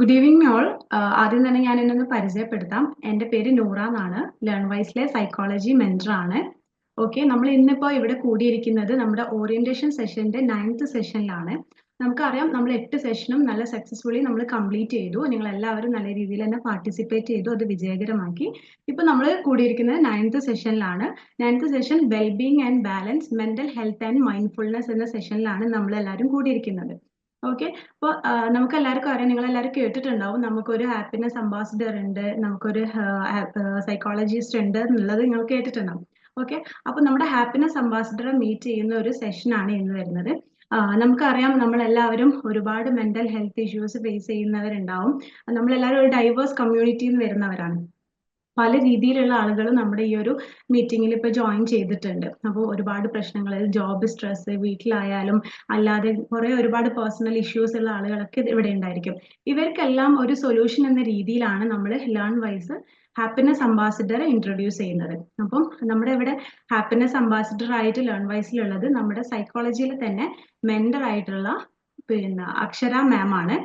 Good evening all. ആദ്യം തന്നെ ഞാൻ എന്നെ ഒന്ന് പരിചയപ്പെടുത്താം. എൻ്റെ പേര് നൂറ എന്നാണ്. ലേൺ വൈസിലെ സൈക്കോളജി മെൻറ്റർ ആണ്. ഓക്കെ, നമ്മൾ ഇന്നിപ്പോൾ ഇവിടെ കൂടിയിരിക്കുന്നത് നമ്മുടെ ഓറിയന്റേഷൻ സെഷന്റെ 9th സെഷനിലാണ്. നമുക്കറിയാം, നമ്മൾ 8 സെഷനും നല്ല സക്സസ്ഫുള്ളി നമ്മൾ കംപ്ലീറ്റ് ചെയ്തു. നിങ്ങൾ എല്ലാവരും നല്ല രീതിയിൽ തന്നെ പാർട്ടിസിപ്പേറ്റ് ചെയ്തു, അത് വിജയകരമാക്കി. ഇപ്പൊ നമ്മൾ കൂടിയിരിക്കുന്നത് 9th സെഷനിലാണ്. 9th session wellbeing and balance, mental health and mindfulness എന്ന സെഷനിലാണ് നമ്മൾ എല്ലാവരും കൂടിയിരിക്കുന്നത്. ഓക്കെ, അപ്പോൾ നമുക്ക് എല്ലാവർക്കും അറിയാം, നിങ്ങൾ എല്ലാവരും കേട്ടിട്ടുണ്ടാവും, നമുക്കൊരു ഹാപ്പിനെസ് അംബാസിഡർ ഉണ്ട്, നമുക്കൊരു സൈക്കോളജിസ്റ്റ് ഉണ്ട് എന്നുള്ളത് നിങ്ങൾ കേട്ടിട്ടുണ്ടാവും. ഓക്കെ, അപ്പൊ നമ്മുടെ ഹാപ്പിനെസ് അംബാസിഡറെ മീറ്റ് ചെയ്യുന്ന ഒരു സെഷനാണ് ഇന്ന് വരുന്നത്. നമുക്കറിയാം, നമ്മളെല്ലാവരും ഒരുപാട് മെന്റൽ ഹെൽത്ത് ഇഷ്യൂസ് ഫേസ് ചെയ്യുന്നവരുണ്ടാവും. നമ്മളെല്ലാവരും ഒരു ഡൈവേഴ്സ് കമ്മ്യൂണിറ്റിയിൽ നിന്ന് വരുന്നവരാണ്. പല രീതിയിലുള്ള ആളുകൾ നമ്മുടെ ഈ ഒരു മീറ്റിങ്ങിൽ ഇപ്പൊ ജോയിൻ ചെയ്തിട്ടുണ്ട്. അപ്പോൾ ഒരുപാട് പ്രശ്നങ്ങൾ, ജോബ് സ്ട്രെസ്, വീട്ടിലായാലും അല്ലാതെ ഒരുപാട് പേഴ്സണൽ ഇഷ്യൂസ് ഉള്ള ആളുകളൊക്കെ ഇവിടെ ഉണ്ടായിരിക്കും. ഇവർക്കെല്ലാം ഒരു സൊല്യൂഷൻ എന്ന രീതിയിലാണ് നമ്മൾ ലേൺ വൈസ് ഹാപ്പിനെസ് അംബാസിഡറെ ഇൻട്രൊഡ്യൂസ് ചെയ്യുന്നത്. അപ്പം നമ്മുടെ ഇവിടെ ഹാപ്പിനെസ് അംബാസിഡർ ആയിട്ട് ലേൺ വൈസിലുള്ളത് നമ്മുടെ സൈക്കോളജിയിൽ തന്നെ മെന്റർ ആയിട്ടുള്ള അക്ഷര മാം ആണ്.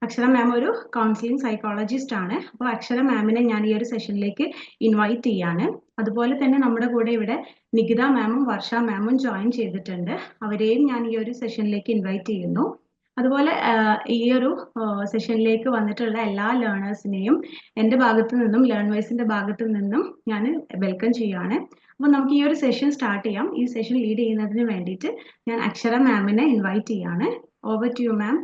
അക്ഷര മാം ഒരു കൗൺസിലിംഗ് സൈക്കോളജിസ്റ്റ് ആണ്. അപ്പോൾ അക്ഷര മാമിനെ ഞാൻ ഈ ഒരു സെഷനിലേക്ക് ഇൻവൈറ്റ് ചെയ്യാണ്. അതുപോലെ തന്നെ നമ്മുടെ കൂടെ ഇവിടെ നികിത മാമും വർഷ മാമും ജോയിൻ ചെയ്തിട്ടുണ്ട്. അവരെയും ഞാൻ ഈ ഒരു സെഷനിലേക്ക് ഇൻവൈറ്റ് ചെയ്യുന്നു. അതുപോലെ ഈ ഒരു സെഷനിലേക്ക് വന്നിട്ടുള്ള എല്ലാ ലേണേഴ്സിനെയും എൻ്റെ ഭാഗത്തു നിന്നും ലേൺ വൈസിന്റെ ഭാഗത്തു നിന്നും ഞാൻ വെൽക്കം ചെയ്യുകയാണ്. അപ്പോൾ നമുക്ക് ഈ ഒരു സെഷൻ സ്റ്റാർട്ട് ചെയ്യാം. ഈ സെഷൻ ലീഡ് ചെയ്യുന്നതിന് വേണ്ടിയിട്ട് ഞാൻ അക്ഷര മാമിനെ ഇൻവൈറ്റ് ചെയ്യാണ്. Over to you ma'am.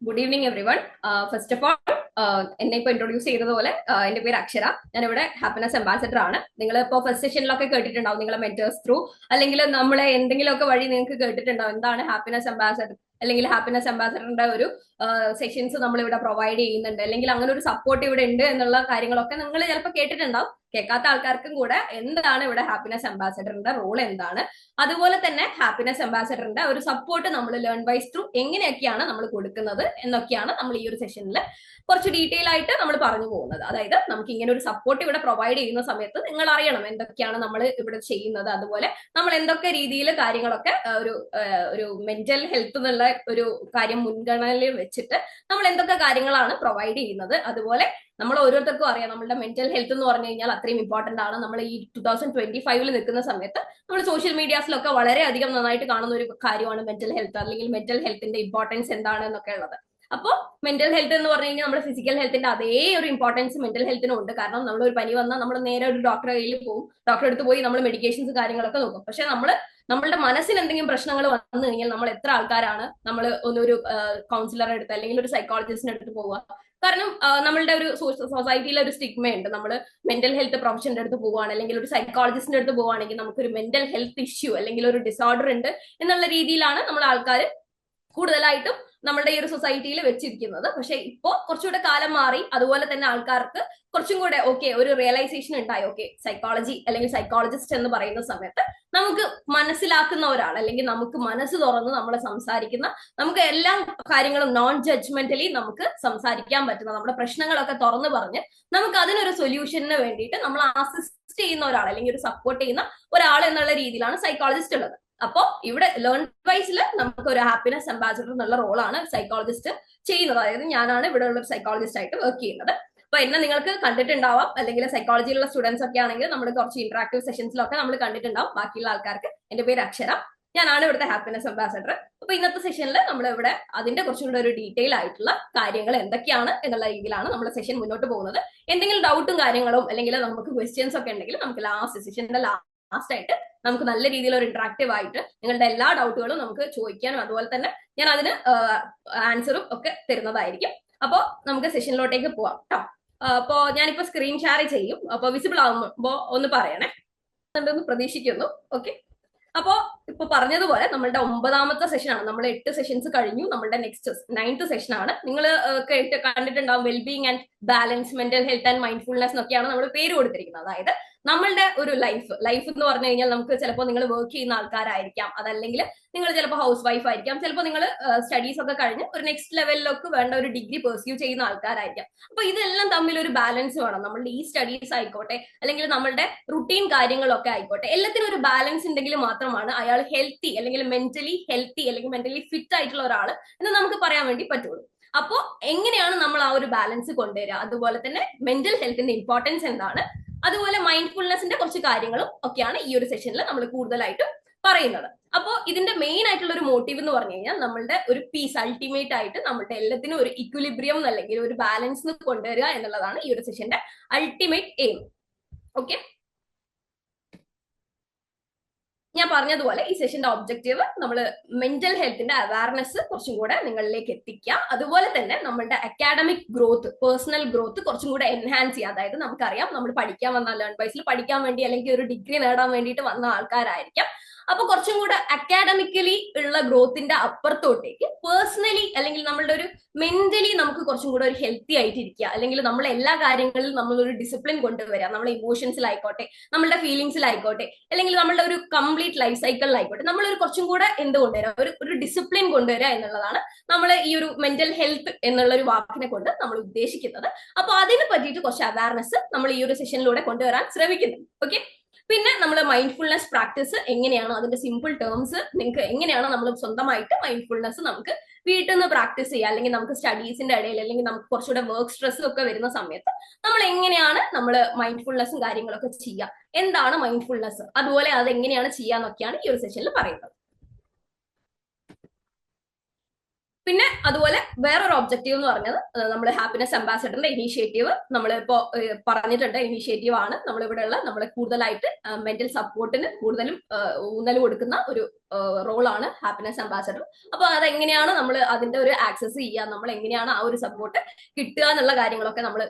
Good evening everyone. First of all, എന്നെ ഇപ്പൊ ഇൻട്രൊഡ്യൂസ് ചെയ്തതുപോലെ എന്റെ പേര് അക്ഷര. ഞാനിവിടെ ഹാപ്പിനെസ് അംബാസിഡർ ആണ്. നിങ്ങൾ ഇപ്പോൾ ഫസ്റ്റ് സെഷനിലൊക്കെ കേട്ടിട്ടുണ്ടാവും, നിങ്ങളെ മെന്റേഴ്സ് ത്രൂ അല്ലെങ്കിൽ നമ്മളെ എന്തെങ്കിലുമൊക്കെ വഴി നിങ്ങൾക്ക് കേട്ടിട്ടുണ്ടാവും എന്താണ് ഹാപ്പിനെസ് അംബാസിഡർ, അല്ലെങ്കിൽ ഹാപ്പിനെസ് അംബാസിഡറിന്റെ ഒരു സെഷൻസ് നമ്മൾ ഇവിടെ പ്രൊവൈഡ് ചെയ്യുന്നുണ്ട്, അല്ലെങ്കിൽ അങ്ങനെ ഒരു സപ്പോർട്ട് ഇവിടെ ഉണ്ട് എന്നുള്ള കാര്യങ്ങളൊക്കെ നിങ്ങൾ ചിലപ്പോൾ കേട്ടിട്ടുണ്ടാവും. കേൾക്കാത്ത ആൾക്കാർക്കും കൂടെ എന്താണ് ഇവിടെ ഹാപ്പിനെസ് അംബാസിഡറിന്റെ റോൾ എന്താണ്, അതുപോലെ തന്നെ ഹാപ്പിനെസ് അംബാസിഡറിന്റെ ഒരു സപ്പോർട്ട് നമ്മൾ ലേൺ വൈസ് ത്രൂ എങ്ങനെയൊക്കെയാണ് നമ്മൾ കൊടുക്കുന്നത് എന്നൊക്കെയാണ് നമ്മൾ ഈ ഒരു സെഷനിൽ കുറച്ച് ഡീറ്റെയിൽ ആയിട്ട് നമ്മൾ പറഞ്ഞു പോകുന്നത്. അതായത് നമുക്ക് ഇങ്ങനെ ഒരു സപ്പോർട്ട് ഇവിടെ പ്രൊവൈഡ് ചെയ്യുന്ന സമയത്ത് നിങ്ങൾ അറിയണം എന്തൊക്കെയാണ് നമ്മൾ ഇവിടെ ചെയ്യുന്നത്, അതുപോലെ നമ്മൾ എന്തൊക്കെ രീതിയിൽ കാര്യങ്ങളൊക്കെ ഒരു മെന്റൽ ഹെൽത്ത് എന്നുള്ള ഒരു കാര്യം മുൻഗണനയിൽ വെച്ചിട്ട് നമ്മൾ എന്തൊക്കെ കാര്യങ്ങളാണ് പ്രൊവൈഡ് ചെയ്യുന്നത്. അതുപോലെ നമ്മൾ ഓരോരുത്തർക്കും അറിയാം, നമ്മുടെ മെന്റൽ ഹെൽത്ത് എന്ന് പറഞ്ഞു കഴിഞ്ഞാൽ അത്രയും ഇമ്പോർട്ടന്റ് ആണ്. നമ്മൾ ഈ 2025 നിൽക്കുന്ന സമയത്ത് നമ്മൾ സോഷ്യൽ മീഡിയാസിലൊക്കെ വളരെയധികം നന്നായിട്ട് കാണുന്ന ഒരു കാര്യമാണ് മെന്റൽ ഹെൽത്ത്, അല്ലെങ്കിൽ മെന്റൽ ഹെൽത്തിന്റെ ഇമ്പോർട്ടൻസ് എന്താണ് എന്നൊക്കെ ഉള്ളത്. അപ്പോൾ മെന്റൽ ഹെൽത്ത് എന്ന് പറഞ്ഞു കഴിഞ്ഞാൽ നമ്മുടെ ഫിസിക്കൽ ഹെൽത്തിന്റെ അതേ ഒരു ഇമ്പോർട്ടൻസ് മെന്റൽ ഹെൽത്തിനും ഉണ്ട്. കാരണം നമ്മൾ ഒരു പനി വന്നാൽ നമ്മൾ നേരെ ഒരു ഡോക്ടറെ കയ്യിൽ പോകും, ഡോക്ടറെ അടുത്ത് പോയി നമ്മൾ മെഡിക്കേഷൻസ് കാര്യങ്ങളൊക്കെ നോക്കും. പക്ഷെ നമ്മളുടെ മനസ്സിന് എന്തെങ്കിലും പ്രശ്നങ്ങൾ വന്നു കഴിഞ്ഞാൽ നമ്മൾ എത്ര ആൾക്കാരാണ് നമ്മൾ ഒരു കൗൺസിലറെ അടുത്ത് അല്ലെങ്കിൽ ഒരു സൈക്കോളജിസ്റ്റിന്റെ അടുത്ത് പോവുക? കാരണം നമ്മളുടെ ഒരു സൊസൈറ്റിയിലെ ഒരു സ്റ്റിഗ്മയുണ്ട്. നമ്മൾ മെന്റൽ ഹെൽത്ത് പ്രൊഫഷന്റെ അടുത്ത് പോവുകയാണ്, അല്ലെങ്കിൽ ഒരു സൈക്കോളജിസ്റ്റിന്റെ അടുത്ത് പോവുകയാണെങ്കിൽ നമുക്കൊരു മെന്റൽ ഹെൽത്ത് ഇഷ്യൂ അല്ലെങ്കിൽ ഒരു ഡിസോർഡർ ഉണ്ട് എന്നുള്ള രീതിയിലാണ് നമ്മൾ ആൾക്കാർ കൂടുതലായിട്ടും നമ്മുടെ ഈ ഒരു സൊസൈറ്റിയിൽ വെച്ചിരിക്കുന്നത്. പക്ഷെ ഇപ്പോ കുറച്ചുകൂടെ കാലം മാറി, അതുപോലെ തന്നെ ആൾക്കാർക്ക് കുറച്ചും കൂടെ ഒരു റിയലൈസേഷൻ ഉണ്ടായി. സൈക്കോളജി അല്ലെങ്കിൽ സൈക്കോളജിസ്റ്റ് എന്ന് പറയുന്ന സമയത്ത് നമുക്ക് മനസ്സിലാക്കുന്ന ഒരാൾ, അല്ലെങ്കിൽ നമുക്ക് മനസ്സ് തുറന്ന് നമ്മളെ സംസാരിക്കുന്ന, നമുക്ക് എല്ലാ കാര്യങ്ങളും നോൺ ജഡ്ജ്മെന്റലി നമുക്ക് സംസാരിക്കാൻ പറ്റുന്ന, നമ്മുടെ പ്രശ്നങ്ങളൊക്കെ തുറന്നു പറഞ്ഞ് നമുക്ക് അതിനൊരു സൊല്യൂഷന് വേണ്ടിയിട്ട് നമ്മൾ അസിസ്റ്റ് ചെയ്യുന്ന ഒരാൾ, അല്ലെങ്കിൽ ഒരു സപ്പോർട്ട് ചെയ്യുന്ന ഒരാൾ എന്നുള്ള രീതിയിലാണ് സൈക്കോളജിസ്റ്റ് ഉള്ളത്. അപ്പോ ഇവിടെ ലേൺ വൈസിൽ നമുക്ക് ഒരു ഹാപ്പിനെസ് അംബാസിഡർ എന്നുള്ള റോളാണ് സൈക്കോളജിസ്റ്റ് ചെയ്യുന്നത്. അതായത് ഞാനാണ് ഇവിടെ ഉള്ള ഒരു സൈക്കോളജിസ്റ്റ് ആയിട്ട് വർക്ക് ചെയ്യുന്നത്. അപ്പൊ എന്നെ നിങ്ങൾക്ക് കണ്ടിട്ടുണ്ടാവാം, അല്ലെങ്കിൽ സൈക്കോളജിയിലുള്ള സ്റ്റുഡൻസ് ഒക്കെ ആണെങ്കിൽ നമ്മൾ കുറച്ച് ഇന്ററാക്റ്റീവ് സെഷൻസിലൊക്കെ നമ്മൾ കണ്ടിട്ടുണ്ടാവും. ബാക്കിയുള്ള ആൾക്കാർക്ക് എന്റെ പേര് അക്ഷര, ഞാനാണ് ഇവിടുത്തെ ഹാപ്പിനെസ് അംബാസിഡർ. അപ്പൊ ഇന്നത്തെ സെഷനിൽ നമ്മൾ ഇവിടെ അതിന്റെ കുറച്ചും കൂടെ ഒരു ഡീറ്റെയിൽ ആയിട്ടുള്ള കാര്യങ്ങൾ എന്തൊക്കെയാണ് എന്നുള്ള രീതിയിലാണ് നമ്മുടെ സെഷൻ മുന്നോട്ട് പോകുന്നത്. എന്തെങ്കിലും ഡൗട്ടും കാര്യങ്ങളും അല്ലെങ്കിൽ നമുക്ക് ക്വസ്റ്റ്യൻസ് ഒക്കെ ഉണ്ടെങ്കിൽ നമുക്ക് ലാസ്റ്റ് സെഷന്റെ ലാസ്റ്റ് ആയിട്ട് നമുക്ക് നല്ല രീതിയിൽ ഒരു ഇന്ററാക്റ്റീവ് ആയിട്ട് നിങ്ങളുടെ എല്ലാ ഡൗട്ടുകളും നമുക്ക് ചോദിക്കാനും, അതുപോലെ തന്നെ ഞാൻ അതിന് ആൻസറും ഒക്കെ തരുന്നതായിരിക്കും. അപ്പോൾ നമുക്ക് സെഷനിലോട്ടേക്ക് പോവാം കേട്ടോ. അപ്പോ ഞാനിപ്പോ സ്ക്രീൻ ഷെയർ ചെയ്യും. അപ്പൊ വിസിബിൾ ആകുമ്പോ ഒന്ന് പറയണേ, ഉണ്ടെന്ന് പ്രതീക്ഷിക്കുന്നു. ഓക്കെ, അപ്പോ ഇപ്പൊ പറഞ്ഞതുപോലെ നമ്മളുടെ 9ാമത്തെ സെഷനാണ്. നമ്മൾ 8 സെഷൻസ് കഴിഞ്ഞു. നമ്മളുടെ നെക്സ്റ്റ് 9th സെഷനാണ്. നിങ്ങൾ കണ്ടിട്ടുണ്ടാവും wellbeing and balance, mental health and mindfulness എന്നൊക്കെയാണ് നമ്മൾ പേര് കൊടുത്തിരിക്കുന്നത്. അതായത് നമ്മളുടെ ഒരു ലൈഫ് എന്ന് പറഞ്ഞു കഴിഞ്ഞാൽ നമുക്ക് ചിലപ്പോൾ നിങ്ങൾ വർക്ക് ചെയ്യുന്ന ആൾക്കാരായിരിക്കാം, അതല്ലെങ്കിൽ നിങ്ങൾ ചിലപ്പോൾ ഹൗസ് വൈഫ് ആയിരിക്കാം, ചിലപ്പോൾ നിങ്ങൾ സ്റ്റഡീസ് ഒക്കെ കഴിഞ്ഞ് ഒരു നെക്സ്റ്റ് ലെവലിലൊക്കെ വേണ്ട ഒരു ഡിഗ്രി പെർസ്യൂ ചെയ്യുന്ന ആൾക്കാരായിരിക്കാം. അപ്പൊ ഇതെല്ലാം തമ്മിൽ ഒരു ബാലൻസ് വേണം. നമ്മളുടെ ഈ സ്റ്റഡീസ് ആയിക്കോട്ടെ, അല്ലെങ്കിൽ നമ്മളുടെ റുട്ടീൻ കാര്യങ്ങളൊക്കെ ആയിക്കോട്ടെ, എല്ലാത്തിനും ഒരു ബാലൻസ് ഉണ്ടെങ്കിൽ മാത്രമാണ് അയാൾ ഹെൽത്തി അല്ലെങ്കിൽ മെന്റലി ഹെൽത്തി അല്ലെങ്കിൽ മെന്റലി ഫിറ്റ് ആയിട്ടുള്ള ഒരാൾ എന്ന് നമുക്ക് പറയാൻ വേണ്ടി പറ്റുള്ളൂ. അപ്പോൾ എങ്ങനെയാണ് നമ്മൾ ആ ഒരു ബാലൻസ് കൊണ്ടുവരിക, അതുപോലെ തന്നെ മെന്റൽ ഹെൽത്തിന്റെ ഇമ്പോർട്ടൻസ് എന്താണ്, അതുപോലെ മൈൻഡ്ഫുൾനെസിന്റെ കുറച്ച് കാര്യങ്ങളും ഒക്കെയാണ് ഈ ഒരു സെഷനിൽ നമ്മൾ കൂടുതലായിട്ടും പറയുന്നത്. അപ്പോൾ ഇതിന്റെ മെയിൻ ആയിട്ടുള്ള ഒരു മോട്ടീവ് എന്ന് പറഞ്ഞു കഴിഞ്ഞാൽ നമ്മളുടെ ഒരു പീസ്, അൾട്ടിമേറ്റ് ആയിട്ട് നമ്മളുടെ എല്ലാത്തിനും ഒരു ഇക്വിലിബ്രിയം അല്ലെങ്കിൽ ഒരു ബാലൻസ് കൊണ്ടുവരിക എന്നുള്ളതാണ് ഈ ഒരു സെഷന്റെ അൾട്ടിമേറ്റ് എയിം. ഓക്കെ, ഞാൻ പറഞ്ഞതുപോലെ ഈ സെഷന്റെ ഒബ്ജക്റ്റീവ് നമ്മൾ മെന്റൽ ഹെൽത്തിന്റെ അവയർനെസ് കുറച്ചും കൂടെ നിങ്ങളിലേക്ക് എത്തിക്കുക, അതുപോലെ തന്നെ നമ്മളുടെ അക്കാഡമിക് ഗ്രോത്ത്, പേഴ്സണൽ ഗ്രോത്ത് കുറച്ചും കൂടെ എൻഹാൻസ് ചെയ്യുക. അതായത് നമുക്കറിയാം നമ്മൾ പഠിക്കാൻ വന്ന ലേൺ വൈസിൽ പഠിക്കാൻ വേണ്ടി അല്ലെങ്കിൽ ഒരു ഡിഗ്രി നേടാൻ വേണ്ടിയിട്ട് വന്ന ആൾക്കാരായിരിക്കാം. അപ്പൊ കുറച്ചും കൂടെ അക്കാഡമിക്കലി ഉള്ള ഗ്രോത്തിന്റെ അപ്പുറത്തോട്ടേക്ക് പേഴ്സണലി അല്ലെങ്കിൽ നമ്മളുടെ ഒരു മെന്റലി നമുക്ക് കുറച്ചും കൂടെ ഒരു ഹെൽത്തി ആയിട്ടിരിക്കുക, അല്ലെങ്കിൽ നമ്മൾ എല്ലാ കാര്യങ്ങളിലും നമ്മളൊരു ഡിസിപ്ലിൻ കൊണ്ടുവരിക, നമ്മളെ ഇമോഷൻസിലായിക്കോട്ടെ, നമ്മളുടെ ഫീലിംഗ്സിലായിക്കോട്ടെ, അല്ലെങ്കിൽ നമ്മളുടെ ഒരു കംപ്ലീറ്റ് ലൈഫ് സൈക്കിളിലായിക്കോട്ടെ, നമ്മളൊരു കുറച്ചും കൂടെ എന്ത് കൊണ്ടുവരിക, ഒരു ഡിസിപ്ലിൻ കൊണ്ടുവരിക എന്നുള്ളതാണ് നമ്മൾ ഈ ഒരു മെന്റൽ ഹെൽത്ത് എന്നുള്ള ഒരു വാക്കിനെ കൊണ്ട് നമ്മൾ ഉദ്ദേശിക്കുന്നത്. അപ്പൊ അതിനെ പറ്റിയിട്ട് കുറച്ച് അവയർനെസ് നമ്മൾ ഈ ഒരു സെഷനിലൂടെ കൊണ്ടുവരാൻ ശ്രമിക്കുന്നു. ഓക്കെ, പിന്നെ നമ്മൾ മൈൻഡ്ഫുൾനെസ് പ്രാക്ടീസ് എങ്ങനെയാണ്, അതിന്റെ സിമ്പിൾ ടേംസ് നിങ്ങൾക്ക് എങ്ങനെയാണ് നമ്മൾ സ്വന്തമായിട്ട് മൈൻഡ്ഫുൾനെസ് നമുക്ക് വീട്ടിൽ നിന്ന് പ്രാക്ടീസ് ചെയ്യുക, അല്ലെങ്കിൽ നമുക്ക് സ്റ്റഡീസിന്റെ ഇടയിൽ അല്ലെങ്കിൽ നമുക്ക് കുറച്ചുകൂടെ വർക്ക് സ്ട്രെസ്സും ഒക്കെ വരുന്ന സമയത്ത് നമ്മൾ എങ്ങനെയാണ് നമ്മൾ മൈൻഡ്ഫുൾനെസ്സും കാര്യങ്ങളൊക്കെ ചെയ്യുക, എന്താണ് മൈൻഡ്ഫുൾനെസ്, അതുപോലെ അത് എങ്ങനെയാണ് ചെയ്യാന്നൊക്കെയാണ് ഈ ഒരു സെഷനിൽ പറയുന്നത്. പിന്നെ അതുപോലെ വേറൊരു ഒബ്ജക്റ്റീവ് എന്ന് പറഞ്ഞത് നമ്മൾ ഹാപ്പിനെസ് അംബാസഡറിന്റെ ഇനീഷ്യേറ്റീവ് നമ്മളിപ്പോ പറഞ്ഞിട്ടുണ്ട്. ഇനീഷ്യേറ്റീവ് ആണ് നമ്മളിവിടെയുള്ള നമ്മളെ കൂടുതലായിട്ട് മെന്റൽ സപ്പോർട്ടിന് കൂടുതലും ഊന്നൽ കൊടുക്കുന്ന ഒരു റോളാണ് ഹാപ്പിനെസ് അംബാസഡർ. അപ്പൊ അതെങ്ങനെയാണ് നമ്മൾ അതിന്റെ ഒരു ആക്സസ് ചെയ്യുക, നമ്മൾ എങ്ങനെയാണ് ആ ഒരു സപ്പോർട്ട് കിട്ടുക എന്നുള്ള കാര്യങ്ങളൊക്കെ നമ്മൾ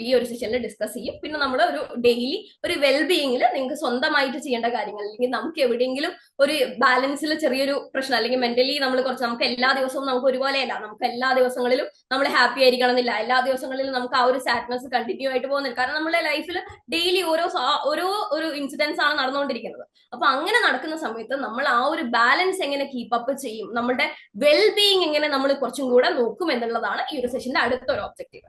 ഈ ഒരു സെഷനിൽ ഡിസ്കസ് ചെയ്യും. പിന്നെ നമ്മൾ ഒരു ഡെയിലി ഒരു വെൽബീയിങ്ങിൽ നിങ്ങൾക്ക് സ്വന്തമായിട്ട് ചെയ്യേണ്ട കാര്യങ്ങൾ, അല്ലെങ്കിൽ നമുക്ക് എവിടെയെങ്കിലും ഒരു ബാലൻസിൽ ചെറിയൊരു പ്രശ്നം, അല്ലെങ്കിൽ മെന്റലി നമ്മൾ കുറച്ച്, നമുക്ക് എല്ലാ ദിവസവും നമുക്ക് ഒരുപോലെയല്ല, നമുക്ക് എല്ലാ ദിവസങ്ങളിലും നമ്മൾ ഹാപ്പി ആയിരിക്കണം എന്നില്ല, എല്ലാ ദിവസങ്ങളിലും നമുക്ക് ആ ഒരു സാഡ്നെസ് കണ്ടിന്യൂ ആയിട്ട് പോകുന്നില്ല. കാരണം നമ്മുടെ ലൈഫിൽ ഡെയിലി ഓരോ ഒരു ഇൻസിഡൻസ് ആണ് നടന്നുകൊണ്ടിരിക്കുന്നത്. അപ്പൊ അങ്ങനെ നടക്കുന്ന സമയത്ത് നമ്മൾ ആ ഒരു ബാലൻസ് എങ്ങനെ കീപ്പ് അപ്പ് ചെയ്യും, നമ്മുടെ വെൽബീയിങ് എങ്ങനെ നമ്മൾ കുറച്ചും കൂടെ നോക്കും എന്നുള്ളതാണ് ഈ ഒരു സെഷന്റെ അടുത്തൊരു ഒബ്ജക്റ്റീവ്.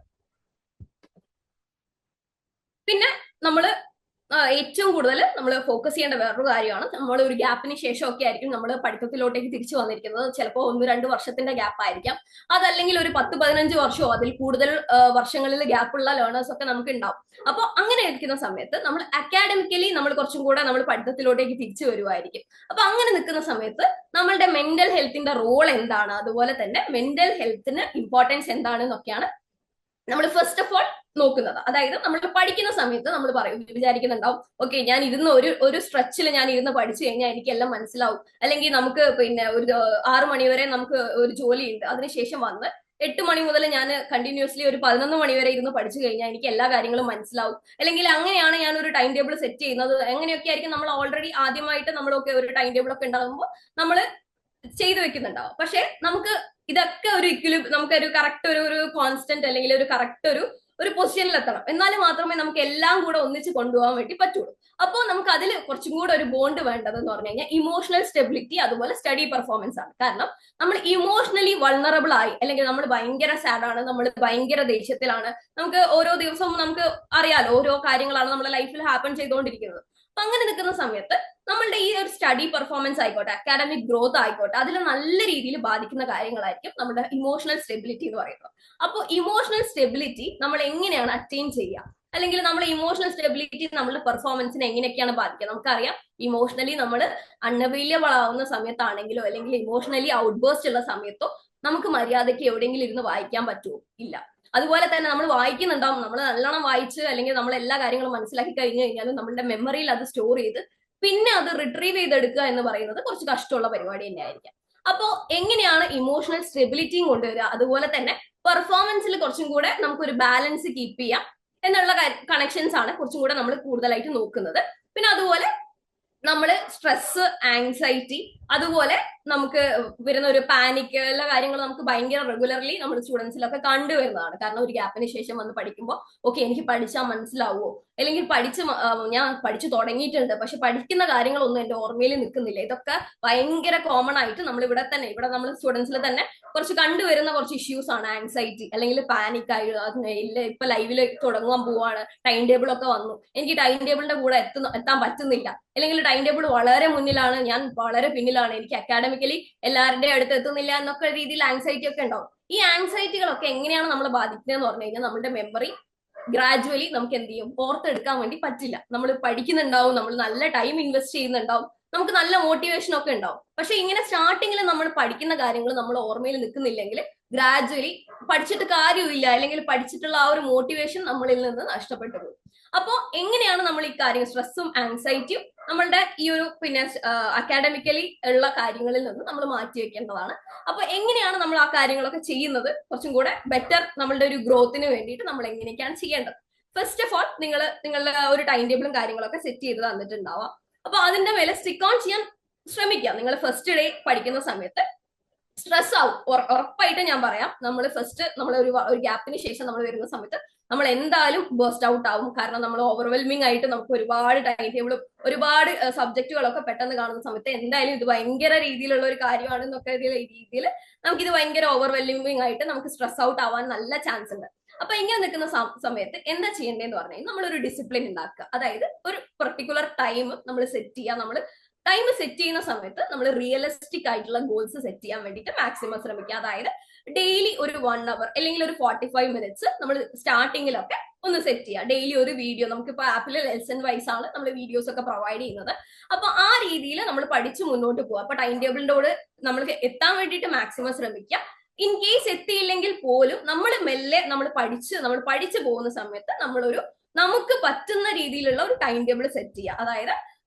പിന്നെ നമ്മൾ ഏറ്റവും കൂടുതൽ നമ്മൾ ഫോക്കസ് ചെയ്യേണ്ട വേറൊരു കാര്യമാണ്, നമ്മൾ ഒരു ഗ്യാപ്പിന് ശേഷം ഒക്കെ ആയിരിക്കും നമ്മൾ പഠിത്തത്തിലോട്ടേക്ക് തിരിച്ചു വന്നിരിക്കുന്നത്. ചിലപ്പോൾ 1-2 വർഷത്തിന്റെ ഗ്യാപ്പ് ആയിരിക്കാം, അതല്ലെങ്കിൽ ഒരു 10-15 വർഷമോ അതിൽ കൂടുതൽ വർഷങ്ങളിൽ ഗ്യാപ്പുള്ള ലേണേഴ്സ് ഒക്കെ നമുക്ക് ഉണ്ടാവും. അപ്പൊ അങ്ങനെ ഇരിക്കുന്ന സമയത്ത് നമ്മൾ അക്കാഡമിക്കലി നമ്മൾ കുറച്ചും കൂടെ നമ്മൾ പഠിത്തത്തിലോട്ടേക്ക് തിരിച്ചു വരുമായിരിക്കും. അപ്പൊ അങ്ങനെ നിൽക്കുന്ന സമയത്ത് നമ്മളുടെ മെന്റൽ ഹെൽത്തിന്റെ റോൾ എന്താണ്, അതുപോലെ തന്നെ മെന്റൽ ഹെൽത്തിന് ഇമ്പോർട്ടൻസ് എന്താണെന്നൊക്കെയാണ് നമ്മൾ ഫസ്റ്റ് ഓഫ് ഓൾ നോക്കുന്നത്. അതായത് നമ്മൾ പഠിക്കുന്ന സമയത്ത് നമ്മൾ വിചാരിക്കുന്നുണ്ടാവും, ഓക്കെ ഞാൻ ഇരുന്ന് ഒരു സ്ട്രെച്ചിൽ ഞാൻ ഇരുന്ന് പഠിച്ചു കഴിഞ്ഞാൽ എനിക്കെല്ലാം മനസ്സിലാവും, അല്ലെങ്കിൽ നമുക്ക് പിന്നെ ഒരു 6 മണി വരെ നമുക്ക് ഒരു ജോലിയുണ്ട്, അതിനുശേഷം വന്ന് 8 മണി മുതൽ ഞാൻ കണ്ടിന്യൂസ്ലി ഒരു 11 മണി വരെ ഇരുന്ന് പഠിച്ചു കഴിഞ്ഞാൽ എനിക്ക് എല്ലാ കാര്യങ്ങളും മനസ്സിലാവും, അല്ലെങ്കിൽ അങ്ങനെയാണ് ഞാൻ ഒരു ടൈം ടേബിൾ സെറ്റ് ചെയ്യുന്നത്. എങ്ങനെയൊക്കെ ആയിരിക്കും നമ്മൾ ഓൾറെഡി ആദ്യമായിട്ട് നമ്മളൊക്കെ ഒരു ടൈം ടേബിൾ ഒക്കെ ഉണ്ടാകുമ്പോൾ നമ്മൾ ചെയ്തു വെക്കുന്നുണ്ടാവും. പക്ഷെ നമുക്ക് ഇതൊക്കെ ഒരു നമുക്ക് ഒരു കറക്റ്റ് ഒരു കോൺസ്റ്റന്റ് അല്ലെങ്കിൽ ഒരു കറക്റ്റ് ഒരു പൊസിഷനിൽ എത്തണം, എന്നാലും മാത്രമേ നമുക്ക് എല്ലാം കൂടെ ഒന്നിച്ച് കൊണ്ടുപോകാൻ വേണ്ടി പറ്റുള്ളൂ. അപ്പോൾ നമുക്ക് അതിൽ കുറച്ചും കൂടെ ഒരു ബോണ്ട് വേണ്ടതെന്ന് പറഞ്ഞു കഴിഞ്ഞാൽ ഇമോഷണൽ സ്റ്റെബിലിറ്റി, അതുപോലെ സ്റ്റഡി പെർഫോമൻസ് ആണ്. കാരണം നമ്മൾ ഇമോഷണലി വൾണറബിൾ ആയി, അല്ലെങ്കിൽ നമ്മൾ ഭയങ്കര സാഡ് ആണ്, നമ്മൾ ഭയങ്കര ദേഷ്യത്തിലാണ്, നമുക്ക് ഓരോ ദിവസവും നമുക്ക് അറിയാലോ ഓരോ കാര്യങ്ങളാണ് നമ്മുടെ ലൈഫിൽ ഹാപ്പൻ ചെയ്തുകൊണ്ടിരിക്കുന്നത്. അപ്പൊ അങ്ങനെ നിൽക്കുന്ന സമയത്ത് നമ്മളുടെ ഈ ഒരു സ്റ്റഡി പെർഫോമൻസ് ആയിക്കോട്ടെ, അക്കാഡമിക് ഗ്രോത്ത് ആയിക്കോട്ടെ, അതിൽ നല്ല രീതിയിൽ ബാധിക്കുന്ന കാര്യങ്ങളായിരിക്കും നമ്മുടെ ഇമോഷണൽ സ്റ്റെബിലിറ്റി എന്ന് പറയുന്നത്. അപ്പോൾ ഇമോഷണൽ സ്റ്റെബിലിറ്റി നമ്മൾ എങ്ങനെയാണ് അറ്റൈൻ ചെയ്യുക, അല്ലെങ്കിൽ നമ്മുടെ ഇമോഷണൽ സ്റ്റെബിലിറ്റി നമ്മുടെ പെർഫോമൻസിനെ എങ്ങനെയൊക്കെയാണ് ബാധിക്കുക. നമുക്കറിയാം ഇമോഷണലി നമ്മൾ അൺഅവൈലബിൾ ആവുന്ന സമയത്താണെങ്കിലോ, അല്ലെങ്കിൽ ഇമോഷണലി ഔട്ട്ബേസ്റ്റ് ഉള്ള സമയത്തോ നമുക്ക് മര്യാദയ്ക്ക് എവിടെയെങ്കിലും ഇരുന്ന് വായിക്കാൻ പറ്റുമോ? ഇല്ല. അതുപോലെ തന്നെ നമ്മൾ വായിക്കുന്നുണ്ടാവും, നമ്മൾ നല്ലോണം വായിച്ച് അല്ലെങ്കിൽ നമ്മൾ എല്ലാ കാര്യങ്ങളും മനസ്സിലാക്കി കഴിഞ്ഞു കഴിഞ്ഞാലും നമ്മളുടെ മെമ്മറിയിൽ അത് സ്റ്റോർ ചെയ്ത് പിന്നെ അത് റിട്രീവ് ചെയ്തെടുക്കുക എന്ന് പറയുന്നത് കുറച്ച് കഷ്ടമുള്ള പരിപാടി തന്നെ ആയിരിക്കാം. അപ്പോൾ എങ്ങനെയാണ് ഇമോഷണൽ സ്റ്റെബിലിറ്റിയും കൊണ്ടുവരിക, അതുപോലെ തന്നെ പെർഫോമൻസിൽ കുറച്ചും കൂടെ നമുക്കൊരു ബാലൻസ് കീപ്പ് ചെയ്യാം എന്നുള്ള കണക്ഷൻസ് ആണ് കുറച്ചും കൂടെ നമ്മൾ കൂടുതലായിട്ട് നോക്കുന്നത്. പിന്നെ അതുപോലെ നമ്മൾ സ്ട്രെസ്, ആങ്സൈറ്റി, അതുപോലെ നമുക്ക് വരുന്ന ഒരു പാനിക് എല്ലാ കാര്യങ്ങളും നമുക്ക് ഭയങ്കര റെഗുലർലി നമ്മുടെ സ്റ്റുഡൻസിലൊക്കെ കണ്ടുവരുന്നതാണ്. കാരണം ഒരു ഗ്യാപ്പിന് ശേഷം വന്ന് പഠിക്കുമ്പോൾ ഓക്കെ എനിക്ക് പഠിച്ചാൽ മനസ്സിലാവുമോ, അല്ലെങ്കിൽ ഞാൻ പഠിച്ചു തുടങ്ങിയിട്ടുണ്ട് പക്ഷെ പഠിക്കുന്ന കാര്യങ്ങളൊന്നും എന്റെ ഓർമ്മയിൽ നിൽക്കുന്നില്ല. ഇതൊക്കെ ഭയങ്കര കോമൺ ആയിട്ട് നമ്മൾ ഇവിടെ നമ്മൾ സ്റ്റുഡൻസിൽ തന്നെ കുറച്ച് കണ്ടുവരുന്ന കുറച്ച് ഇഷ്യൂസ് ആണ് ആങ്സൈറ്റി, അല്ലെങ്കിൽ പാനിക് ആയി ഇല്ല ഇപ്പൊ ലൈവില് തുടങ്ങാൻ പോവാണ്, ടൈം ടേബിൾ ഒക്കെ വന്നു, എനിക്ക് ടൈം ടേബിളിന്റെ കൂടെ എത്താൻ പറ്റുന്നില്ല, അല്ലെങ്കിൽ ടൈം ടേബിൾ വളരെ മുന്നിലാണ്, ഞാൻ വളരെ പിന്നിലാണ്, എനിക്ക് അക്കാഡമിക്കലി എല്ലാവരുടെയും അടുത്ത് എത്തുന്നില്ല എന്നൊക്കെ രീതിയിൽ ആങ്സൈറ്റി ഒക്കെ ഉണ്ടാവും. ഈ ആൻസൈറ്റികളൊക്കെ എങ്ങനെയാണ് നമ്മളെ ബാധിക്കുന്നത് എന്ന് പറഞ്ഞു കഴിഞ്ഞാൽ നമ്മുടെ മെമ്മറി ഗ്രാജുവലി നമുക്ക് എന്ത് ചെയ്യും, ഓർത്തെടുക്കാൻ വേണ്ടി പറ്റില്ല. നമ്മൾ പഠിക്കുന്നുണ്ടാവും, നമ്മൾ നല്ല ടൈം ഇൻവെസ്റ്റ് ചെയ്യുന്നുണ്ടാവും, നമുക്ക് നല്ല മോട്ടിവേഷൻ ഒക്കെ ഉണ്ടാവും. പക്ഷെ ഇങ്ങനെ സ്റ്റാർട്ടിങ്ങിൽ നമ്മൾ പഠിക്കുന്ന കാര്യങ്ങൾ നമ്മൾ ഓർമ്മയിൽ നിൽക്കുന്നില്ലെങ്കിൽ ഗ്രാജുവലി പഠിച്ചിട്ട് കാര്യമില്ല, അല്ലെങ്കിൽ പഠിച്ചിട്ടുള്ള ആ ഒരു മോട്ടിവേഷൻ നമ്മളിൽ നിന്ന് നഷ്ടപ്പെട്ടു പോകും. അപ്പോൾ എങ്ങനെയാണ് നമ്മൾ ഈ കാര്യം സ്ട്രെസ്സും ആൻസൈറ്റിയും നമ്മളുടെ ഈ ഒരു പിന്നെ അക്കാഡമിക്കലി ഉള്ള കാര്യങ്ങളിൽ നിന്ന് നമ്മൾ മാറ്റി വെക്കേണ്ടതാണ്. അപ്പൊ എങ്ങനെയാണ് നമ്മൾ ആ കാര്യങ്ങളൊക്കെ ചെയ്യുന്നത്, കുറച്ചും കൂടെ ബെറ്റർ നമ്മളുടെ ഒരു ഗ്രോത്തിന് വേണ്ടിയിട്ട് നമ്മൾ എങ്ങനെയൊക്കെയാണ് ചെയ്യേണ്ടത്? ഫസ്റ്റ് ഓഫ് ഓൾ നിങ്ങളുടെ ഒരു ടൈം ടേബിളും കാര്യങ്ങളൊക്കെ സെറ്റ് ചെയ്ത് തന്നിട്ടുണ്ടാവാം. അപ്പൊ അതിന്റെ മേലെ സ്റ്റിക്ക് ഓൺ ചെയ്യാൻ ശ്രമിക്കാം. നിങ്ങൾ ഫസ്റ്റ് ഡേ പഠിക്കുന്ന സമയത്ത് സ്ട്രെസ് ആവും, ഉറപ്പായിട്ട് ഞാൻ പറയാം. നമ്മൾ ഫസ്റ്റ് ഒരു ഗ്യാപ്പിന് ശേഷം നമ്മൾ വരുന്ന സമയത്ത് നമ്മൾ എന്തായാലും ബേസ്റ്റ് ഔട്ട് ആവും. കാരണം നമ്മൾ ഓവർവെൽമിംഗ് ആയിട്ട് നമുക്ക് ഒരുപാട് ടൈം ടേബിളും ഒരുപാട് സബ്ജക്റ്റുകളൊക്കെ പെട്ടെന്ന് കാണുന്ന സമയത്ത് എന്തായാലും ഇത് ഭയങ്കര രീതിയിലുള്ള ഒരു കാര്യമാണെന്നൊക്കെ രീതിയിൽ നമുക്കിത് ഭയങ്കര ഓവർവെൽമിംഗ് ആയിട്ട് നമുക്ക് സ്ട്രെസ് ഔട്ട് ആവാൻ നല്ല ചാൻസ് ഉണ്ട്. അപ്പൊ ഇങ്ങനെ നിൽക്കുന്ന സമയത്ത് എന്താ ചെയ്യേണ്ടതെന്ന് പറഞ്ഞു കഴിഞ്ഞാൽ നമ്മളൊരു ഡിസിപ്ലിൻ ഉണ്ടാക്കുക. അതായത് ഒരു പെർട്ടിക്കുലർ ടൈം നമ്മൾ സെറ്റ് ചെയ്യുക. നമ്മൾ ടൈം സെറ്റ് ചെയ്യുന്ന സമയത്ത് നമ്മൾ റിയലിസ്റ്റിക് ആയിട്ടുള്ള ഗോൾസ് സെറ്റ് ചെയ്യാൻ വേണ്ടിയിട്ട് മാക്സിമം ശ്രമിക്കുക. അതായത് ഡെയിലി ഒരു 1 hour അല്ലെങ്കിൽ ഒരു 45 minutes നമ്മൾ സ്റ്റാർട്ടിങ്ങിലൊക്കെ ഒന്ന് സെറ്റ് ചെയ്യുക. ഡെയിലി ഒരു വീഡിയോ, നമുക്കിപ്പോൾ ആപ്പിൽ ലെസൺ വൈസ് ആണ് നമ്മൾ വീഡിയോസ് ഒക്കെ പ്രൊവൈഡ് ചെയ്യുന്നത്. അപ്പൊ ആ രീതിയിൽ നമ്മൾ പഠിച്ച് മുന്നോട്ട് പോവുക. അപ്പൊ ടൈം ടേബിളിനോട് നമ്മൾ എത്താൻ വേണ്ടിയിട്ട് മാക്സിമം ശ്രമിക്കുക. ഇൻ കേസ് എത്തിയില്ലെങ്കിൽ പോലും നമ്മൾ മെല്ലെ നമ്മൾ പഠിച്ചു പോകുന്ന സമയത്ത് നമുക്ക് പറ്റുന്ന രീതിയിലുള്ള ഒരു ടൈം ടേബിൾ സെറ്റ് ചെയ്യുക. അതായത്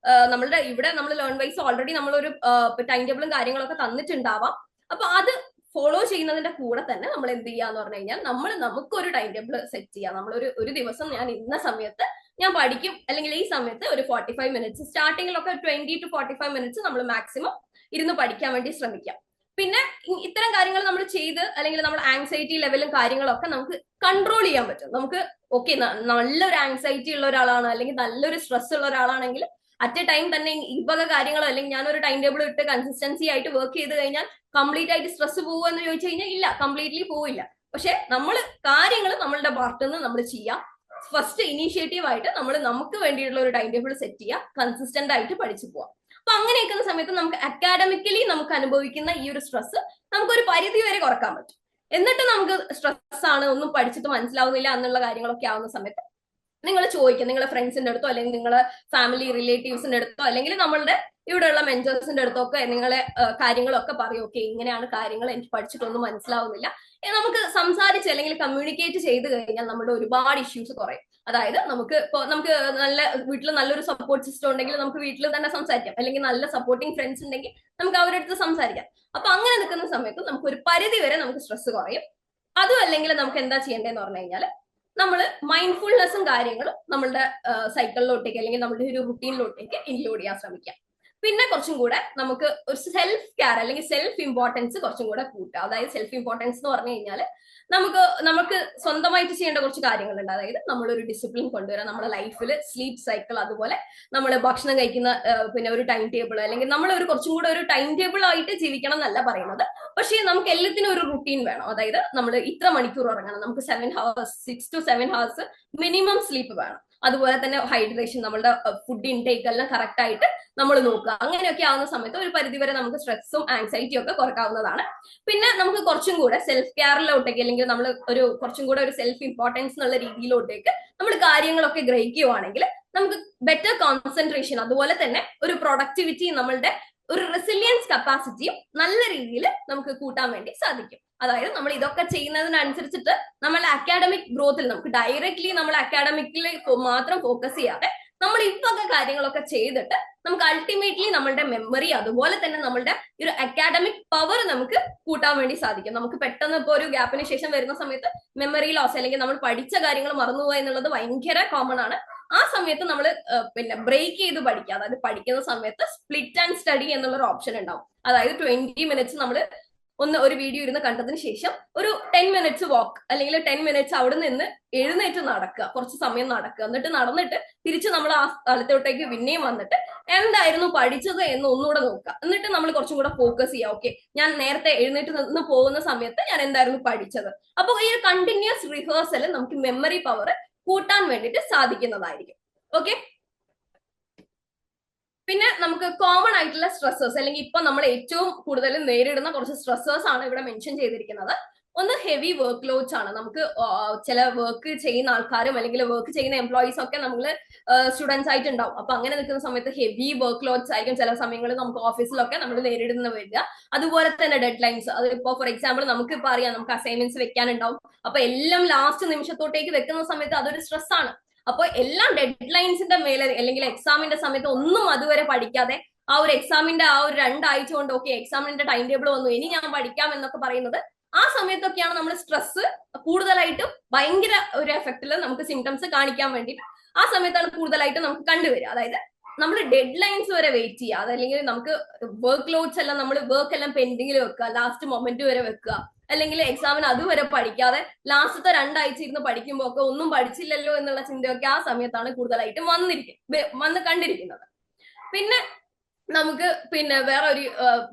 നമ്മളുടെ ഇവിടെ നമ്മൾ ലേൺ വൈസ് ഓൾറെഡി നമ്മളൊരു ടൈം ടേബിളും കാര്യങ്ങളൊക്കെ തന്നിട്ടുണ്ടാവാം. അപ്പൊ അത് ഫോളോ ചെയ്യുന്നതിന്റെ കൂടെ തന്നെ നമ്മൾ എന്ത് ചെയ്യാന്ന് പറഞ്ഞു കഴിഞ്ഞാൽ നമുക്കൊരു ടൈം ടേബിൾ സെറ്റ് ചെയ്യാം. ഒരു ദിവസം ഞാൻ ഇന്ന സമയത്ത് ഞാൻ പഠിക്കും, അല്ലെങ്കിൽ ഈ സമയത്ത് ഒരു 45 minutes, സ്റ്റാർട്ടിങ്ങിലൊക്കെ 20 to 45 minutes നമ്മൾ മാക്സിമം ഇരുന്ന് പഠിക്കാൻ വേണ്ടി ശ്രമിക്കാം. പിന്നെ ഇത്തരം കാര്യങ്ങൾ നമ്മൾ ചെയ്ത് അല്ലെങ്കിൽ നമ്മൾ ആങ്സൈറ്റി ലെവലും കാര്യങ്ങളൊക്കെ നമുക്ക് കൺട്രോൾ ചെയ്യാൻ പറ്റും. നമുക്ക് ഓക്കെ, നല്ലൊരു ആങ്സൈറ്റി ഉള്ള ഒരാളാണ് അല്ലെങ്കിൽ നല്ലൊരു സ്ട്രെസ് ഉള്ള ഒരാളാണെങ്കിൽ അറ്റ് എ ടൈം തന്നെ ഈ വക കാര്യങ്ങളോ അല്ലെങ്കിൽ ഞാനൊരു ടൈം ടേബിൾ ഇട്ട് കൺസിസ്റ്റൻസി ആയിട്ട് വർക്ക് ചെയ്ത് കഴിഞ്ഞാൽ കംപ്ലീറ്റ് ആയിട്ട് സ്ട്രെസ് പോകുമോ എന്ന് ചോദിച്ചു കഴിഞ്ഞാൽ ഇല്ല, കംപ്ലീറ്റ്ലി പോവില്ല. പക്ഷെ കാര്യങ്ങൾ നമ്മളുടെ പാർട്ടിൽ നിന്ന് നമ്മൾ ചെയ്യാം. ഫസ്റ്റ് ഇനീഷ്യേറ്റീവ് ആയിട്ട് നമുക്ക് വേണ്ടിയിട്ടുള്ള ഒരു ടൈം ടേബിൾ സെറ്റ് ചെയ്യുക, കൺസിസ്റ്റന്റ് ആയിട്ട് പഠിച്ചു പോവാം. അപ്പൊ അങ്ങനെ നിൽക്കുന്ന സമയത്ത് നമുക്ക് അക്കാഡമിക്കലി നമുക്ക് അനുഭവിക്കുന്ന ഈ ഒരു സ്ട്രെസ് നമുക്കൊരു പരിധി വരെ കുറക്കാൻ പറ്റും. എന്നിട്ട് നമുക്ക് സ്ട്രെസ് ആണ്, ഒന്നും പഠിച്ചിട്ട് മനസ്സിലാവുന്നില്ല എന്നുള്ള കാര്യങ്ങളൊക്കെ ആവുന്ന സമയത്ത് നിങ്ങൾ ചോദിക്കുക, നിങ്ങളുടെ ഫ്രണ്ട്സിന്റെ അടുത്തോ അല്ലെങ്കിൽ നിങ്ങളെ ഫാമിലി റിലേറ്റീവ്സിന്റെ അടുത്തോ അല്ലെങ്കിൽ നമ്മളുടെ ഇവിടെയുള്ള മെന്റേഴ്സിന്റെ അടുത്തോ ഒക്കെ നിങ്ങളെ കാര്യങ്ങളൊക്കെ പറയും. ഓക്കെ, ഇങ്ങനെയാണ് കാര്യങ്ങൾ, എനിക്ക് പഠിച്ചിട്ടൊന്നും മനസ്സിലാവുന്നില്ല. നമുക്ക് സംസാരിച്ച് അല്ലെങ്കിൽ കമ്മ്യൂണിക്കേറ്റ് ചെയ്ത് കഴിഞ്ഞാൽ നമ്മുടെ ഒരുപാട് ഇഷ്യൂസ് കുറയും. അതായത് നമുക്ക് നല്ല വീട്ടിൽ നല്ലൊരു സപ്പോർട്ട് സിസ്റ്റം ഉണ്ടെങ്കിൽ നമുക്ക് വീട്ടിൽ തന്നെ സംസാരിക്കാം, അല്ലെങ്കിൽ നല്ല സപ്പോർട്ടിങ് ഫ്രണ്ട്സ് ഉണ്ടെങ്കിൽ നമുക്ക് അവരുടെ അടുത്ത് സംസാരിക്കാം. അപ്പൊ അങ്ങനെ നിൽക്കുന്ന സമയത്ത് നമുക്ക് ഒരു പരിധി വരെ നമുക്ക് സ്ട്രെസ് കുറയും. അതും അല്ലെങ്കിൽ നമുക്ക് എന്താ ചെയ്യേണ്ടതെന്ന് പറഞ്ഞു കഴിഞ്ഞാൽ നമ്മൾ മൈൻഡ്ഫുൾനെസ്സും കാര്യങ്ങളും നമ്മളുടെ സൈക്കിളിലോട്ടേക്ക് അല്ലെങ്കിൽ നമ്മുടെ ഒരു റുട്ടീനിലോട്ടേക്ക് ഇൻക്ലൂഡ് ചെയ്യാൻ ശ്രമിക്കാം. പിന്നെ കുറച്ചും കൂടെ നമുക്ക് ഒരു സെൽഫ് കെയർ അല്ലെങ്കിൽ സെൽഫ് ഇമ്പോർട്ടൻസ് കുറച്ചും കൂടെ കൂട്ടുക. അതായത് സെൽഫ് ഇമ്പോർട്ടൻസ് എന്ന് പറഞ്ഞു കഴിഞ്ഞാൽ നമുക്ക് സ്വന്തമായിട്ട് ചെയ്യേണ്ട കുറച്ച് കാര്യങ്ങളുണ്ട്. അതായത് നമ്മളൊരു ഡിസിപ്ലിൻ കൊണ്ടുവരാം നമ്മുടെ ലൈഫിൽ, സ്ലീപ്പ് സൈക്കിൾ, അതുപോലെ നമ്മൾ ഭക്ഷണം കഴിക്കുന്ന പിന്നെ ഒരു ടൈം ടേബിൾ, അല്ലെങ്കിൽ നമ്മൾ കുറച്ചും കൂടെ ഒരു ടൈം ടേബിൾ ആയിട്ട് ജീവിക്കണം എന്നല്ല പറയുന്നത്. പക്ഷേ നമുക്ക് എല്ലാത്തിനും ഒരു റുട്ടീൻ വേണം. അതായത് നമ്മൾ ഇത്ര മണിക്കൂർ ഉറങ്ങണം, നമുക്ക് 6 to 7 hours മിനിമം സ്ലീപ്പ് വേണം. അതുപോലെ തന്നെ ഹൈഡ്രേഷൻ, നമ്മളുടെ ഫുഡ് ഇൻടേക്ക് എല്ലാം കറക്റ്റ് ആയിട്ട് നമ്മൾ നോക്കുക. അങ്ങനെയൊക്കെ ആവുന്ന സമയത്ത് ഒരു പരിധിവരെ നമുക്ക് സ്ട്രെസ്സും ആൻസൈറ്റിയും ഒക്കെ കുറക്കാവുന്നതാണ്. പിന്നെ നമുക്ക് കുറച്ചും കൂടെ സെൽഫ് കെയറിലോട്ടേക്ക് അല്ലെങ്കിൽ നമ്മൾ കുറച്ചും കൂടെ ഒരു സെൽഫ് ഇമ്പോർട്ടൻസ് എന്നുള്ള രീതിയിലോട്ടേക്ക് നമ്മൾ കാര്യങ്ങളൊക്കെ ഗ്രഹിക്കുകയാണെങ്കിൽ നമുക്ക് ബെറ്റർ കോൺസെൻട്രേഷൻ, അതുപോലെ തന്നെ ഒരു പ്രൊഡക്ടിവിറ്റി, നമ്മളുടെ ഒരു റെസിലിയൻസ് കപ്പാസിറ്റിയും നല്ല രീതിയിൽ നമുക്ക് കൂട്ടാൻ വേണ്ടി സാധിക്കും. അതായത് നമ്മൾ ഇതൊക്കെ ചെയ്യുന്നതിനനുസരിച്ചിട്ട് നമ്മളുടെ അക്കാഡമിക് ഗ്രോത്തിൽ നമുക്ക് ഡയറക്ട്ലി നമ്മൾ അക്കാഡമിക്കിൽ മാത്രം ഫോക്കസ് ചെയ്യാതെ നമ്മൾ ഇതൊക്കെ കാര്യങ്ങളൊക്കെ ചെയ്തിട്ട് നമുക്ക് അൾട്ടിമേറ്റ്ലി നമ്മളുടെ മെമ്മറി, അതുപോലെ തന്നെ നമ്മളുടെ ഒരു അക്കാഡമിക് പവർ നമുക്ക് കൂട്ടാൻ വേണ്ടി സാധിക്കും. നമുക്ക് പെട്ടെന്ന് ഇപ്പോൾ ഒരു ഗ്യാപ്പിന് ശേഷം വരുന്ന സമയത്ത് മെമ്മറി ലോസ് അല്ലെങ്കിൽ നമ്മൾ പഠിച്ച കാര്യങ്ങൾ മറന്നുപോകുക എന്നുള്ളത് ഭയങ്കര കോമൺ ആണ്. ആ സമയത്ത് നമ്മൾ പിന്നെ ബ്രേക്ക് ചെയ്ത് പഠിക്കുക. അതായത് പഠിക്കുന്ന സമയത്ത് സ്പ്ലിറ്റ് ആൻഡ് സ്റ്റഡി എന്നുള്ളൊരു ഓപ്ഷൻ ഉണ്ടാവും. അതായത് 20 minutes നമ്മൾ ഒരു വീഡിയോ ഇരുന്ന് കണ്ടതിന് ശേഷം ഒരു 10 minutes വാക്ക് അല്ലെങ്കിൽ 10 minutes അവിടെ നിന്ന് എഴുന്നേറ്റ് നടക്കുക, കുറച്ച് സമയം നടക്കുക. എന്നിട്ട് നടന്നിട്ട് തിരിച്ച് നമ്മൾ ആ സ്ഥലത്തോട്ടേക്ക് പിന്നെയും വന്നിട്ട് എന്തായിരുന്നു പഠിച്ചത് എന്ന് ഒന്നുകൂടെ നോക്കുക. എന്നിട്ട് നമ്മൾ കുറച്ചും കൂടെ ഫോക്കസ് ചെയ്യുക. ഓക്കെ, ഞാൻ നേരത്തെ എഴുന്നേറ്റ് നിന്ന് പോകുന്ന സമയത്ത് ഞാൻ എന്തായിരുന്നു പഠിച്ചത്. അപ്പോൾ ഈ ഒരു കണ്ടിന്യൂസ് റിഹേഴ്സൽ നമുക്ക് മെമ്മറി പവർ കൂട്ടാൻ വേണ്ടിയിട്ട് സാധിക്കുന്നതായിരിക്കും. ഓക്കെ, പിന്നെ നമുക്ക് കോമൺ ആയിട്ടുള്ള സ്ട്രെസ്സേഴ്സ് അല്ലെങ്കിൽ ഇപ്പൊ നമ്മൾ ഏറ്റവും കൂടുതൽ നേരിടുന്ന കുറച്ച് സ്ട്രെസ്സേഴ്സ് ആണ് ഇവിടെ മെൻഷൻ ചെയ്തിരിക്കുന്നത്. ഒന്ന് ഹെവി വർക്ക് ലോഡ്സ് ആണ്. നമുക്ക് ചില വർക്ക് ചെയ്യുന്ന ആൾക്കാരും അല്ലെങ്കിൽ വർക്ക് ചെയ്യുന്ന എംപ്ലോയീസും ഒക്കെ നമ്മൾ സ്റ്റുഡൻസ് ആയിട്ട് ഉണ്ടാവും. അപ്പൊ അങ്ങനെ നിൽക്കുന്ന സമയത്ത് ഹെവി വർക്ക് ലോഡ്സ് ആയിരിക്കും ചില സമയങ്ങളിൽ നമുക്ക് ഓഫീസിലൊക്കെ നമ്മൾ നേരിടുന്ന വരിക. അതുപോലെ തന്നെ ഡെഡ് ലൈൻസ്, അതിപ്പോ ഫോർ എക്സാമ്പിൾ നമുക്ക് ഇപ്പൊ അറിയാം നമുക്ക് അസൈൻമെന്റ്സ് വെക്കാനുണ്ടാവും. അപ്പൊ എല്ലാം ലാസ്റ്റ് നിമിഷത്തോട്ടേക്ക് വെക്കുന്ന സമയത്ത് അതൊരു സ്ട്രെസ് ആണ്. അപ്പൊ എല്ലാം ഡെഡ് ലൈൻസിന്റെ മേലെ അല്ലെങ്കിൽ എക്സാമിന്റെ സമയത്ത് ഒന്നും അതുവരെ പഠിക്കാതെ ആ ഒരു എക്സാമിന്റെ ആ ഒരു 2 ആഴ്ച കൊണ്ട് ഓക്കെ എക്സാമിന്റെ ടൈം ടേബിൾ വന്നു ഇനി ഞാൻ പഠിക്കാം എന്നൊക്കെ പറയുന്നത് ആ സമയത്തൊക്കെയാണ് നമ്മൾ സ്ട്രെസ് കൂടുതലായിട്ടും ഭയങ്കര ഒരു എഫക്റ്റിൽ നമുക്ക് സിംറ്റംസ് കാണിക്കാൻ വേണ്ടിയിട്ട് ആ സമയത്താണ് കൂടുതലായിട്ട് നമുക്ക് കണ്ടുവരിക. അതായത് നമ്മൾ ഡെഡ് ലൈൻസ് വരെ വെയിറ്റ് ചെയ്യുക, അതല്ലെങ്കിൽ നമുക്ക് വർക്ക് ലോഡ്സ് എല്ലാം നമ്മൾ വർക്ക് എല്ലാം പെൻഡിങ്ങിൽ വെക്കുക, ലാസ്റ്റ് മൊമെന്റ് വരെ വെക്കുക, അല്ലെങ്കിൽ എക്സാമിന് അതുവരെ പഠിക്കാതെ ലാസ്റ്റത്തെ 2 ആഴ്ച ഇരുന്ന് പഠിക്കുമ്പോൾ ഒക്കെ ഒന്നും പഠിച്ചില്ലല്ലോ എന്നുള്ള ചിന്തയൊക്കെ ആ സമയത്താണ് കൂടുതലായിട്ടും വന്ന് കണ്ടിരിക്കുന്നത്. പിന്നെ നമുക്ക് പിന്നെ വേറെ ഒരു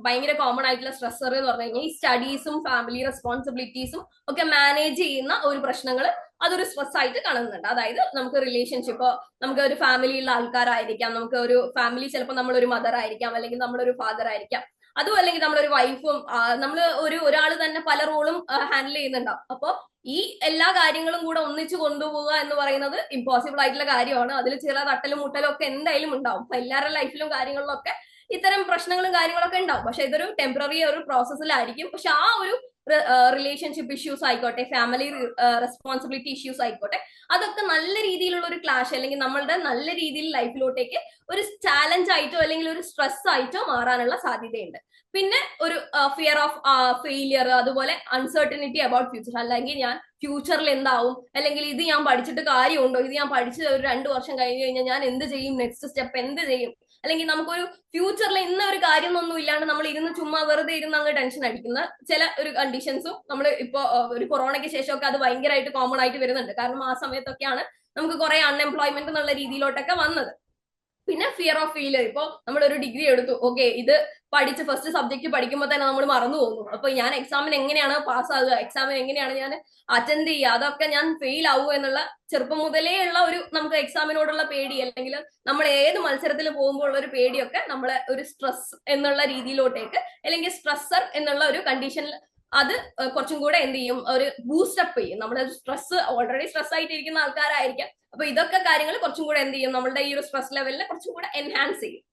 ഭയങ്കര കോമൺ ആയിട്ടുള്ള സ്ട്രെസ്സർ എന്ന് പറഞ്ഞു കഴിഞ്ഞാൽ ഈ സ്റ്റഡീസും ഫാമിലി റെസ്പോൺസിബിലിറ്റീസും ഒക്കെ മാനേജ് ചെയ്യുന്ന ഒരു പ്രശ്നങ്ങൾ അതൊരു സ്ട്രെസ് ആയിട്ട് കാണുന്നുണ്ട്. അതായത് നമുക്ക് റിലേഷൻഷിപ്പ്, നമുക്ക് ഒരു ഫാമിലിയുള്ള ആൾക്കാരായിരിക്കാം, നമുക്ക് ഒരു ഫാമിലി ചിലപ്പോൾ നമ്മളൊരു മദർ ആയിരിക്കാം, അല്ലെങ്കിൽ നമ്മളൊരു ഫാദർ ആയിരിക്കാം, അതും അല്ലെങ്കിൽ നമ്മളൊരു വൈഫും, നമ്മൾ ഒരാൾ തന്നെ പല റോളും ഹാൻഡിൽ ചെയ്യുന്നുണ്ടാവും. അപ്പോൾ ഈ എല്ലാ കാര്യങ്ങളും കൂടെ ഒന്നിച്ചു കൊണ്ടുപോവുക എന്ന് പറയുന്നത് ഇമ്പോസിബിൾ ആയിട്ടുള്ള കാര്യമാണ്. അതിൽ ചില തട്ടലും മുട്ടലും ഒക്കെ എന്തായാലും ഉണ്ടാവും. അപ്പൊ എല്ലാവരുടെ ലൈഫിലും കാര്യങ്ങളിലൊക്കെ ഇത്തരം പ്രശ്നങ്ങളും കാര്യങ്ങളൊക്കെ ഉണ്ടാവും. പക്ഷെ ഇതൊരു ടെമ്പററി ഒരു പ്രോസസ്സിലായിരിക്കും. പക്ഷെ ആ ഒരു റിലേഷൻഷിപ്പ് ഇഷ്യൂസ് ആയിക്കോട്ടെ, ഫാമിലി റെസ്പോൺസിബിലിറ്റി ഇഷ്യൂസ് ആയിക്കോട്ടെ, അതൊക്കെ നല്ല രീതിയിലുള്ള ഒരു ക്ലാഷ് അല്ലെങ്കിൽ നമ്മളുടെ നല്ല രീതിയിൽ ലൈഫിലോട്ടേക്ക് ഒരു ചാലഞ്ച് ആയിട്ടോ അല്ലെങ്കിൽ ഒരു സ്ട്രെസ് ആയിട്ടോ മാറാനുള്ള സാധ്യതയുണ്ട്. പിന്നെ ഒരു ഫിയർ ഓഫ് ഫെയിലിയർ, അതുപോലെ അൺസർട്ടനിറ്റി അബൌട്ട് ഫ്യൂച്ചർ, അല്ലെങ്കിൽ ഞാൻ ഫ്യൂച്ചറിൽ എന്താവും, അല്ലെങ്കിൽ ഇത് ഞാൻ പഠിച്ചിട്ട് കാര്യമുണ്ടോ, ഇത് ഞാൻ പഠിച്ചത് ഒരു 2 വർഷം കഴിഞ്ഞ് കഴിഞ്ഞാൽ ഞാൻ എന്ത് ചെയ്യും, നെക്സ്റ്റ് സ്റ്റെപ്പ് എന്ത് ചെയ്യും, അല്ലെങ്കിൽ നമുക്കൊരു ഫ്യൂച്ചറിൽ ഇന്ന ഒരു കാര്യമൊന്നും ഇല്ലാണ്ട് നമ്മൾ ഇരുന്ന് ചുമ്മാ വെറുതെ ഇരുന്ന് അങ്ങ് ടെൻഷൻ അടിക്കുന്ന ചില ഒരു കണ്ടീഷൻസും നമ്മൾ ഇപ്പോ ഒരു കൊറോണയ്ക്ക് ശേഷമൊക്കെ അത് ഭയങ്കരമായിട്ട് കോമൺ ആയിട്ട് വരുന്നുണ്ട്. കാരണം ആ സമയത്തൊക്കെയാണ് നമുക്ക് കുറെ അൺഎംപ്ലോയ്മെന്റ് എന്നുള്ള രീതിയിലോട്ടൊക്കെ വന്നത്. പിന്നെ ഫിയർ ഓഫ് ഫെയിലിയർ, ഇപ്പൊ നമ്മൾ ഒരു ഡിഗ്രി എടുത്തു, ഓക്കെ ഇത് പഠിച്ച് ഫസ്റ്റ് സബ്ജക്ട് പഠിക്കുമ്പോൾ തന്നെ നമ്മൾ മറന്നു പോകുന്നു. അപ്പൊ ഞാൻ എക്സാമിന് എങ്ങനെയാണ് പാസ്സാകുക, എക്സാമിന് എങ്ങനെയാണ് ഞാൻ അറ്റൻഡ് ചെയ്യുക, അതൊക്കെ ഞാൻ ഫെയിൽ ആവുക എന്നുള്ള ചെറുപ്പം മുതലേ ഉള്ള ഒരു നമുക്ക് എക്സാമിനോടുള്ള പേടി, അല്ലെങ്കിൽ നമ്മൾ ഏത് മത്സരത്തിൽ പോകുമ്പോൾ ഉള്ള ഒരു പേടിയൊക്കെ നമ്മളെ ഒരു സ്ട്രെസ് എന്നുള്ള രീതിയിലോട്ടേക്ക് അല്ലെങ്കിൽ സ്ട്രെസ്സർ എന്നുള്ള ഒരു കണ്ടീഷനിൽ അത് കുറച്ചും കൂടെ എന്ത് ചെയ്യും, ഒരു ബൂസ്റ്റപ്പ് ചെയ്യും. നമ്മുടെ സ്ട്രെസ് ഓൾറെഡി സ്ട്രെസ് ആയിട്ടിരിക്കുന്ന ആൾക്കാരായിരിക്കാം. അപ്പൊ ഇതൊക്കെ കാര്യങ്ങൾ കുറച്ചും കൂടെ എന്ത് ചെയ്യും, നമ്മളുടെ ഈ ഒരു സ്ട്രെസ് ലെവലിനെ കുറച്ചും കൂടെ എൻഹാൻസ് ചെയ്യും.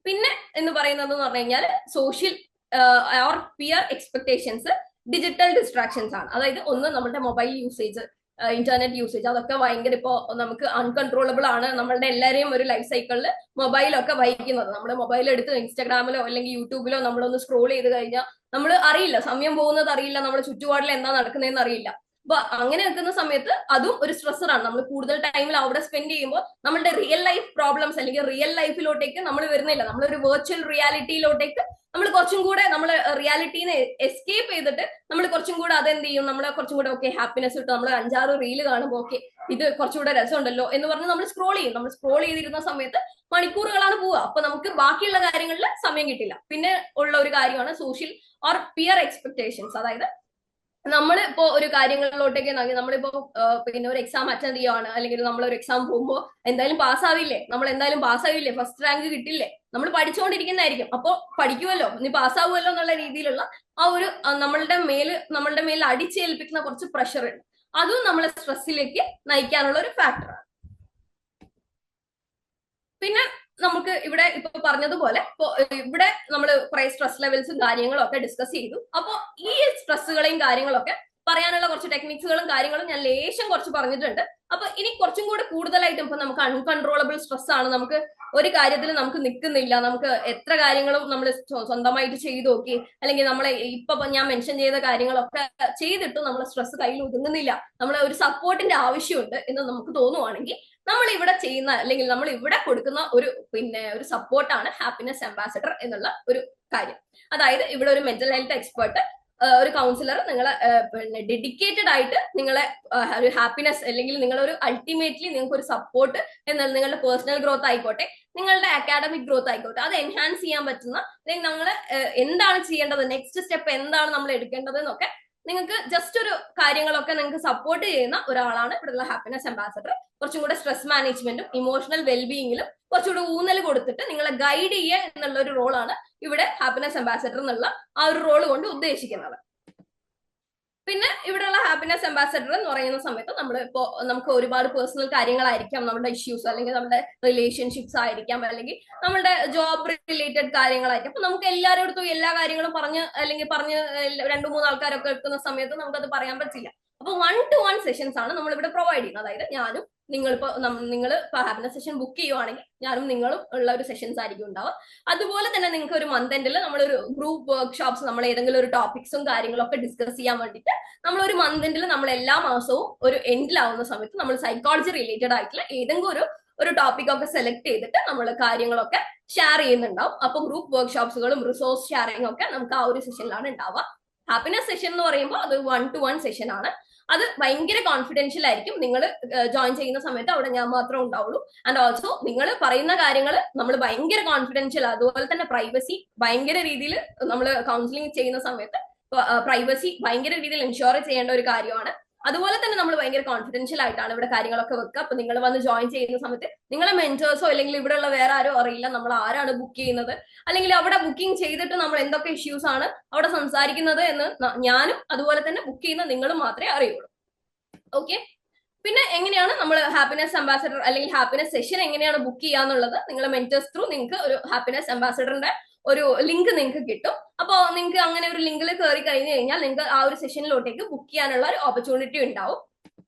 പിന്നെ എന്ന് പറയുന്നത് എന്ന് പറഞ്ഞു കഴിഞ്ഞാൽ social or peer expectations, digital distractions ആണ്. അതായത് ഒന്ന് നമ്മുടെ മൊബൈൽ യൂസേജ്, ഇന്റർനെറ്റ് യൂസേജ്, അതൊക്കെ ഭയങ്കര ഇപ്പോ നമുക്ക് അൺകൺട്രോളബിൾ ആണ്. നമ്മളുടെ എല്ലാവരെയും ഒരു ലൈഫ് സൈക്കിളിൽ മൊബൈലൊക്കെ വഹിക്കുന്നത്. നമ്മൾ മൊബൈൽ എടുത്ത് ഇൻസ്റ്റാഗ്രാമിലോ അല്ലെങ്കിൽ യൂട്യൂബിലോ നമ്മളൊന്ന് സ്ക്രോൾ ചെയ്ത് കഴിഞ്ഞാൽ നമ്മൾ അറിയില്ല, സമയം പോകുന്നത് അറിയില്ല, നമ്മുടെ ചുറ്റുപാടിൽ എന്താ നടക്കുന്നതെന്ന് അറിയില്ല. അപ്പൊ അങ്ങനെ നിൽക്കുന്ന സമയത്ത് അതും ഒരു സ്ട്രെസ്സറാണ്. നമ്മൾ കൂടുതൽ ടൈമിൽ അവിടെ സ്പെൻഡ് ചെയ്യുമ്പോൾ നമ്മളുടെ റിയൽ ലൈഫ് പ്രോബ്ലംസ് അല്ലെങ്കിൽ റിയൽ ലൈഫിലോട്ടേക്ക് നമ്മൾ വരുന്നില്ല. നമ്മളൊരു വെർച്വൽ റിയാലിറ്റിയിലോട്ടേക്ക് നമ്മൾ കുറച്ചും കൂടെ നമ്മൾ റിയാലിറ്റീനെ എസ്കേപ്പ് ചെയ്തിട്ട് നമ്മൾ കുറച്ചും കൂടെ അതെന്ത് ചെയ്യും, നമ്മളെ കുറച്ചും കൂടെ ഓക്കെ ഹാപ്പിനെസ് കിട്ടും. നമ്മൾ 5-6 റീല് കാണുമ്പോൾ ഓക്കെ ഇത് കുറച്ചുകൂടെ രസമുണ്ടല്ലോ എന്ന് പറഞ്ഞ് നമ്മൾ സ്ക്രോൾ ചെയ്യും. നമ്മൾ സ്ക്രോൾ ചെയ്തിരുന്ന സമയത്ത് മണിക്കൂറുകളാണ് പോവുക. അപ്പൊ നമുക്ക് ബാക്കിയുള്ള കാര്യങ്ങളിൽ സമയം കിട്ടില്ല. പിന്നെ ഉള്ള ഒരു കാര്യമാണ് സോഷ്യൽ ഓർ പിയർ എക്സ്പെക്ടേഷൻസ്. അതായത് നമ്മളിപ്പോ ഒരു കാര്യങ്ങളിലോട്ടേക്ക് നമ്മളിപ്പോ പിന്നെ ഒരു എക്സാം അറ്റൻഡ് ചെയ്യുവാണ്, അല്ലെങ്കിൽ നമ്മൾ ഒരു എക്സാം പോകുമ്പോൾ എന്തായാലും പാസ്സാവില്ലേ, നമ്മൾ എന്തായാലും പാസ്സാവില്ലേ, ഫസ്റ്റ് റാങ്ക് കിട്ടില്ലേ, നമ്മൾ പഠിച്ചുകൊണ്ടിരിക്കുന്നതായിരിക്കും. അപ്പൊ പഠിക്കുമല്ലോ, നീ പാസ്സാവുമല്ലോ എന്നുള്ള രീതിയിലുള്ള ആ ഒരു നമ്മളുടെ മേൽ അടിച്ചേൽപ്പിക്കുന്ന കുറച്ച് പ്രഷർ ഉണ്ട്. അതും നമ്മളെ സ്ട്രെസ്സിലേക്ക് നയിക്കാനുള്ള ഒരു ഫാക്ടറാണ്. പിന്നെ നമുക്ക് ഇവിടെ ഇപ്പൊ പറഞ്ഞതുപോലെ ഇവിടെ നമ്മൾ കുറെ സ്ട്രെസ് ലെവൽസും കാര്യങ്ങളും ഒക്കെ ഡിസ്കസ് ചെയ്തു. അപ്പൊ ഈ സ്ട്രെസ്സുകളെയും കാര്യങ്ങളൊക്കെ പറയാനുള്ള കുറച്ച് ടെക്നിക്സുകളും കാര്യങ്ങളും ഞാൻ ലേശം കുറച്ച് പറഞ്ഞിട്ടുണ്ട്. അപ്പൊ ഇനി കുറച്ചും കൂടെ കൂടുതലായിട്ടും ഇപ്പൊ നമുക്ക് അൺകൺട്രോളബിൾ സ്ട്രെസ് ആണ്, നമുക്ക് ഒരു കാര്യത്തിൽ നമുക്ക് നിൽക്കുന്നില്ല, നമുക്ക് എത്ര കാര്യങ്ങളും നമ്മൾ സ്വന്തമായിട്ട് ചെയ്തു നോക്കി, അല്ലെങ്കിൽ നമ്മളെ ഇപ്പൊ ഞാൻ മെൻഷൻ ചെയ്ത കാര്യങ്ങളൊക്കെ ചെയ്തിട്ടും നമ്മളെ സ്ട്രെസ് കയ്യിൽ ഒതുങ്ങുന്നില്ല, നമ്മളെ ഒരു സപ്പോർട്ടിന്റെ ആവശ്യമുണ്ട് എന്ന് നമുക്ക് തോന്നുവാണെങ്കിൽ നമ്മൾ ഇവിടെ ചെയ്യുന്ന അല്ലെങ്കിൽ നമ്മൾ ഇവിടെ കൊടുക്കുന്ന ഒരു സപ്പോർട്ടാണ് ഹാപ്പിനെസ് അംബാസഡർ എന്നുള്ള ഒരു കാര്യം. അതായത് ഇവിടെ ഒരു മെന്റൽ ഹെൽത്ത് എക്സ്പെർട്ട്, ഒരു കൗൺസിലർ നിങ്ങളെ ഡെഡിക്കേറ്റഡ് ആയിട്ട് നിങ്ങളെ ഒരു ഹാപ്പിനെസ് അല്ലെങ്കിൽ നിങ്ങളൊരു അൾട്ടിമേറ്റ്ലി നിങ്ങൾക്ക് ഒരു സപ്പോർട്ട് എന്നാൽ നിങ്ങളുടെ പേഴ്സണൽ ഗ്രോത്ത് ആയിക്കോട്ടെ, നിങ്ങളുടെ അക്കാഡമിക് ഗ്രോത്ത് ആയിക്കോട്ടെ, അത് എൻഹാൻസ് ചെയ്യാൻ പറ്റുന്ന അല്ലെങ്കിൽ നിങ്ങൾ എന്താണ് ചെയ്യേണ്ടത്, നെക്സ്റ്റ് സ്റ്റെപ്പ് എന്താണ് നമ്മൾ എടുക്കേണ്ടത് എന്നൊക്കെ നിങ്ങൾക്ക് ജസ്റ്റ് ഒരു കാര്യങ്ങളൊക്കെ നിങ്ങൾക്ക് സപ്പോർട്ട് ചെയ്യുന്ന ഒരാളാണ് ഇവിടെയുള്ള ഹാപ്പിനെസ് അംബാസഡർ. കുറച്ചും കൂടെ സ്ട്രെസ് മാനേജ്മെന്റും ഇമോഷണൽ വെൽബീയിങ്ങിലും കുറച്ചുകൂടെ ഊന്നൽ കൊടുത്തിട്ട് നിങ്ങളെ ഗൈഡ് ചെയ്യുക എന്നുള്ള ഒരു റോളാണ് ഇവിടെ ഹാപ്പിനെസ് അംബാസഡർ എന്നുള്ള ആ ഒരു റോൾ കൊണ്ട് ഉദ്ദേശിക്കുന്നത്. പിന്നെ ഇവിടെയുള്ള ഹാപ്പിനെസ് അംബാസഡർ എന്ന് പറയുന്ന സമയത്ത് നമ്മൾ ഇപ്പോ നമുക്ക് ഒരുപാട് പേഴ്സണൽ കാര്യങ്ങളായിരിക്കാം, നമ്മുടെ ഇഷ്യൂസ് അല്ലെങ്കിൽ നമ്മുടെ റിലേഷൻഷിപ്സ് ആയിരിക്കാം, അല്ലെങ്കിൽ നമ്മുടെ ജോബ് റിലേറ്റഡ് കാര്യങ്ങളായിരിക്കും. അപ്പൊ നമുക്ക് എല്ലാവരോടത്തും എല്ലാ കാര്യങ്ങളും പറഞ്ഞ് 2-3 ആൾക്കാരൊക്കെ എടുക്കുന്ന സമയത്ത് നമുക്കത് പറയാൻ പറ്റില്ല. അപ്പൊ 1-to-1 സെഷൻസ് ആണ് നമ്മൾ ഇവിടെ പ്രൊവൈഡ് ചെയ്യുന്നത്. അതായത് നിങ്ങൾ ഇപ്പൊ ഹാപ്പിനെസ് സെഷൻ ബുക്ക് ചെയ്യുവാണെങ്കിൽ ഞാനും നിങ്ങളും ഉള്ള ഒരു സെഷൻസ് ആയിരിക്കും ഉണ്ടാവുക. അതുപോലെ തന്നെ നിങ്ങൾക്ക് ഒരു മന്ത് എൻഡിൽ നമ്മളൊരു ഗ്രൂപ്പ് വർക്ക്ഷോപ്സ്, നമ്മൾ ഏതെങ്കിലും ഒരു ടോപ്പിക്സും കാര്യങ്ങളൊക്കെ ഡിസ്കസ് ചെയ്യാൻ വേണ്ടിയിട്ട് നമ്മൾ ഒരു മന്ത് എൻഡിൽ നമ്മൾ എല്ലാ മാസവും ഒരു എൻഡിലാവുന്ന സമയത്ത് നമ്മൾ സൈക്കോളജി റിലേറ്റഡ് ആയിട്ടുള്ള ഏതെങ്കിലും ഒരു ടോപ്പിക് ഒക്കെ സെലക്ട് ചെയ്തിട്ട് നമ്മൾ കാര്യങ്ങളൊക്കെ ഷെയർ ചെയ്യുന്നുണ്ടാവും. അപ്പൊ ഗ്രൂപ്പ് വർക്ക്ഷോപ്സുകളും റിസോഴ്സ് ഷെയറിംഗ് ഒക്കെ നമുക്ക് ആ ഒരു സെഷനിലാണ് ഉണ്ടാവുക. ഹാപ്പിനെസ് സെഷൻ എന്ന് പറയുമ്പോൾ അത് 1-to-1 സെഷൻ ആണ്. അത് ഭയങ്കര കോൺഫിഡൻഷ്യൽ ആയിരിക്കും. നിങ്ങൾ ജോയിൻ ചെയ്യുന്ന സമയത്ത് അവിടെ ഞാൻ മാത്രമേ ഉണ്ടാവുള്ളൂ. ആൻഡ് ഓൾസോ നിങ്ങൾ പറയുന്ന കാര്യങ്ങൾ നമ്മൾ ഭയങ്കര കോൺഫിഡൻഷ്യൽ, അതുപോലെ തന്നെ പ്രൈവസി ഭയങ്കര രീതിയിൽ നമ്മൾ കൗൺസിലിംഗ് ചെയ്യുന്ന സമയത്ത് പ്രൈവസി ഭയങ്കര രീതിയിൽ എൻഷുർ ചെയ്യേണ്ട ഒരു കാര്യമാണ്. അതുപോലെ തന്നെ നമ്മൾ ഭയങ്കര കോൺഫിഡൻഷ്യൽ ആയിട്ടാണ് ഇവിടെ കാര്യങ്ങളൊക്കെ വെക്കുക. അപ്പൊ നിങ്ങൾ വന്ന് ജോയിൻ ചെയ്യുന്ന സമയത്ത് നിങ്ങളെ മെന്റേഴ്സോ അല്ലെങ്കിൽ ഇവിടെയുള്ള വേറെ ആരോ അറിയില്ല നമ്മൾ ആരാണ് ബുക്ക് ചെയ്യുന്നത്, അല്ലെങ്കിൽ അവിടെ ബുക്കിംഗ് ചെയ്തിട്ട് നമ്മൾ എന്തൊക്കെ ഇഷ്യൂസ് ആണ് അവിടെ സംസാരിക്കുന്നത് എന്ന് ഞാനും അതുപോലെ തന്നെ ബുക്ക് ചെയ്യുന്ന നിങ്ങളും മാത്രമേ അറിയുള്ളൂ. ഓക്കെ, പിന്നെ എങ്ങനെയാണ് നമ്മൾ ഹാപ്പിനെസ് അംബാസഡർ അല്ലെങ്കിൽ ഹാപ്പിനെസ് സെഷൻ എങ്ങനെയാണ് ബുക്ക് ചെയ്യാന്നുള്ളത് നിങ്ങളെ മെന്റേഴ്സ് ത്രൂ നിങ്ങൾക്ക് ഒരു ഹാപ്പിനെസ് അംബാസഡറിന്റെ ഒരു ലിങ്ക് നിങ്ങൾക്ക് കിട്ടും. അപ്പോൾ നിങ്ങൾക്ക് അങ്ങനെ ഒരു ലിങ്കിൽ കയറി കഴിഞ്ഞു കഴിഞ്ഞാൽ നിങ്ങൾക്ക് ആ ഒരു സെഷനിലോട്ടേക്ക് ബുക്ക് ചെയ്യാനുള്ള ഒരു ഓപ്പർച്യൂണിറ്റി ഉണ്ടാവും.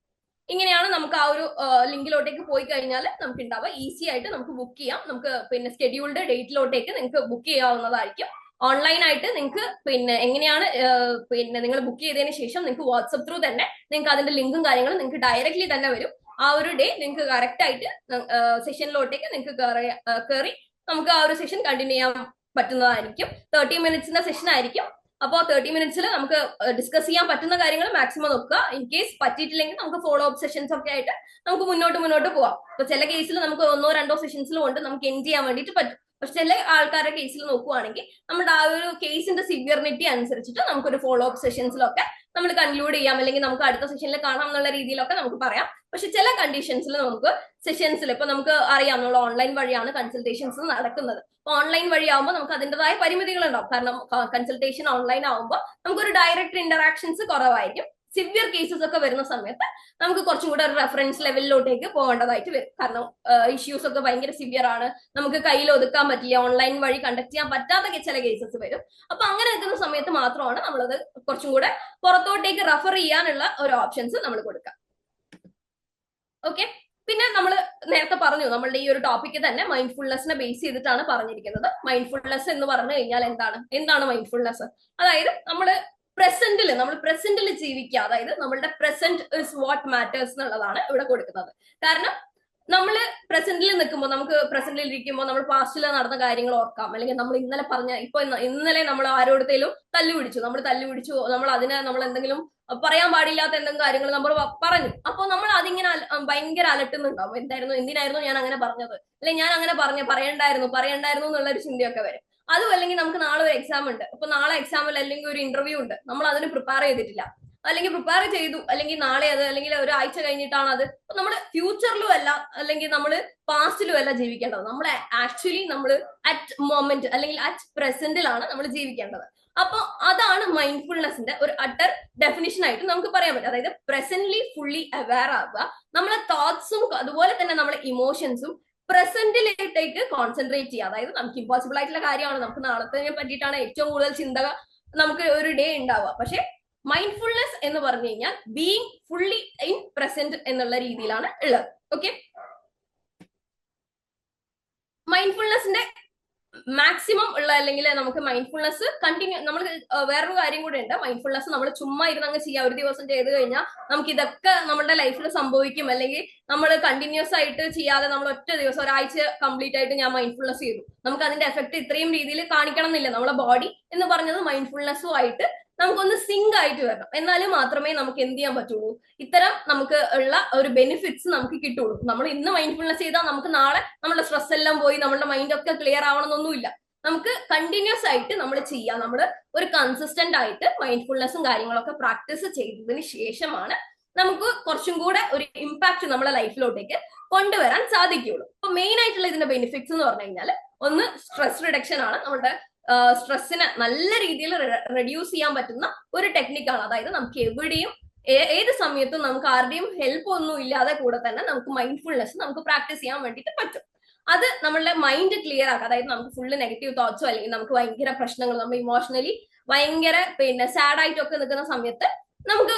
ഇങ്ങനെയാണ് നമുക്ക് ആ ഒരു ലിങ്കിലോട്ടേക്ക് പോയി കഴിഞ്ഞാൽ നമുക്ക് ഉണ്ടാവുക. ഈസി ആയിട്ട് നമുക്ക് ബുക്ക് ചെയ്യാം. നമുക്ക് പിന്നെ സ്കെഡ്യൂൾഡ് ഡേറ്റിലോട്ടേക്ക് നിങ്ങൾക്ക് ബുക്ക് ചെയ്യാവുന്നതായിരിക്കും. ഓൺലൈൻ ആയിട്ട് നിങ്ങൾക്ക് പിന്നെ എങ്ങനെയാണ് പിന്നെ നിങ്ങൾ ബുക്ക് ചെയ്തതിന് ശേഷം നിങ്ങൾക്ക് വാട്സപ്പ് ത്രൂ തന്നെ നിങ്ങൾക്ക് അതിന്റെ ലിങ്കും കാര്യങ്ങളും നിങ്ങൾക്ക് ഡയറക്ട്ലി തന്നെ വരും. ആ ഒരു ഡേ നിങ്ങൾക്ക് കറക്റ്റ് ആയിട്ട് സെഷനിലോട്ടേക്ക് നിങ്ങൾക്ക് കയറി നമുക്ക് ആ ഒരു സെഷൻ കണ്ടിന്യൂ ചെയ്യാൻ പറ്റുന്നതായിരിക്കും. 30 മിനിറ്റ്സിന്റെ സെഷൻ ആയിരിക്കും. അപ്പോൾ 30 മിനിറ്റ്സിൽ നമുക്ക് ഡിസ്കസ് ചെയ്യാൻ പറ്റുന്ന കാര്യങ്ങൾ മാക്സിമം നോക്കുക. ഇൻ കേസ് പറ്റിയിട്ടില്ലെങ്കിൽ നമുക്ക് ഫോളോ അപ്പ് സെഷൻസ് ഒക്കെ ആയിട്ട് നമുക്ക് മുന്നോട്ട് പോവാം. അപ്പൊ ചില കേസിൽ നമുക്ക് 1-2 സെഷൻസിലും കൊണ്ട് നമുക്ക് എൻഡ് ചെയ്യാൻ വേണ്ടിയിട്ട് പറ്റും. പക്ഷെ ചില ആൾക്കാരുടെ കേസിൽ നോക്കുവാണെങ്കിൽ നമ്മുടെ ആ ഒരു കേസിന്റെ സിവിയറിറ്റി അനുസരിച്ചിട്ട് നമുക്കൊരു ഫോളോ അപ്പ് സെഷൻസിലൊക്കെ നമ്മൾ കൺക്ലൂഡ് ചെയ്യാം, അല്ലെങ്കിൽ നമുക്ക് അടുത്ത സെഷനിൽ കാണാം എന്നുള്ള രീതിയിലൊക്കെ നമുക്ക് പറയാം. പക്ഷെ ചില കണ്ടീഷൻസിൽ നമുക്ക് സെഷൻസിൽ ഇപ്പൊ നമുക്ക് അറിയാം നമ്മൾ ഓൺലൈൻ വഴിയാണ് കൺസൾട്ടേഷൻസ് നടക്കുന്നത്. ഓൺലൈൻ വഴിയാവുമ്പോൾ നമുക്ക് അതിൻ്റെതായ പരിമിതികൾ ഉണ്ടാവും. കാരണം കൺസൾട്ടേഷൻ ഓൺലൈൻ ആവുമ്പോൾ നമുക്കൊരു ഡയറക്റ്റ് ഇന്ററാക്ഷൻസ് കുറവായിരിക്കും. സിവിയർ കേസസ് ഒക്കെ വരുന്ന സമയത്ത് നമുക്ക് കുറച്ചും കൂടെ ഒരു റെഫറൻസ് ലെവലിലോട്ടേക്ക് പോകേണ്ടതായിട്ട് വരും. കാരണം ഇഷ്യൂസ് ഒക്കെ ഭയങ്കര സിവിയർ ആണ്, നമുക്ക് കയ്യിൽ ഒതുക്കാൻ പറ്റില്ല, ഓൺലൈൻ വഴി കണ്ടക്ട് ചെയ്യാൻ പറ്റാത്ത ചില കേസസ് വരും. അപ്പൊ അങ്ങനെ എത്തുന്ന സമയത്ത് മാത്രമാണ് നമ്മളത് കുറച്ചും കൂടെ പുറത്തോട്ടേക്ക് റെഫർ ചെയ്യാനുള്ള ഒരു ഓപ്ഷൻസ് നമ്മൾ കൊടുക്കുക. ഓക്കെ, പിന്നെ നമ്മൾ നേരത്തെ പറഞ്ഞു നമ്മളുടെ ഈ ഒരു ടോപ്പിക്ക് തന്നെ മൈൻഡ്ഫുൾനെസ്സിനെ ബേസ് ചെയ്തിട്ടാണ് പറഞ്ഞിരിക്കുന്നത്. മൈൻഡ്ഫുൾനെസ് എന്ന് പറഞ്ഞു കഴിഞ്ഞാൽ എന്താണ് മൈൻഡ്ഫുൾനെസ്? അതായത് നമ്മൾ പ്രസന്റിൽ ജീവിക്കുക. അതായത് നമ്മളുടെ പ്രസന്റ് ഇസ് വാട്ട് മാറ്റേഴ്സ് എന്നുള്ളതാണ് ഇവിടെ കൊടുക്കുന്നത്. കാരണം നമ്മൾ പ്രസന്റിൽ നിൽക്കുമ്പോൾ, നമുക്ക് പ്രസന്റിൽ ഇരിക്കുമ്പോൾ നമ്മൾ പാസ്റ്റിൽ നടന്ന കാര്യങ്ങൾ ഓർക്കാം, അല്ലെങ്കിൽ നമ്മൾ ഇന്നലെ നമ്മൾ ആരോടത്തേലും തല്ലുപിടിച്ചു, നമ്മൾ എന്തെങ്കിലും പറയാൻ പാടില്ലാത്ത എന്തെങ്കിലും കാര്യങ്ങൾ നമ്മൾ പറഞ്ഞു. അപ്പോൾ നമ്മൾ അതിങ്ങനെ ഭയങ്കര അലട്ടുന്നുണ്ടാവും. എന്തിനായിരുന്നു ഞാൻ അങ്ങനെ പറഞ്ഞത്, അല്ലെങ്കിൽ ഞാൻ അങ്ങനെ പറയണ്ടായിരുന്നു എന്നുള്ള ഒരു ചിന്തയൊക്കെ വരും. അതും അല്ലെങ്കിൽ നമുക്ക് നാളെ ഒരു എക്സാം ഉണ്ട്, അപ്പൊ നാളെ എക്സാമിൽ അല്ലെങ്കിൽ ഒരു ഇന്റർവ്യൂ ഉണ്ട്, നമ്മൾ അതിന് പ്രിപ്പയർ ചെയ്തിട്ടില്ല, അല്ലെങ്കിൽ പ്രിപ്പയർ ചെയ്തു, അല്ലെങ്കിൽ നാളെ അത്, അല്ലെങ്കിൽ ഒരാഴ്ച കഴിഞ്ഞിട്ടാണ് അത്. നമ്മൾ ഫ്യൂച്ചറിലും അല്ല അല്ലെങ്കിൽ നമ്മൾ പാസ്റ്റിലും അല്ല ജീവിക്കേണ്ടത്. നമ്മൾ ആക്ച്വലി നമ്മൾ അറ്റ് മൊമെന്റ് അല്ലെങ്കിൽ അറ്റ് പ്രസന്റിലാണ് നമ്മൾ ജീവിക്കേണ്ടത്. അപ്പൊ അതാണ് മൈൻഡ്ഫുൾനെസിന്റെ ഒരു അട്ടർ ഡെഫിനിഷൻ ആയിട്ട് നമുക്ക് പറയാൻ പറ്റും. അതായത് പ്രസന്റ്ലി ഫുള്ളി അവെയർ ആവുക, നമ്മളെ തോട്ട്സും അതുപോലെ തന്നെ നമ്മളെ ഇമോഷൻസും പ്രസന്റിലേക്ക് കോൺസെൻട്രേറ്റ് ചെയ്യുക. അതായത് നമുക്ക് ഇമ്പോസിബിൾ ആയിട്ടുള്ള കാര്യമാണ്, നമുക്ക് നാളത്തെ പറ്റിയിട്ടാണ് ഏറ്റവും കൂടുതൽ ചിന്ത നമുക്ക് ഒരു ഡേ ഉണ്ടാവുക. പക്ഷെ മൈൻഡ്ഫുൾനെസ് എന്ന് പറഞ്ഞു കഴിഞ്ഞാൽ ബീയിങ് ഫുള്ളി ഇൻ പ്രസന്റ് എന്നുള്ള രീതിയിലാണ് ഉള്ളത്. ഓക്കെ, മൈൻഡ്ഫുൾനെസിന്റെ മാക്സിമം ഉള്ള, അല്ലെങ്കിൽ നമുക്ക് മൈൻഡ്ഫുൾനെസ് കണ്ടിന്യൂ, നമ്മൾ വേറൊരു കാര്യം കൂടെ ഉണ്ട്. മൈൻഡ്ഫുൾനെസ് നമ്മൾ ചുമ്മാ ഇരുന്ന് അങ്ങ് ചെയ്യാം, ഒരു ദിവസം ചെയ്ത് കഴിഞ്ഞാൽ നമുക്ക് ഇതൊക്കെ നമ്മുടെ ലൈഫിൽ സംഭവിക്കും, അല്ലെങ്കിൽ നമ്മൾ കണ്ടിന്യൂസ് ആയിട്ട് ചെയ്യാതെ നമ്മൾ ഒറ്റ ദിവസം ഒരാഴ്ച കംപ്ലീറ്റ് ആയിട്ട് ഞാൻ മൈൻഡ്ഫുൾനെസ് ചെയ്തു, നമുക്ക് അതിന്റെ എഫക്ട് ഇത്രയും രീതിയിൽ കാണിക്കണം എന്നില്ല. നമ്മളെ ബോഡി എന്ന് പറഞ്ഞത് മൈൻഡ്ഫുൾനെസ്സും ആയിട്ട് നമുക്കൊന്ന് സിങ്ക് ആയിട്ട് വരണം, എന്നാലും മാത്രമേ നമുക്ക് എന്ത് ചെയ്യാൻ പറ്റുള്ളൂ, ഇത്തരം നമുക്ക് ഉള്ള ഒരു ബെനിഫിറ്റ്സ് നമുക്ക് കിട്ടുള്ളൂ. നമ്മൾ ഇന്ന് മൈൻഡ്ഫുൾനെസ് ചെയ്താൽ നമുക്ക് നാളെ നമ്മുടെ സ്ട്രെസ് എല്ലാം പോയി നമ്മുടെ മൈൻഡ് ഒക്കെ ക്ലിയർ ആവണമെന്നൊന്നുമില്ല. നമുക്ക് കണ്ടിന്യൂസ് ആയിട്ട് നമ്മൾ ചെയ്യാം. നമ്മൾ ഒരു കൺസിസ്റ്റന്റ് ആയിട്ട് മൈൻഡ്ഫുൾനെസ്സും കാര്യങ്ങളൊക്കെ പ്രാക്ടീസ് ചെയ്തതിന് ശേഷമാണ് നമുക്ക് കുറച്ചും കൂടെ ഒരു ഇമ്പാക്ട് നമ്മുടെ ലൈഫിലോട്ടേക്ക് കൊണ്ടുവരാൻ സാധിക്കുകയുള്ളൂ. അപ്പൊ മെയിൻ ആയിട്ടുള്ള ഇതിന്റെ ബെനിഫിറ്റ്സ് എന്ന് പറഞ്ഞു കഴിഞ്ഞാൽ ഒന്ന് സ്ട്രെസ് റിഡക്ഷൻ ആണ്. നമ്മുടെ സ്ട്രെസ്സിനെ നല്ല രീതിയിൽ റെഡ്യൂസ് ചെയ്യാൻ പറ്റുന്ന ഒരു ടെക്നിക്കാണ്. അതായത് നമുക്ക് എവിടെയും ഏത് സമയത്തും നമുക്ക് ആരുടെയും ഹെൽപ്പ് ഒന്നും ഇല്ലാതെ കൂടെ തന്നെ നമുക്ക് മൈൻഡ്ഫുൾനെസ് നമുക്ക് പ്രാക്ടീസ് ചെയ്യാൻ വേണ്ടിയിട്ട് പറ്റും. അത് നമ്മളുടെ മൈൻഡ് ക്ലിയർ ആക്കുക. അതായത് നമുക്ക് ഫുള്ള് നെഗറ്റീവ് തോട്ട്സോ അല്ലെങ്കിൽ നമുക്ക് ഭയങ്കര പ്രശ്നങ്ങൾ, നമ്മൾ ഇമോഷണലി ഭയങ്കര സാഡ് ആയിട്ടൊക്കെ നിൽക്കുന്ന സമയത്ത് നമുക്ക്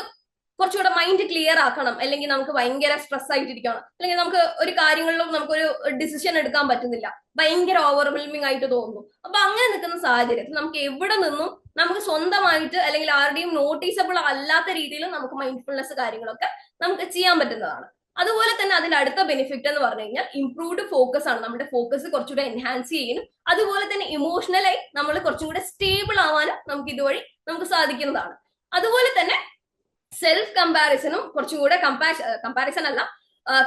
കുറച്ചുകൂടെ മൈൻഡ് ക്ലിയർ ആക്കണം, അല്ലെങ്കിൽ നമുക്ക് ഭയങ്കര സ്ട്രെസ് ആയിട്ടിരിക്കണം, അല്ലെങ്കിൽ നമുക്ക് ഒരു കാര്യങ്ങളിലും നമുക്കൊരു ഡിസിഷൻ എടുക്കാൻ പറ്റുന്നില്ല, ഭയങ്കര ഓവർവെൽമിംഗ് ആയിട്ട് തോന്നുന്നു. അപ്പൊ അങ്ങനെ നിൽക്കുന്ന സാഹചര്യത്തിൽ നമുക്ക് എവിടെ നിന്നും നമുക്ക് സ്വന്തമായിട്ട് അല്ലെങ്കിൽ ആരുടെയും നോട്ടീസബിൾ അല്ലാത്ത രീതിയിൽ നമുക്ക് മൈൻഡ്ഫുൾനെസ് കാര്യങ്ങളൊക്കെ നമുക്ക് ചെയ്യാൻ പറ്റുന്നതാണ്. അതുപോലെ തന്നെ അതിന്റെ അടുത്ത ബെനിഫിറ്റ് എന്ന് പറഞ്ഞു കഴിഞ്ഞാൽ ഇംപ്രൂവ്ഡ് ഫോക്കസ് ആണ്. നമ്മുടെ ഫോക്കസ് കുറച്ചുകൂടെ എൻഹാൻസ് ചെയ്യാനും അതുപോലെ തന്നെ ഇമോഷണലായി നമ്മൾ കുറച്ചും കൂടെ സ്റ്റേബിൾ ആവാനും നമുക്ക് ഇതുവഴി നമുക്ക് സാധിക്കുന്നതാണ്. അതുപോലെ തന്നെ സെൽഫ് കമ്പാരിസണും കുറച്ചും കൂടെ കമ്പാരിസൺ അല്ല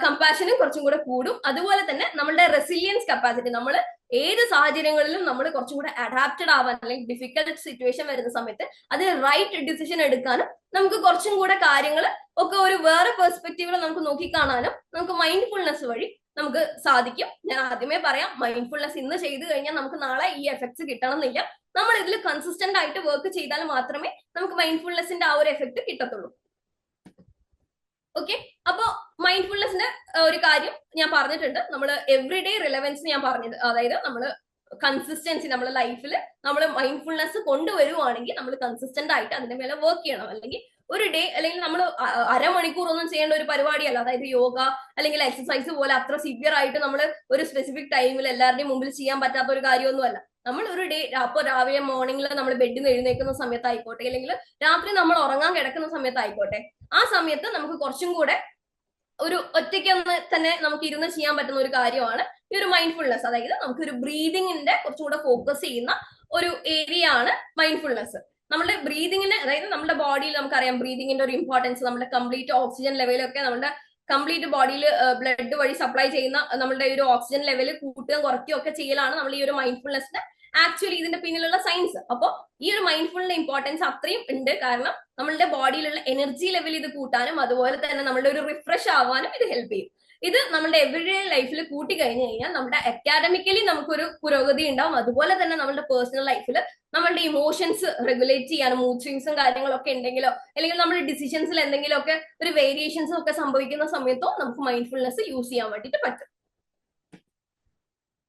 കമ്പാഷനും കുറച്ചും കൂടെ കൂടും. അതുപോലെ തന്നെ നമ്മളുടെ റെസിലിയൻസ് കപ്പാസിറ്റി, നമ്മൾ ഏത് സാഹചര്യങ്ങളിലും നമ്മൾ കുറച്ചും കൂടെ അഡാപ്റ്റഡ് ആവാൻ അല്ലെങ്കിൽ ഡിഫിക്കൽട്ട് സിറ്റുവേഷൻ വരുന്ന സമയത്ത് അതിൽ റൈറ്റ് ഡിസിഷൻ എടുക്കാനും നമുക്ക് കുറച്ചും കൂടെ കാര്യങ്ങൾ ഒക്കെ ഒരു വേറെ പെർസ്പെക്റ്റീവിൽ നമുക്ക് നോക്കിക്കാണാനും നമുക്ക് മൈൻഡ്ഫുൾനെസ് വഴി നമുക്ക് സാധിക്കും. ഞാൻ ആദ്യമേ പറയാം, മൈൻഡ്ഫുൾനെസ് ഇന്ന് ചെയ്തു കഴിഞ്ഞാൽ നമുക്ക് നാളെ ഈ എഫക്ട്സ് കിട്ടണം എന്നില്ല. നമ്മൾ ഇതിൽ കൺസിസ്റ്റന്റ് ആയിട്ട് വർക്ക് ചെയ്താൽ മാത്രമേ നമുക്ക് മൈൻഡ്ഫുൾനെസിന്റെ ആ ഒരു എഫക്ട് കിട്ടത്തുള്ളൂ. ഓക്കെ, അപ്പോ മൈൻഡ്ഫുൾനെസിന്റെ ഒരു കാര്യം ഞാൻ പറഞ്ഞിട്ടുണ്ട്. നമ്മൾ എവറിഡേ റിലവൻസ് ഞാൻ പറഞ്ഞത്, അതായത് നമ്മൾ കൺസിസ്റ്റൻസി നമ്മുടെ ലൈഫിൽ നമ്മൾ മൈൻഡ്ഫുൾനെസ് കൊണ്ടുവരുവാണെങ്കിൽ നമ്മൾ കൺസിസ്റ്റന്റ് ആയിട്ട് അതിന്റെ മേലെ വർക്ക് ചെയ്യണം. അല്ലെങ്കിൽ ഒരു ഡേ അല്ലെങ്കിൽ നമ്മൾ അരമണിക്കൂർ ഒന്നും ചെയ്യേണ്ട ഒരു പരിപാടിയല്ല. അതായത് യോഗ അല്ലെങ്കിൽ എക്സസൈസ് പോലെ അത്ര സിവിയർ ആയിട്ട് നമ്മൾ ഒരു സ്പെസിഫിക് ടൈമിൽ എല്ലാവരുടെയും മുമ്പിൽ ചെയ്യാൻ പറ്റാത്ത ഒരു കാര്യമൊന്നുമല്ല. നമ്മൾ ഒരു ഡേ, അപ്പൊ രാവിലെ മോർണിംഗിൽ നമ്മൾ ബെഡിൽ നിന്ന് എഴുന്നേൽക്കുന്ന സമയത്തായിക്കോട്ടെ, അല്ലെങ്കിൽ രാത്രി നമ്മൾ ഉറങ്ങാൻ കിടക്കുന്ന സമയത്തായിക്കോട്ടെ, ആ സമയത്ത് നമുക്ക് കുറച്ചും കൂടെ ഒരു ഒറ്റയ്ക്കൊന്ന് തന്നെ നമുക്ക് ഇരുന്ന് ചെയ്യാൻ പറ്റുന്ന ഒരു കാര്യമാണ് ഈ ഒരു മൈൻഡ്ഫുൾനെസ്. അതായത് നമുക്കൊരു ബ്രീതിങ്ങിന്റെ കുറച്ചുകൂടെ ഫോക്കസ് ചെയ്യുന്ന ഒരു ഏരിയ ആണ് മൈൻഡ്ഫുൾനെസ്. നമ്മുടെ ബ്രീതിങ്ങിന്, അതായത് നമ്മുടെ ബോഡിയിൽ നമുക്കറിയാം ബ്രീതിങ്ങിന്റെ ഒരു ഇമ്പോർട്ടൻസ്. നമ്മുടെ കംപ്ലീറ്റ് ഓക്സിജൻ ലെവലൊക്കെ നമ്മുടെ കംപ്ലീറ്റ് ബോഡിയിൽ ബ്ലഡ് വഴി സപ്ലൈ ചെയ്യുന്ന നമ്മുടെ ഒരു ഓക്സിജൻ ലെവൽ കൂട്ടുകയും കുറയ്ക്കുകയും ഒക്കെ ചെയ്യലാണ് നമ്മൾ ഈ ഒരു മൈൻഡ്ഫുൾനെസ്സിന്റെ ആക്ച്വലി ഇതിന്റെ പിന്നിലുള്ള സയൻസ്. അപ്പോൾ ഈ ഒരു മൈൻഡ്ഫുളിന്റെ ഇമ്പോർട്ടൻസ് അത്രയും ഉണ്ട്. കാരണം നമ്മളുടെ ബോഡിയിലുള്ള എനർജി ലെവൽ ഇത് കൂട്ടാനും അതുപോലെ തന്നെ നമ്മളുടെ ഒരു റിഫ്രഷ് ആവാനും ഇത് ഹെൽപ്പ് ചെയ്യും. ഇത് നമ്മുടെ എവറിഡേ ലൈഫിൽ കൂട്ടി കഴിഞ്ഞു കഴിഞ്ഞാൽ നമ്മുടെ അക്കാഡമിക്കലി നമുക്കൊരു പുരോഗതി ഉണ്ടാവും. അതുപോലെ തന്നെ നമ്മുടെ പേഴ്സണൽ ലൈഫിൽ നമ്മളുടെ ഇമോഷൻസ് റെഗുലേറ്റ് ചെയ്യാനും മൂഡ് സ്വിങ്സും കാര്യങ്ങളൊക്കെ ഉണ്ടെങ്കിലോ അല്ലെങ്കിൽ നമ്മുടെ ഡിസിഷൻസിൽ എന്തെങ്കിലുമൊക്കെ ഒരു വേരിയേഷൻസും ഒക്കെ സംഭവിക്കുന്ന സമയത്തോ നമുക്ക് മൈൻഡ്ഫുൾനെസ് യൂസ് ചെയ്യാൻ വേണ്ടിയിട്ട് പറ്റും.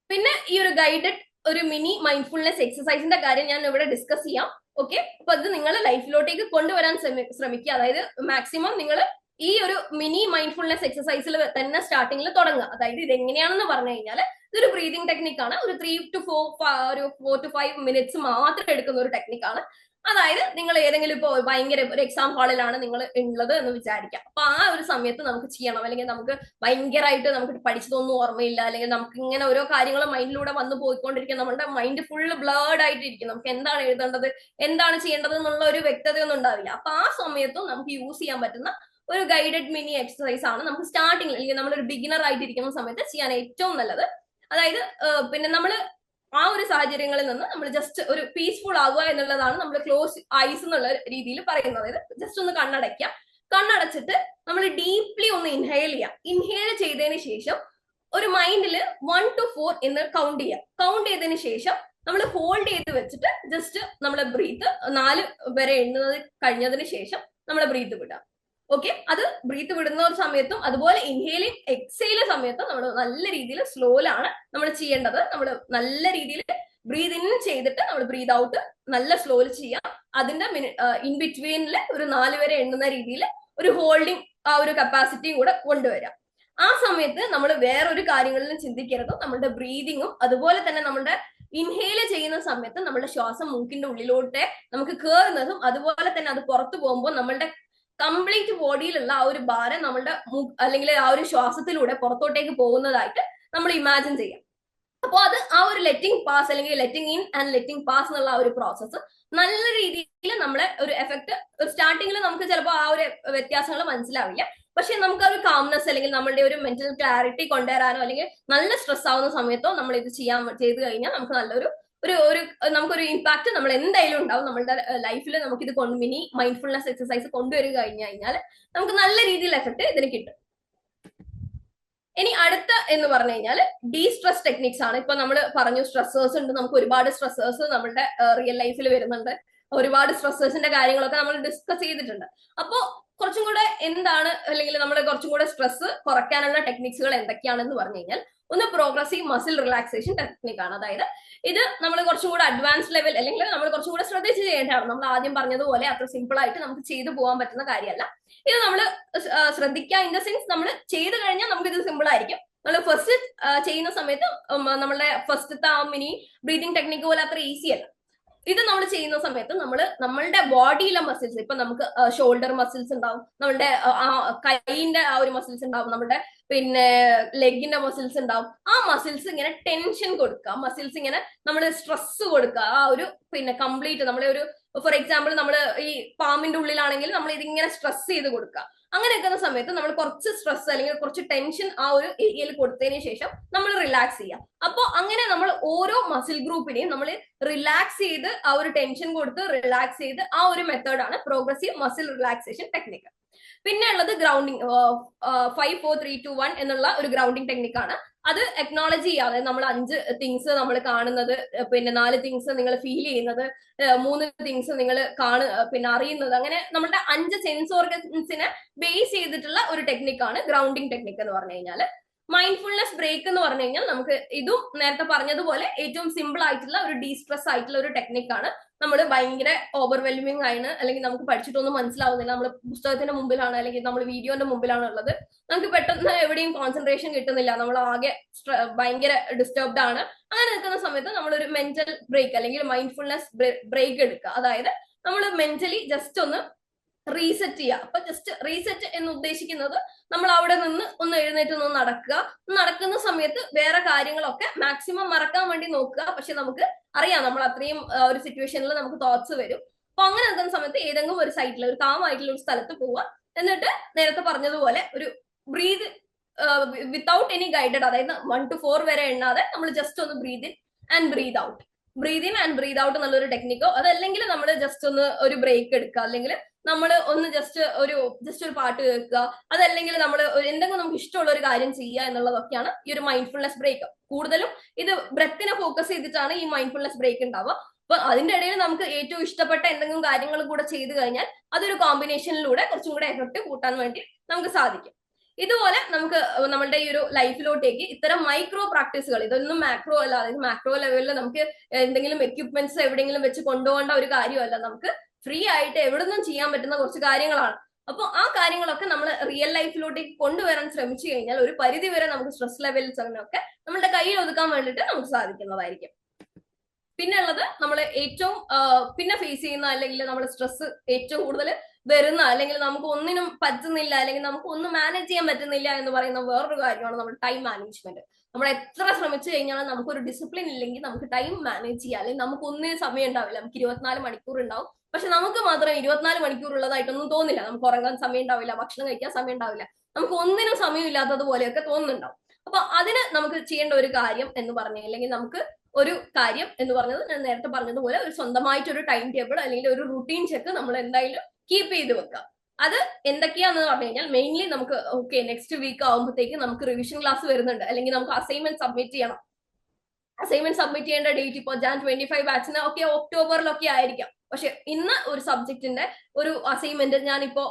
പിന്നെ ഈ ഒരു ഗൈഡഡ് ഒരു മിനി മൈൻഡ്ഫുൾനെസ് എക്സസൈസിന്റെ കാര്യം ഞാൻ ഇവിടെ ഡിസ്കസ് ചെയ്യാം. ഓക്കെ, അപ്പൊ അത് നിങ്ങൾ ലൈഫിലോട്ടേക്ക് കൊണ്ടുവരാൻ ശ്രമിക്കുക. അതായത് മാക്സിമം നിങ്ങൾ ഈ ഒരു മിനി മൈൻഡ്ഫുൾനെസ് എക്സസൈസിൽ തന്നെ സ്റ്റാർട്ടിങ്ങിൽ തുടങ്ങുക. അതായത് ഇത് എങ്ങനെയാണെന്ന് പറഞ്ഞു കഴിഞ്ഞാൽ ഇതൊരു ബ്രീതിങ് ടെക്നിക്കാണ്. ഒരു 3 to 4 to 5 മിനിറ്റ്സ് മാത്രം എടുക്കുന്ന ഒരു ടെക്നിക്കാണ്. അതായത് നിങ്ങൾ ഏതെങ്കിലും ഇപ്പോൾ ഭയങ്കര ഒരു എക്സാം ഹാളിലാണ് നിങ്ങൾ ഉള്ളത് എന്ന് വിചാരിക്കാം. അപ്പൊ ആ ഒരു സമയത്ത് നമുക്ക് ചെയ്യണം, അല്ലെങ്കിൽ നമുക്ക് ഭയങ്കരമായിട്ട് നമുക്ക് പഠിച്ചതൊന്നും ഓർമ്മയില്ല, അല്ലെങ്കിൽ നമുക്ക് ഇങ്ങനെ ഓരോ കാര്യങ്ങൾ മൈൻഡിലൂടെ വന്നു പോയിക്കൊണ്ടിരിക്കും, നമ്മുടെ മൈൻഡ് ഫുള്ള് ബ്ലേർഡ് ആയിട്ടിരിക്കും, നമുക്ക് എന്താണ് എഴുതേണ്ടത് എന്താണ് ചെയ്യേണ്ടത് എന്നുള്ള ഒരു വ്യക്തതയൊന്നും ഉണ്ടാവില്ല. അപ്പൊ ആ സമയത്തും നമുക്ക് യൂസ് ചെയ്യാൻ പറ്റുന്ന ഒരു ഗൈഡഡ് മിനി എക്സസൈസ് ആണ് നമുക്ക് സ്റ്റാർട്ടിങ് അല്ലെങ്കിൽ നമ്മളൊരു ബിഗിനർ ആയിട്ടിരിക്കുന്ന സമയത്ത് ചെയ്യാൻ ഏറ്റവും നല്ലത്. അതായത് പിന്നെ നമ്മൾ ആ ഒരു സാഹചര്യങ്ങളിൽ നിന്ന് നമ്മൾ ജസ്റ്റ് ഒരു പീസ്ഫുൾ ആവുക എന്നുള്ളതാണ് നമ്മൾ ക്ലോസ് ഐസ് എന്നുള്ള രീതിയിൽ പറയുന്നത്. അതായത് ജസ്റ്റ് ഒന്ന് കണ്ണടയ്ക്കുക, കണ്ണടച്ചിട്ട് നമ്മൾ ഡീപ്ലി ഒന്ന് ഇൻഹെയിൽ ചെയ്യാം. ഇൻഹെയിൽ ചെയ്തതിന് ശേഷം ഒരു മൈൻഡിൽ 1 to 4 എന്ന് കൗണ്ട് ചെയ്യാം. കൗണ്ട് ചെയ്തതിന് ശേഷം നമ്മൾ ഹോൾഡ് ചെയ്ത് വെച്ചിട്ട് ജസ്റ്റ് നമ്മളെ ബ്രീത്ത് 4 വരെ എണ്ണുന്നത് കഴിഞ്ഞതിന് ശേഷം നമ്മളെ ബ്രീത്ത് വിടാം. ഓക്കെ, അത് ബ്രീത്ത് വിടുന്ന ഒരു സമയത്തും അതുപോലെ ഇൻഹെയിലിംഗ് എക്സെയിൽ സമയത്തും നമ്മൾ നല്ല രീതിയിൽ സ്ലോയിലാണ് നമ്മൾ ചെയ്യേണ്ടത്. നമ്മൾ നല്ല രീതിയിൽ ബ്രീത്ത് ഇൻ ചെയ്തിട്ട് നമ്മൾ ബ്രീത്ത് ഔട്ട് നല്ല സ്ലോയിൽ ചെയ്യാം. അതിന്റെ ഇൻ ബിറ്റ്വീനിൽ ഒരു 4 വരെ എണ്ണുന്ന രീതിയിൽ ഒരു ഹോൾഡിംഗ് ആ ഒരു കപ്പാസിറ്റിയും കൂടെ കൊണ്ടുവരാം. ആ സമയത്ത് നമ്മൾ വേറൊരു കാര്യങ്ങളിലും ചിന്തിക്കരുത്. നമ്മുടെ ബ്രീതിങ്ങും അതുപോലെ തന്നെ നമ്മുടെ ഇൻഹെയിൽ ചെയ്യുന്ന സമയത്ത് നമ്മുടെ ശ്വാസം മൂക്കിന്റെ ഉള്ളിലോട്ട് നമുക്ക് കയറുന്നതും അതുപോലെ തന്നെ അത് പുറത്തു പോകുമ്പോൾ നമ്മളുടെ കംപ്ലീറ്റ് ബോഡിയിലുള്ള ആ ഒരു ഭാരം നമ്മളുടെ അല്ലെങ്കിൽ ആ ഒരു ശ്വാസത്തിലൂടെ പുറത്തോട്ടേക്ക് പോകുന്നതായിട്ട് നമ്മൾ ഇമാജിൻ ചെയ്യാം. അപ്പോൾ അത് ആ ഒരു ലെറ്റിംഗ് പാസ് അല്ലെങ്കിൽ letting in and letting pass എന്നുള്ള ആ ഒരു പ്രോസസ്സ് നല്ല രീതിയിൽ നമ്മളെ ഒരു എഫക്ട് സ്റ്റാർട്ടിങ്ങിൽ നമുക്ക് ചിലപ്പോൾ ആ ഒരു വ്യത്യാസങ്ങൾ മനസ്സിലാവില്ല. പക്ഷെ നമുക്ക് ആ ഒരു കാംനെസ് അല്ലെങ്കിൽ നമ്മളുടെ ഒരു മെന്റൽ ക്ലാരിറ്റി കൊണ്ടുവരാനോ അല്ലെങ്കിൽ നല്ല സ്ട്രെസ് ആവുന്ന സമയത്തോ നമ്മൾ ഇത് ചെയ്ത് കഴിഞ്ഞാൽ നമുക്ക് നല്ലൊരു നമുക്കൊരു ഇമ്പാക്ട് നമ്മൾ എന്തായാലും ഉണ്ടാവും നമ്മളുടെ ലൈഫിൽ. നമുക്ക് ഇത് മിനി മൈൻഡ്ഫുൾനെസ് എക്സസൈസ് കൊണ്ടുവരിക കഴിഞ്ഞാൽ നമുക്ക് നല്ല രീതിയിൽ എഫക്ട് ഇതിന് കിട്ടും. ഇനി അടുത്ത എന്ന് പറഞ്ഞു കഴിഞ്ഞാൽ ഡീ സ്ട്രെസ് ടെക്നിക്സ് ആണ്. ഇപ്പൊ നമ്മൾ പറഞ്ഞു സ്ട്രെസ്സേഴ്സ് ഉണ്ട്, നമുക്ക് ഒരുപാട് സ്ട്രെസ്സേഴ്സ് നമ്മുടെ റിയൽ ലൈഫിൽ വരുന്നുണ്ട്, ഒരുപാട് സ്ട്രെസ്സേഴ്സിന്റെ കാര്യങ്ങളൊക്കെ നമ്മൾ ഡിസ്കസ് ചെയ്തിട്ടുണ്ട്. അപ്പോ കുറച്ചും കൂടെ എന്താണ്, അല്ലെങ്കിൽ നമ്മൾ കുറച്ചും കൂടെ സ്ട്രെസ് കുറയ്ക്കാനുള്ള ടെക്നിക്സുകൾ എന്തൊക്കെയാണെന്ന് പറഞ്ഞു കഴിഞ്ഞാൽ, ഒന്ന് പ്രോഗ്രസീവ് മസിൽ റിലാക്സേഷൻ ടെക്നിക് ആണ്. അതായത് ഇത് നമ്മൾ കുറച്ചും കൂടെ അഡ്വാൻസ് ലെവൽ, അല്ലെങ്കിൽ നമ്മൾ കുറച്ചും കൂടെ ശ്രദ്ധിച്ച് ചെയ്യേണ്ടതാണ്. നമ്മൾ ആദ്യം പറഞ്ഞതുപോലെ അത്ര സിമ്പിൾ ആയിട്ട് നമുക്ക് ചെയ്തു പോകാൻ പറ്റുന്ന കാര്യമല്ല. ഇത് നമ്മൾ ശ്രദ്ധിക്കുക ഇൻ ദ സെൻസ്, നമ്മൾ ചെയ്ത് കഴിഞ്ഞാൽ നമുക്ക് ഇത് സിമ്പിൾ ആയിരിക്കും. നമ്മൾ ഫസ്റ്റ് ചെയ്യുന്ന സമയത്ത് നമ്മളുടെ ഫസ്റ്റത്തെ ആ മിനി ബ്രീതിങ് ടെക്നിക്ക് പോലെ അത്ര ഈസി അല്ല. ഇത് നമ്മൾ ചെയ്യുന്ന സമയത്ത് നമ്മളുടെ ബോഡിയിലെ മസിൽസ്, ഇപ്പൊ നമുക്ക് ഷോൾഡർ മസിൽസ് ഉണ്ടാവും, നമ്മളുടെ കൈയിന്റെ ആ ഒരു മസിൽസ് ഉണ്ടാവും, നമ്മുടെ പിന്നെ ലെഗിന്റെ മസിൽസ് ഉണ്ടാവും. ആ മസിൽസ് ഇങ്ങനെ ടെൻഷൻ കൊടുക്കുക, മസിൽസ് ഇങ്ങനെ നമ്മൾ സ്ട്രെസ് കൊടുക്കുക. ആ ഒരു പിന്നെ കംപ്ലീറ്റ് നമ്മളെ ഒരു, ഫോർ എക്സാമ്പിൾ നമ്മൾ ഈ പാമ്പിന്റെ ഉള്ളിലാണെങ്കിൽ നമ്മൾ ഇതിങ്ങനെ സ്ട്രെസ് ചെയ്ത് കൊടുക്കുക. അങ്ങനെ നിൽക്കുന്ന സമയത്ത് നമ്മൾ കുറച്ച് സ്ട്രെസ് അല്ലെങ്കിൽ കുറച്ച് ടെൻഷൻ ആ ഒരു ഏരിയയിൽ കൊടുത്തതിന് ശേഷം നമ്മൾ റിലാക്സ് ചെയ്യുക. അപ്പോൾ അങ്ങനെ നമ്മൾ ഓരോ മസിൽ ഗ്രൂപ്പിനെയും നമ്മൾ റിലാക്സ് ചെയ്ത് ആ ഒരു ടെൻഷൻ കൊടുത്ത് റിലാക്സ് ചെയ്ത് ആ ഒരു മെത്തേഡാണ് പ്രോഗ്രസീവ് മസിൽ റിലാക്സേഷൻ ടെക്നിക്ക്. പിന്നെ ഉള്ളത് ഗ്രൗണ്ടിങ്, 5 4 3 2 1 എന്നുള്ള ഒരു ഗ്രൗണ്ടിങ് ടെക്നിക്കാണ്. അത് എക്നോളജി ചെയ്യാതെ നമ്മൾ 5 തിങ്സ് നമ്മൾ കാണുന്നത്, പിന്നെ 4 തിങ്സ് നിങ്ങൾ ഫീൽ ചെയ്യുന്നത്, 3 തിങ്സ് നിങ്ങൾ പിന്നെ അറിയുന്നത്, അങ്ങനെ നമ്മുടെ 5 സെൻസ് ഓർഗൻസിനെ ബേസ് ചെയ്തിട്ടുള്ള ഒരു ടെക്നിക്കാണ് ഗ്രൗണ്ടിങ് ടെക്നിക്ക് എന്ന് പറഞ്ഞു കഴിഞ്ഞാൽ. മൈൻഡ്ഫുൾനെസ് ബ്രേക്ക് എന്ന് പറഞ്ഞു കഴിഞ്ഞാൽ നമുക്ക് ഇതും നേരത്തെ പറഞ്ഞതുപോലെ ഏറ്റവും സിമ്പിൾ ആയിട്ടുള്ള ഒരു ഡീസ്ട്രെസ് ആയിട്ടുള്ള ഒരു ടെക്നിക്കാണ്. നമ്മൾ ഭയങ്കര ഓവർവെൽമിംഗ് ആണ്, അല്ലെങ്കിൽ നമുക്ക് പഠിച്ചിട്ടൊന്നും മനസ്സിലാവുന്നില്ല, നമ്മൾ പുസ്തകത്തിന്റെ മുമ്പിലാണ് അല്ലെങ്കിൽ നമ്മൾ വീഡിയോന്റെ മുമ്പിലാണ് ഉള്ളത്, നമുക്ക് പെട്ടെന്ന് എവിടെയും കോൺസെൻട്രേഷൻ കിട്ടുന്നില്ല, നമ്മൾ ആകെ ഭയങ്കര ഡിസ്റ്റർബ്ഡ് ആണ്. അങ്ങനെ നിൽക്കുന്ന സമയത്ത് നമ്മളൊരു മെന്റൽ ബ്രേക്ക് അല്ലെങ്കിൽ മൈൻഡ്ഫുൾനെസ് ബ്രേക്ക് എടുക്കുക. അതായത് നമ്മൾ മെന്റലി ജസ്റ്റ് ഒന്ന് റീസെറ്റ് ചെയ്യുക. അപ്പൊ ജസ്റ്റ് റീസെറ്റ് എന്ന് ഉദ്ദേശിക്കുന്നത് നമ്മൾ അവിടെ നിന്ന് ഒന്ന് എഴുന്നേറ്റ് നിന്ന് നടക്കുക. നടക്കുന്ന സമയത്ത് വേറെ കാര്യങ്ങളൊക്കെ മാക്സിമം മറക്കാൻ വേണ്ടി നോക്കുക. പക്ഷെ നമുക്ക് അറിയാം നമ്മൾ അത്രയും ഒരു സിറ്റുവേഷനിൽ നമുക്ക് തോട്ട്സ് വരും. അപ്പൊ അങ്ങനെ നിൽക്കുന്ന സമയത്ത് ഏതെങ്കിലും ഒരു സൈറ്റിൽ, ഒരു കാമായിട്ടുള്ള ഒരു സ്ഥലത്ത് പോവുക. എന്നിട്ട് നേരത്തെ പറഞ്ഞതുപോലെ ഒരു ബ്രീത് വിത്തൗട്ട് എനി ഗൈഡഡ്, അതായത് 1 to 4 വരെ എണ്ണാതെ നമ്മൾ ജസ്റ്റ് ഒന്ന് breath in and breath out, breath in and breath out എന്നുള്ളൊരു ടെക്നിക്കോ, അതല്ലെങ്കിൽ നമ്മൾ ജസ്റ്റ് ഒന്ന് ഒരു ബ്രേക്ക് എടുക്കുക, അല്ലെങ്കിൽ നമ്മൾ ഒന്ന് ജസ്റ്റ് ഒരു പാട്ട് കേൾക്കുക, അതല്ലെങ്കിൽ നമ്മൾ എന്തെങ്കിലും നമുക്ക് ഇഷ്ടമുള്ള ഒരു കാര്യം ചെയ്യുക എന്നുള്ളതൊക്കെയാണ് ഈ ഒരു മൈൻഡ്ഫുൾനെസ് ബ്രേക്ക്. കൂടുതലും ഇത് ബ്രെത്തിനെ ഫോക്കസ് ചെയ്തിട്ടാണ് ഈ മൈൻഡ്ഫുൾനെസ് ബ്രേക്ക് ഉണ്ടാവുക. അപ്പൊ അതിന്റെ ഇടയിൽ നമുക്ക് ഏറ്റവും ഇഷ്ടപ്പെട്ട എന്തെങ്കിലും കാര്യങ്ങൾ കൂടെ ചെയ്തു കഴിഞ്ഞാൽ അതൊരു കോമ്പിനേഷനിലൂടെ കുറച്ചും കൂടെ എഫക്ട് കൂട്ടാൻ വേണ്ടി നമുക്ക് സാധിക്കും. ഇതുപോലെ നമുക്ക് നമ്മളുടെ ഈ ഒരു ലൈഫിലോട്ടേക്ക് ഇത്തരം മൈക്രോ പ്രാക്ടീസുകൾ, ഇതൊന്നും മാക്രോ അല്ല, അതായത് മാക്രോ ലെവലിൽ നമുക്ക് എന്തെങ്കിലും എക്യുപ്മെന്റ്സ് എവിടെയെങ്കിലും വെച്ച് കൊണ്ടുപോകേണ്ട ഒരു കാര്യമല്ല, നമുക്ക് ഫ്രീ ആയിട്ട് എവിടുന്നും ചെയ്യാൻ പറ്റുന്ന കുറച്ച് കാര്യങ്ങളാണ്. അപ്പൊ ആ കാര്യങ്ങളൊക്കെ നമ്മൾ റിയൽ ലൈഫിലോട്ടേക്ക് കൊണ്ടുവരാൻ ശ്രമിച്ചു കഴിഞ്ഞാൽ ഒരു പരിധി വരെ നമുക്ക് സ്ട്രെസ് ലെവൽസിനൊക്കെ നമ്മുടെ കയ്യിൽ ഒതുക്കാൻ വേണ്ടിയിട്ട് നമുക്ക് സാധിക്കുന്നതായിരിക്കും. പിന്നെ ഉള്ളത് നമ്മൾ ഏറ്റവും പിന്നെ ഫേസ് ചെയ്യുന്ന, അല്ലെങ്കിൽ നമ്മൾ സ്ട്രെസ് ഏറ്റവും കൂടുതൽ വരുന്ന, അല്ലെങ്കിൽ നമുക്ക് ഒന്നിനും പറ്റുന്നില്ല, അല്ലെങ്കിൽ നമുക്ക് ഒന്നും മാനേജ് ചെയ്യാൻ പറ്റുന്നില്ല എന്ന് പറയുന്ന വേറൊരു കാര്യമാണ് നമ്മുടെ ടൈം മാനേജ്മെന്റ്. നമ്മൾ എത്ര ശ്രമിച്ചു കഴിഞ്ഞാലും നമുക്കൊരു ഡിസിപ്ലിൻ ഇല്ലെങ്കിൽ നമുക്ക് ടൈം മാനേജ് ചെയ്യാം, അല്ലെങ്കിൽ നമുക്ക് ഒന്നിനും സമയം ഉണ്ടാവില്ല. നമുക്ക് 24 മണിക്കൂർ ഉണ്ടാവും, പക്ഷെ നമുക്ക് മാത്രം 24 മണിക്കൂർ ഉള്ളതായിട്ടൊന്നും തോന്നില്ല. നമുക്ക് ഉറങ്ങാൻ സമയം ഉണ്ടാവില്ല, ഭക്ഷണം കഴിക്കാൻ സമയം ഉണ്ടാവില്ല, നമുക്ക് ഒന്നിനും സമയം ഇല്ലാത്തതുപോലെയൊക്കെ തോന്നുന്നുണ്ടാവും. അപ്പൊ അതിന് നമുക്ക് ചെയ്യേണ്ട ഒരു കാര്യം എന്ന് പറഞ്ഞു, അല്ലെങ്കിൽ നമുക്ക് ഒരു കാര്യം എന്ന് പറഞ്ഞത് ഞാൻ നേരത്തെ പറഞ്ഞതുപോലെ ഒരു സ്വന്തമായിട്ട് ഒരു ടൈം ടേബിൾ അല്ലെങ്കിൽ ഒരു റുട്ടീൻ ചെക്ക് നമ്മൾ എന്തായാലും കീപ്പ് ചെയ്ത് വെക്കുക. അത് എന്തൊക്കെയാന്ന് പറഞ്ഞു കഴിഞ്ഞാൽ മെയിൻലി നമുക്ക് നെക്സ്റ്റ് വീക്ക് ആകുമ്പോഴത്തേക്ക് നമുക്ക് റിവിഷൻ ക്ലാസ് വരുന്നുണ്ട്, അല്ലെങ്കിൽ നമുക്ക് അസൈൻമെന്റ് സബ്മിറ്റ് ചെയ്യണം. അസൈൻമെന്റ് സബ്മിറ്റ് ചെയ്യേണ്ട ഡേറ്റ് ഇപ്പോൾ Jan 25 ബാച്ചിന് ഒക്ടോബറിലൊക്കെ ആയിരിക്കാം. പക്ഷെ ഇന്ന് ഒരു സബ്ജക്റ്റിന്റെ ഒരു അസൈൻമെന്റ് ഞാനിപ്പോ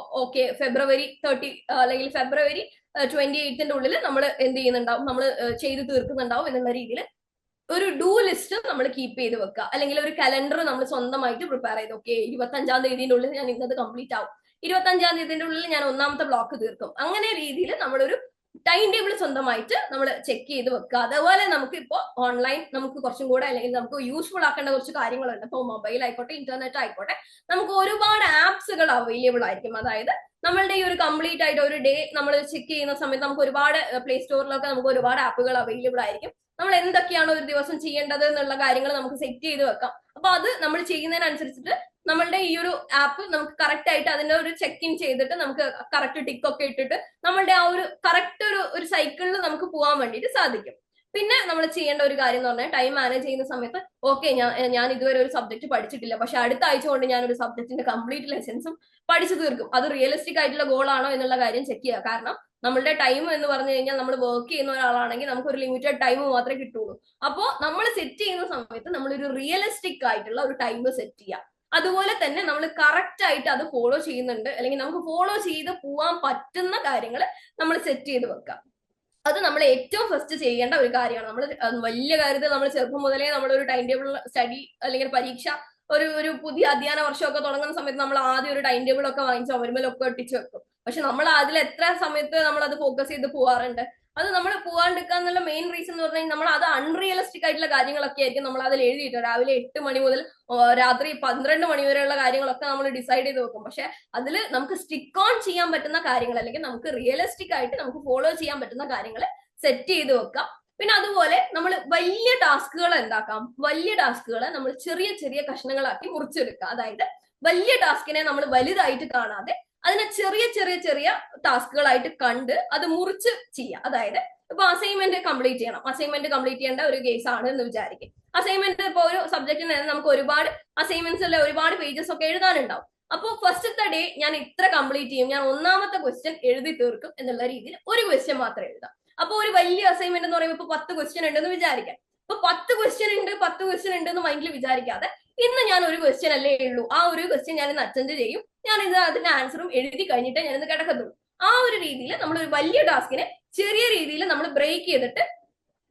ഫെബ്രുവരി 30 അല്ലെങ്കിൽ ഫെബ്രുവരി 28 ഉള്ളിൽ നമ്മൾ എന്ത് ചെയ്യുന്നുണ്ടാവും, നമ്മൾ ചെയ്ത് തീർക്കുന്നുണ്ടാവും എന്നുള്ള രീതിയിൽ ഒരു ഡു ലിസ്റ്റ് നമ്മൾ കീപ്പ് ചെയ്ത് വെക്കുക. അല്ലെങ്കിൽ ഒരു കലണ്ടർ നമ്മൾ സ്വന്തമായിട്ട് പ്രിപ്പയർ ചെയ്ത് 25-ാം തീയതിന്റെ ഉള്ളിൽ ഞാൻ ഇന്നത് കംപ്ലീറ്റ് ആവും, 25-ാം തീയതിന്റെ ഉള്ളിൽ ഞാൻ 1ാമത്തെ ബ്ലോക്ക് തീർക്കും. അങ്ങനെ രീതിയിൽ നമ്മളൊരു ടൈം ടേബിൾ സ്വന്തമായിട്ട് നമ്മൾ ചെക്ക് ചെയ്ത് വെക്കുക. അതുപോലെ നമുക്ക് ഇപ്പോൾ ഓൺലൈൻ നമുക്ക് കുറച്ചും കൂടെ, അല്ലെങ്കിൽ നമുക്ക് യൂസ്ഫുൾ ആക്കേണ്ട കുറച്ച് കാര്യങ്ങളുണ്ട്. ഇപ്പോൾ മൊബൈൽ ആയിക്കോട്ടെ, ഇന്റർനെറ്റ് ആയിക്കോട്ടെ, നമുക്ക് ഒരുപാട് ആപ്സുകൾ അവൈലബിൾ ആയിരിക്കും. അതായത് നമ്മളുടെ ഈ ഒരു കംപ്ലീറ്റ് ആയിട്ട് ഒരു ഡേ നമ്മൾ ചെക്ക് ചെയ്യുന്ന സമയത്ത് നമുക്ക് ഒരുപാട് പ്ലേ സ്റ്റോറിലൊക്കെ നമുക്ക് ഒരുപാട് ആപ്പുകൾ അവൈലബിൾ ആയിരിക്കും. നമ്മൾ എന്തൊക്കെയാണ് ഒരു ദിവസം ചെയ്യേണ്ടത് എന്നുള്ള കാര്യങ്ങൾ നമുക്ക് സെറ്റ് ചെയ്ത് വെക്കാം. അപ്പൊ അത് നമ്മൾ ചെയ്യുന്നതിനനുസരിച്ചിട്ട് നമ്മളുടെ ഈ ഒരു ആപ്പ് നമുക്ക് കറക്റ്റ് ആയിട്ട് അതിന്റെ ഒരു ചെക്ക് ഇൻ ചെയ്തിട്ട് നമുക്ക് കറക്റ്റ് ടിക്ക് ഒക്കെ ഇട്ടിട്ട് നമ്മളുടെ ആ ഒരു കറക്റ്റ് ഒരു സൈക്കിളിൽ നമുക്ക് പോകാൻ വേണ്ടിയിട്ട് സാധിക്കും. പിന്നെ നമ്മൾ ചെയ്യേണ്ട ഒരു കാര്യം എന്ന് പറഞ്ഞാൽ ടൈം മാനേജ് ചെയ്യുന്ന സമയത്ത് ഞാൻ ഇതുവരെ ഒരു സബ്ജക്ട് പഠിച്ചിട്ടില്ല, പക്ഷെ അടുത്ത ആഴ്ച കൊണ്ട് ഞാൻ ഒരു സബ്ജക്റ്റിന്റെ കംപ്ലീറ്റ് ലെസൺസും പഠിച്ചു തീർക്കും. അത് റിയലിസ്റ്റിക് ആയിട്ടുള്ള ഗോൾ ആണോ എന്നുള്ള കാര്യം ചെക്ക് ചെയ്യുക. കാരണം നമ്മളുടെ ടൈം എന്ന് പറഞ്ഞു കഴിഞ്ഞാൽ നമ്മൾ വർക്ക് ചെയ്യുന്ന ഒരാളാണെങ്കിൽ നമുക്ക് ഒരു ലിമിറ്റഡ് ടൈം മാത്രമേ കിട്ടുള്ളൂ. അപ്പോൾ നമ്മൾ സെറ്റ് ചെയ്യുന്ന സമയത്ത് നമ്മളൊരു റിയലിസ്റ്റിക് ആയിട്ടുള്ള ഒരു ടൈം സെറ്റ് ചെയ്യുക. അതുപോലെ തന്നെ നമ്മൾ കറക്റ്റ് ആയിട്ട് അത് ഫോളോ ചെയ്യുന്നുണ്ട്, അല്ലെങ്കിൽ നമുക്ക് ഫോളോ ചെയ്ത് പോവാൻ പറ്റുന്ന കാര്യങ്ങൾ നമ്മൾ സെറ്റ് ചെയ്ത് വെക്കുക. അത് നമ്മൾ ഏറ്റവും ഫസ്റ്റ് ചെയ്യേണ്ട ഒരു കാര്യമാണ്. നമ്മൾ വലിയ കാര്യത്തിൽ നമ്മൾ ചെറുപ്പം മുതലേ നമ്മളൊരു ടൈം ടേബിൾ സ്റ്റഡി അല്ലെങ്കിൽ പരീക്ഷ ഒരു പുതിയ അധ്യയന വർഷമൊക്കെ തുടങ്ങുന്ന സമയത്ത് നമ്മൾ ആദ്യം ഒരു ടൈം ടേബിൾ ഒക്കെ വാങ്ങിച്ച് അവരുമേലൊക്കെ ഒട്ടിച്ച് വെക്കും. പക്ഷെ നമ്മൾ അതിൽ എത്ര സമയത്ത് നമ്മൾ അത് ഫോക്കസ് ചെയ്ത് പോവാറുണ്ട്? അത് നമ്മൾ പോവാണ്ടിരിക്കുക എന്നുള്ള മെയിൻ റീസൺ എന്ന് പറഞ്ഞാൽ നമ്മൾ അത് അൺറിയലിസ്റ്റിക് ആയിട്ടുള്ള കാര്യങ്ങളൊക്കെ ആയിരിക്കും നമ്മൾ അതിൽ എഴുതിയിട്ട് രാവിലെ 8 മണി മുതൽ രാത്രി 12 മണി വരെയുള്ള കാര്യങ്ങളൊക്കെ നമ്മൾ ഡിസൈഡ് ചെയ്ത് വെക്കും. പക്ഷെ അതിൽ നമുക്ക് സ്റ്റിക്ക് ഓൺ ചെയ്യാൻ പറ്റുന്ന കാര്യങ്ങൾ, അല്ലെങ്കിൽ നമുക്ക് റിയലിസ്റ്റിക് ആയിട്ട് നമുക്ക് ഫോളോ ചെയ്യാൻ പറ്റുന്ന കാര്യങ്ങൾ സെറ്റ് ചെയ്ത് വെക്കാം. പിന്നെ അതുപോലെ നമ്മൾ വലിയ ടാസ്കുകൾ എന്താക്കാം, വലിയ ടാസ്കുകളെ നമ്മൾ ചെറിയ ചെറിയ കഷ്ണങ്ങളാക്കി മുറിച്ചെടുക്കുക. അതായത് വലിയ ടാസ്കിനെ നമ്മൾ വലുതായിട്ട് കാണാതെ അതിനെ ചെറിയ ചെറിയ ചെറിയ ടാസ്കുകളായിട്ട് കണ്ട് അത് മുറിച്ച് ചെയ്യുക. അതായത് ഇപ്പൊ അസൈൻമെന്റ് കംപ്ലീറ്റ് ചെയ്യണം, അസൈൻമെന്റ് കംപ്ലീറ്റ് ചെയ്യേണ്ട ഒരു കേസ് ആണ് എന്ന് വിചാരിക്കും. അസൈൻമെന്റ് ഇപ്പൊ ഒരു സബ്ജക്റ്റിന് നമുക്ക് ഒരുപാട് അസൈൻമെന്റ്സിലെ ഒരുപാട് പേജസ് ഒക്കെ എഴുതാനുണ്ടാവും. അപ്പോൾ ഫസ്റ്റത്തെ ഡേ ഞാൻ ഇത്ര കംപ്ലീറ്റ് ചെയ്യും, ഞാൻ ഒന്നാമത്തെ ക്വസ്റ്റ്യൻ എഴുതി തീർക്കും എന്നുള്ള രീതിയിൽ ഒരു ക്വസ്റ്റ്യൻ മാത്രം എഴുതാം. അപ്പൊ ഒരു വലിയ അസൈൻമെന്റ് എന്ന് പറയുമ്പോൾ ഇപ്പൊ 10 ക്വസ്റ്റ്യൻ ഉണ്ടെന്ന് വിചാരിക്കാം. ഇപ്പൊ 10 ക്വസ്റ്റ്യൻ ഉണ്ട് എന്ന് മൈൻഡിൽ വിചാരിക്കാതെ ഇന്ന് ഞാൻ ഒരു ക്വസ്റ്റ്യൻ അല്ലേ ഉള്ളൂ, ആ ഒരു ക്വസ്റ്റ്യൻ ഞാൻ ഇന്ന് അറ്റൻഡ് ചെയ്യും, ഞാൻ ഇത് അതിന്റെ ആൻസറും എഴുതി കഴിഞ്ഞിട്ട് ഞാൻ ഇന്ന് കിടക്കത്തുള്ളൂ. ആ ഒരു രീതിയിൽ നമ്മൾ ഒരു വലിയ ടാസ്കിനെ ചെറിയ രീതിയിൽ നമ്മൾ ബ്രേക്ക് ചെയ്തിട്ട്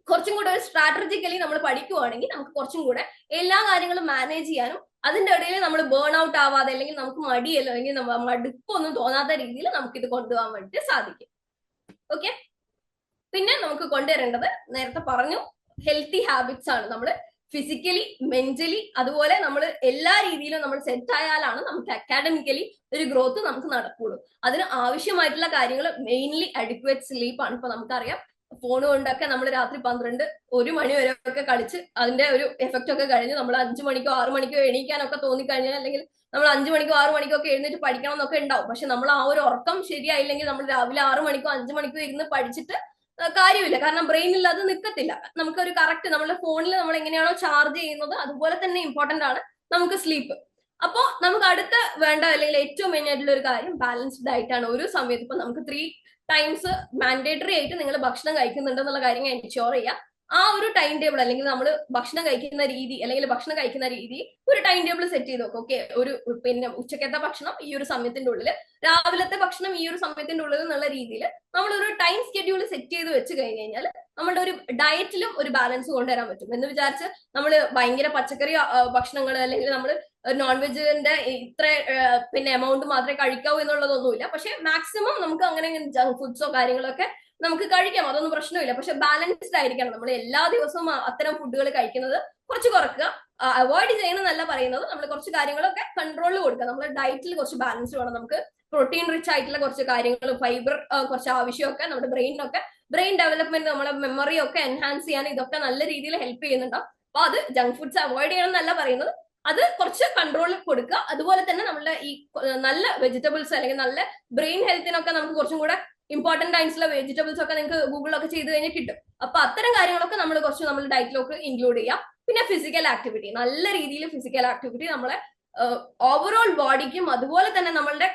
കുറച്ചും കൂടെ ഒരു സ്ട്രാറ്റജിക്കലി നമ്മൾ പഠിക്കുവാണെങ്കിൽ നമുക്ക് കുറച്ചും കൂടെ എല്ലാ കാര്യങ്ങളും മാനേജ് ചെയ്യാനും അതിന്റെ ഇടയിൽ നമ്മൾ ബേൺ ഔട്ട് ആവാതെ, അല്ലെങ്കിൽ നമുക്ക് മടിയല്ല അല്ലെങ്കിൽ മടുപ്പൊന്നും തോന്നാത്ത രീതിയിൽ നമുക്ക് ഇത് കൊണ്ടുപോകാൻ വേണ്ടിയിട്ട് സാധിക്കും. ഓക്കെ, പിന്നെ നമുക്ക് കൊണ്ടുവരേണ്ടത് നേരത്തെ പറഞ്ഞു ഹെൽത്തി ഹാബിറ്റ്സ് ആണ്. നമ്മൾ ഫിസിക്കലി, മെന്റലി, അതുപോലെ നമ്മൾ എല്ലാ രീതിയിലും നമ്മൾ സെറ്റ് ആയാലാണ് നമുക്ക് അക്കാഡമിക്കലി ഒരു ഗ്രോത്ത് നമുക്ക് നടക്കുള്ളൂ. അതിന് ആവശ്യമായിട്ടുള്ള കാര്യങ്ങൾ മെയിൻലി അഡിക്വേറ്റ് സ്ലീപ്പ് ആണ്. ഇപ്പൊ നമുക്കറിയാം ഫോൺ കൊണ്ടൊക്കെ നമ്മൾ രാത്രി 12-1 മണി വരെ ഒക്കെ കളിച്ച് അതിന്റെ ഒരു എഫക്റ്റ് ഒക്കെ കഴിഞ്ഞ് നമ്മൾ 5 മണിക്കോ 6 മണിക്കോ എണീക്കാനൊക്കെ തോന്നിക്കഴിഞ്ഞാൽ, അല്ലെങ്കിൽ നമ്മൾ 5 മണിക്കോ 6 മണിക്കോ ഒക്കെ എഴുന്നേറ്റ് പഠിക്കണം എന്നൊക്കെ ഉണ്ടാവും. പക്ഷെ നമ്മൾ ആ ഒരു ഉറക്കം ശരിയായില്ലെങ്കിൽ നമ്മൾ രാവിലെ 6 മണിക്കോ 5 മണിക്കോ ഇരുന്ന് പഠിച്ചിട്ട് കാര്യമില്ല. കാരണം ബ്രെയിനിൽ അത് നിൽക്കത്തില്ല. നമുക്കൊരു കറക്റ്റ് നമ്മുടെ ഫോണിൽ നമ്മൾ എങ്ങനെയാണോ ചാർജ് ചെയ്യുന്നത് അതുപോലെ തന്നെ ഇമ്പോർട്ടന്റ് ആണ് നമുക്ക് സ്ലീപ്പ്. അപ്പോ നമുക്ക് അടുത്ത വേണ്ട, അല്ലെങ്കിൽ ഏറ്റവും മെയിൻ ആയിട്ടുള്ള ഒരു കാര്യം ബാലൻസ്ഡ് ഡയറ്റ് ആണ്. ഒരു സമയത്ത് ഇപ്പൊ നമുക്ക് 3 ടൈംസ് മാൻഡേറ്ററി ആയിട്ട് നിങ്ങൾ ഭക്ഷണം കഴിക്കുന്നുണ്ടെന്നുള്ള കാര്യം എൻഷുർ ചെയ്യുക. ആ ഒരു ടൈം ടേബിൾ, അല്ലെങ്കിൽ നമ്മൾ ഭക്ഷണം കഴിക്കുന്ന രീതി, അല്ലെങ്കിൽ ഭക്ഷണം കഴിക്കുന്ന രീതി ഒരു ടൈം ടേബിൾ സെറ്റ് ചെയ്ത് നോക്കും. ഓക്കെ, ഒരു പിന്നെ ഉച്ചക്കത്തെ ഭക്ഷണം ഈ ഒരു സമയത്തിന്റെ ഉള്ളിൽ, രാവിലത്തെ ഭക്ഷണം ഈ ഒരു സമയത്തിന്റെ ഉള്ളിൽ എന്നുള്ള രീതിയിൽ നമ്മളൊരു ടൈം സ്കെഡ്യൂൾ സെറ്റ് ചെയ്ത് വെച്ച് കഴിഞ്ഞ് കഴിഞ്ഞാൽ നമ്മുടെ ഒരു ഡയറ്റിലും ഒരു ബാലൻസ് കൊണ്ടുവരാൻ പറ്റും. എന്ന് വിചാരിച്ച് നമ്മൾ ഭയങ്കര പച്ചക്കറി ഭക്ഷണങ്ങൾ, അല്ലെങ്കിൽ നമ്മൾ നോൺ വെജിന്റെ ഇത്ര പിന്നെ എമൗണ്ട് മാത്രമേ കഴിക്കാവൂ എന്നുള്ളതൊന്നുമില്ല. പക്ഷെ മാക്സിമം നമുക്ക് അങ്ങനെ ജങ്ക് ഫുഡ്സോ കാര്യങ്ങളൊക്കെ നമുക്ക് കഴിക്കാം, അതൊന്നും പ്രശ്നമില്ല. പക്ഷെ ബാലൻസ്ഡ് ആയിരിക്കണം. നമ്മൾ എല്ലാ ദിവസവും അത്തരം ഫുഡുകൾ കഴിക്കുന്നത് കുറച്ച് കുറക്കുക. അവോയ്ഡ് ചെയ്യണമെന്നല്ല പറയുന്നത്, നമ്മൾ കുറച്ച് കാര്യങ്ങളൊക്കെ കൺട്രോളിൽ കൊടുക്കുക. നമ്മുടെ ഡയറ്റിൽ കുറച്ച് ബാലൻസ് വേണം. നമുക്ക് പ്രോട്ടീൻ റിച്ച് ആയിട്ടുള്ള കുറച്ച് കാര്യങ്ങൾ, ഫൈബർ കുറച്ച് ആവശ്യമൊക്കെ നമ്മുടെ ബ്രെയിനിനൊക്കെ, ബ്രെയിൻ ഡെവലപ്മെന്റ്, നമ്മളെ മെമ്മറി ഒക്കെ എൻഹാൻസ് ചെയ്യാൻ ഇതൊക്കെ നല്ല രീതിയിൽ ഹെൽപ്പ് ചെയ്യുന്നുണ്ടാവും. അപ്പൊ അത് ജങ്ക് ഫുഡ്സ് അവോയ്ഡ് ചെയ്യണം എന്നല്ല പറയുന്നത്, അത് കുറച്ച് കൺട്രോളിൽ കൊടുക്കുക. അതുപോലെ തന്നെ നമ്മളുടെ ഈ നല്ല വെജിറ്റബിൾസ്, അല്ലെങ്കിൽ നല്ല ബ്രെയിൻ ഹെൽത്തിനൊക്കെ നമുക്ക് കുറച്ചും കൂടെ ഇമ്പോർട്ടന്റ് ആയിട്ടുള്ള വെജിറ്റബിൾസ് ഒക്കെ നിങ്ങൾക്ക് ഗൂഗിളിലൊക്കെ ചെയ്ത് കഴിഞ്ഞാൽ കിട്ടും. അപ്പൊ അത്തരം കാര്യങ്ങളൊക്കെ നമ്മൾ കുറച്ച് നമ്മുടെ ഡയറ്റിലൊക്കെ ഇൻക്ലൂഡ് ചെയ്യാം. പിന്നെ ഫിസിക്കൽ ആക്ടിവിറ്റി, നല്ല രീതിയിൽ ഫിസിക്കൽ ആക്ടിവിറ്റി നമ്മളെ ഓവറോൾ ബോഡിക്കും അതുപോലെ തന്നെ നമ്മളുടെ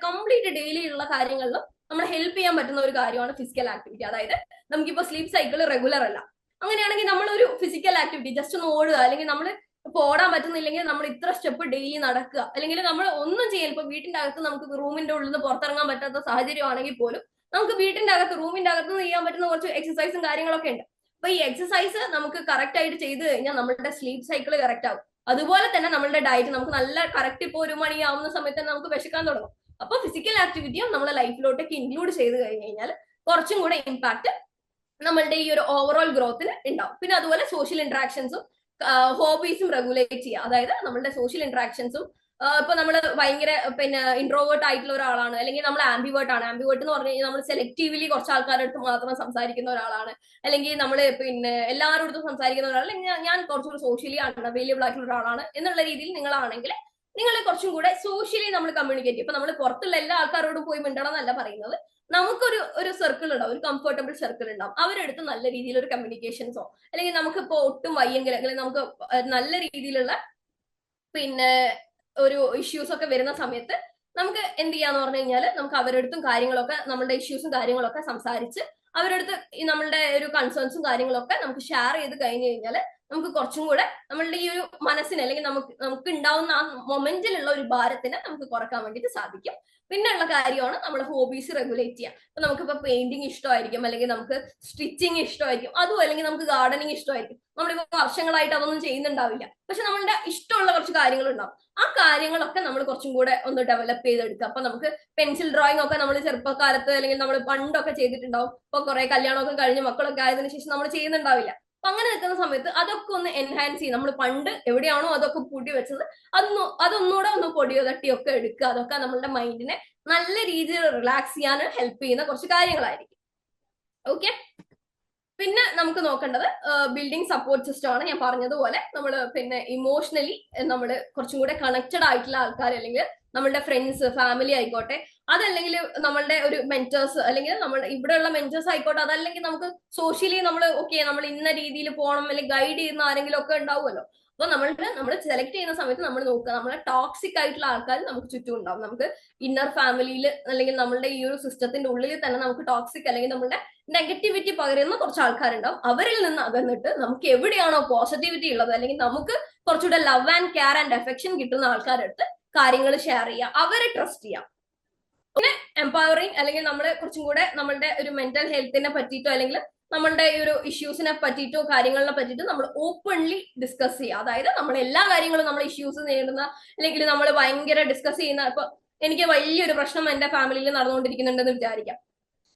കംപ്ലീറ്റ് ഡെയിലി ഉള്ള കാര്യങ്ങളിലും നമ്മളെ ഹെൽപ്പ് ചെയ്യാൻ പറ്റുന്ന ഒരു കാര്യമാണ് ഫിസിക്കൽ ആക്ടിവിറ്റി. അതായത് നമുക്കിപ്പോ സ്ലീപ്പ് സൈക്കിൾ റെഗുലർ അല്ല, അങ്ങനെയാണെങ്കിൽ നമ്മളൊരു ഫിസിക്കൽ ആക്ടിവിറ്റി ജസ്റ്റ് ഒന്ന് ഓടുക, അല്ലെങ്കിൽ നമ്മൾ ഇപ്പൊ ഓടാൻ പറ്റുന്നില്ലെങ്കിൽ നമ്മൾ ഇത്ര സ്റ്റെപ്പ് ഡെയിലി നടക്കുക, അല്ലെങ്കിൽ നമ്മൾ ഒന്നും ചെയ്യാൻ, ഇപ്പൊ വീട്ടിന്റെ അകത്ത് നമുക്ക് റൂമിന്റെ ഉള്ളിൽ നിന്ന് പുറത്തിറങ്ങാൻ പറ്റാത്ത സാഹചര്യമാണെങ്കിൽ പോലും നമുക്ക് വീട്ടിന്റെ അകത്ത്, റൂമിന്റെ അകത്ത് ചെയ്യാൻ പറ്റുന്ന കുറച്ച് എക്സസൈസും കാര്യങ്ങളൊക്കെ ഉണ്ട്. അപ്പൊ ഈ എക്സസൈസ് നമുക്ക് കറക്റ്റ് ആയിട്ട് ചെയ്ത് കഴിഞ്ഞാൽ നമ്മളുടെ സ്ലീപ്പ് സൈക്കിൾ കറക്റ്റ് ആവും. അതുപോലെ തന്നെ നമ്മളുടെ ഡയറ്റ് നമുക്ക് നല്ല കറക്റ്റ്, ഇപ്പൊ 1 മണിയാവുന്ന സമയത്ത് നമുക്ക് വിശക്കാൻ തുടങ്ങും. അപ്പൊ ഫിസിക്കൽ ആക്ടിവിറ്റിയും നമ്മുടെ ലൈഫിലോട്ടേക്ക് ഇൻക്ലൂഡ് ചെയ്ത് കഴിഞ്ഞ് കഴിഞ്ഞാൽ കുറച്ചും കൂടെ ഇമ്പാക്ട് നമ്മളുടെ ഈ ഒരു ഓവറോൾ ഗ്രോത്തിന് ഉണ്ടാവും. പിന്നെ അതുപോലെ സോഷ്യൽ ഇന്ററാക്ഷൻസും ഹോബീസും റെഗുലേറ്റ് ചെയ്യുക. അതായത് നമ്മളുടെ സോഷ്യൽ ഇന്ററാക്ഷൻസും, ഇപ്പൊ നമ്മൾ ഭയങ്കര പിന്നെ ഇൻട്രോവേർട്ട് ആയിട്ടുള്ള ഒരാളാണ്, അല്ലെങ്കിൽ നമ്മൾ ആംബിവേർട്ട് ആണ്. ആംബിവേർട്ട് എന്ന് പറഞ്ഞു കഴിഞ്ഞാൽ നമ്മൾ സെലക്റ്റീവ്ലി കുറച്ച് ആൾക്കാരുടെ അടുത്ത് മാത്രം സംസാരിക്കുന്ന ഒരാളാണ്, അല്ലെങ്കിൽ നമ്മൾ പിന്നെ എല്ലാവരുടെ അടുത്തും സംസാരിക്കുന്ന ഒരാൾ, അല്ലെങ്കിൽ ഞാൻ കുറച്ചുകൂടി സോഷ്യലി അൺഅവൈലബിൾ ആയിട്ടുള്ള ഒരാളാണ് എന്നുള്ള രീതിയിൽ നിങ്ങളാണെങ്കിൽ നിങ്ങൾ കുറച്ചും കൂടെ സോഷ്യലി നമ്മൾ കമ്മ്യൂണിക്കേറ്റ് ചെയ്യും. ഇപ്പൊ നമ്മൾ പുറത്തുള്ള എല്ലാ ആൾക്കാരോടും പോയി മിണ്ടണം എന്നല്ല പറയുന്നത്, നമുക്കൊരു സർക്കിൾ ഉണ്ടാവും, ഒരു കംഫർട്ടബിൾ സർക്കിൾ ഉണ്ടാവും. അവരെടുത്ത് നല്ല രീതിയിൽ ഒരു കമ്മ്യൂണിക്കേഷൻസോ, അല്ലെങ്കിൽ നമുക്കിപ്പോ ഒട്ടും വയ്യെങ്കിൽ, അല്ലെങ്കിൽ നമുക്ക് നല്ല രീതിയിലുള്ള പിന്നെ ഒരു ഇഷ്യൂസ് ഒക്കെ വരുന്ന സമയത്ത് നമുക്ക് എന്ത് ചെയ്യാന്ന് പറഞ്ഞു കഴിഞ്ഞാൽ നമുക്ക് അവരുടെ അടുത്തും കാര്യങ്ങളൊക്കെ നമ്മളുടെ ഇഷ്യൂസും കാര്യങ്ങളൊക്കെ സംസാരിച്ച് അവരുടെ അടുത്ത് ഈ നമ്മളുടെ ഒരു കൺസേൺസും കാര്യങ്ങളൊക്കെ നമുക്ക് ഷെയർ ചെയ്ത് കഴിഞ്ഞു കഴിഞ്ഞാൽ നമുക്ക് കുറച്ചും കൂടെ നമ്മളുടെ ഈ ഒരു മനസ്സിന് അല്ലെങ്കിൽ നമുക്ക് ഉണ്ടാവുന്ന ആ മൊമെന്റിലുള്ള ഒരു ഭാരത്തിനെ നമുക്ക് കുറക്കാൻ വേണ്ടിയിട്ട് സാധിക്കും. പിന്നെയുള്ള കാര്യമാണ് നമ്മുടെ ഹോബീസ് റെഗുലേറ്റ് ചെയ്യുക. അപ്പൊ നമുക്കിപ്പോ പെയിന്റിങ് ഇഷ്ടമായിരിക്കും, അല്ലെങ്കിൽ നമുക്ക് സ്റ്റിച്ചിങ് ഇഷ്ടമായിരിക്കും, അതും അല്ലെങ്കിൽ നമുക്ക് ഗാർഡനിങ് ഇഷ്ടമായിരിക്കും. നമ്മളിപ്പോ വർഷങ്ങളായിട്ട് അതൊന്നും ചെയ്യുന്നുണ്ടാവില്ല, പക്ഷെ നമ്മളുടെ ഇഷ്ടമുള്ള കുറച്ച് കാര്യങ്ങളുണ്ടാവും. ആ കാര്യങ്ങളൊക്കെ നമ്മൾ കുറച്ചും കൂടെ ഒന്ന് ഡെവലപ്പ് ചെയ്തെടുക്കുക. അപ്പൊ നമുക്ക് പെൻസിൽ ഡ്രോയിങ് ഒക്കെ നമ്മൾ ചെറുപ്പകാലത്ത് അല്ലെങ്കിൽ നമ്മൾ പണ്ടൊക്കെ ചെയ്തിട്ടുണ്ടാവും. ഇപ്പൊ കുറെ കല്യാണമൊക്കെ കഴിഞ്ഞ് മക്കളൊക്കെ ആയതിനു ശേഷം നമ്മൾ ചെയ്യുന്നുണ്ടാവില്ല. അപ്പൊ അങ്ങനെ നിൽക്കുന്ന സമയത്ത് അതൊക്കെ ഒന്ന് എൻഹാൻസ് ചെയ്യും. നമ്മൾ പണ്ട് എവിടെയാണോ അതൊക്കെ പൂട്ടി വെച്ചത് അതൊന്നുകൂടെ ഒന്ന് പൊടിയോ തട്ടിയൊക്കെ എടുക്കുക. അതൊക്കെ നമ്മളുടെ മൈൻഡിനെ നല്ല രീതിയിൽ റിലാക്സ് ചെയ്യാൻ ഹെൽപ്പ് ചെയ്യുന്ന കുറച്ച് കാര്യങ്ങളായിരിക്കും. ഓക്കെ, പിന്നെ നമുക്ക് നോക്കേണ്ടത് ബിൽഡിംഗ് സപ്പോർട്ട് സിസ്റ്റം ആണ്. ഞാൻ പറഞ്ഞതുപോലെ നമ്മൾ പിന്നെ ഇമോഷണലി നമ്മൾ കുറച്ചും കൂടെ കണക്റ്റഡ് ആയിട്ടുള്ള ആൾക്കാർ, അല്ലെങ്കിൽ നമ്മളുടെ ഫ്രണ്ട്സ്, ഫാമിലി ആയിക്കോട്ടെ, അതല്ലെങ്കിൽ നമ്മളുടെ ഒരു മെന്റേഴ്സ്, അല്ലെങ്കിൽ നമ്മൾ ഇവിടെയുള്ള മെന്റേഴ്സ് ആയിക്കോട്ടെ, അതല്ലെങ്കിൽ നമുക്ക് സോഷ്യലി നമ്മൾ നമ്മൾ ഇന്ന രീതിയിൽ പോകണം അല്ലെങ്കിൽ ഗൈഡ് ചെയ്യുന്ന ആരെങ്കിലും ഒക്കെ ഉണ്ടാവുമല്ലോ. അപ്പൊ നമ്മൾ സെലക്ട് ചെയ്യുന്ന സമയത്ത് നമ്മൾ നോക്കുക, നമ്മളെ ടോക്സിക് ആയിട്ടുള്ള ആൾക്കാർ നമുക്ക് ചുറ്റും ഉണ്ടാവും. നമുക്ക് ഇന്നർ ഫാമിലിയിൽ അല്ലെങ്കിൽ നമ്മളുടെ ഈ ഒരു സിസ്റ്റത്തിന്റെ ഉള്ളിൽ തന്നെ നമുക്ക് ടോക്സിക് അല്ലെങ്കിൽ നമ്മളുടെ നെഗറ്റിവിറ്റി പകരുന്ന കുറച്ച് ആൾക്കാരുണ്ടാവും. അവരിൽ നിന്ന് അകന്നിട്ട് നമുക്ക് എവിടെയാണോ പോസിറ്റിവിറ്റി ഉള്ളത്, അല്ലെങ്കിൽ നമുക്ക് കുറച്ചുകൂടെ love and care and affection കിട്ടുന്ന ആൾക്കാരെടുത്ത് കാര്യങ്ങൾ ഷെയർ ചെയ്യുക, അവരെ ട്രസ്റ്റ് ചെയ്യാം. പിന്നെ എംപവറിങ്, അല്ലെങ്കിൽ നമ്മൾ കുറച്ചും കൂടെ നമ്മളുടെ ഒരു മെന്റൽ ഹെൽത്തിനെ പറ്റിയിട്ടോ അല്ലെങ്കിൽ നമ്മളുടെ ഈ ഒരു ഇഷ്യൂസിനെ പറ്റിയിട്ടോ കാര്യങ്ങളെ പറ്റിയിട്ട് നമ്മൾ ഓപ്പൺലി ഡിസ്കസ് ചെയ്യുക. അതായത് നമ്മൾ എല്ലാ കാര്യങ്ങളും നമ്മൾ ഇഷ്യൂസ് നേരിടുന്ന അല്ലെങ്കിൽ നമ്മൾ ഭയങ്കര ഡിസ്കസ് ചെയ്യുന്ന, ഇപ്പൊ എനിക്ക് വലിയൊരു പ്രശ്നം എന്റെ ഫാമിലിയിൽ നടന്നുകൊണ്ടിരിക്കുന്നുണ്ടെന്ന് വിചാരിക്കാം.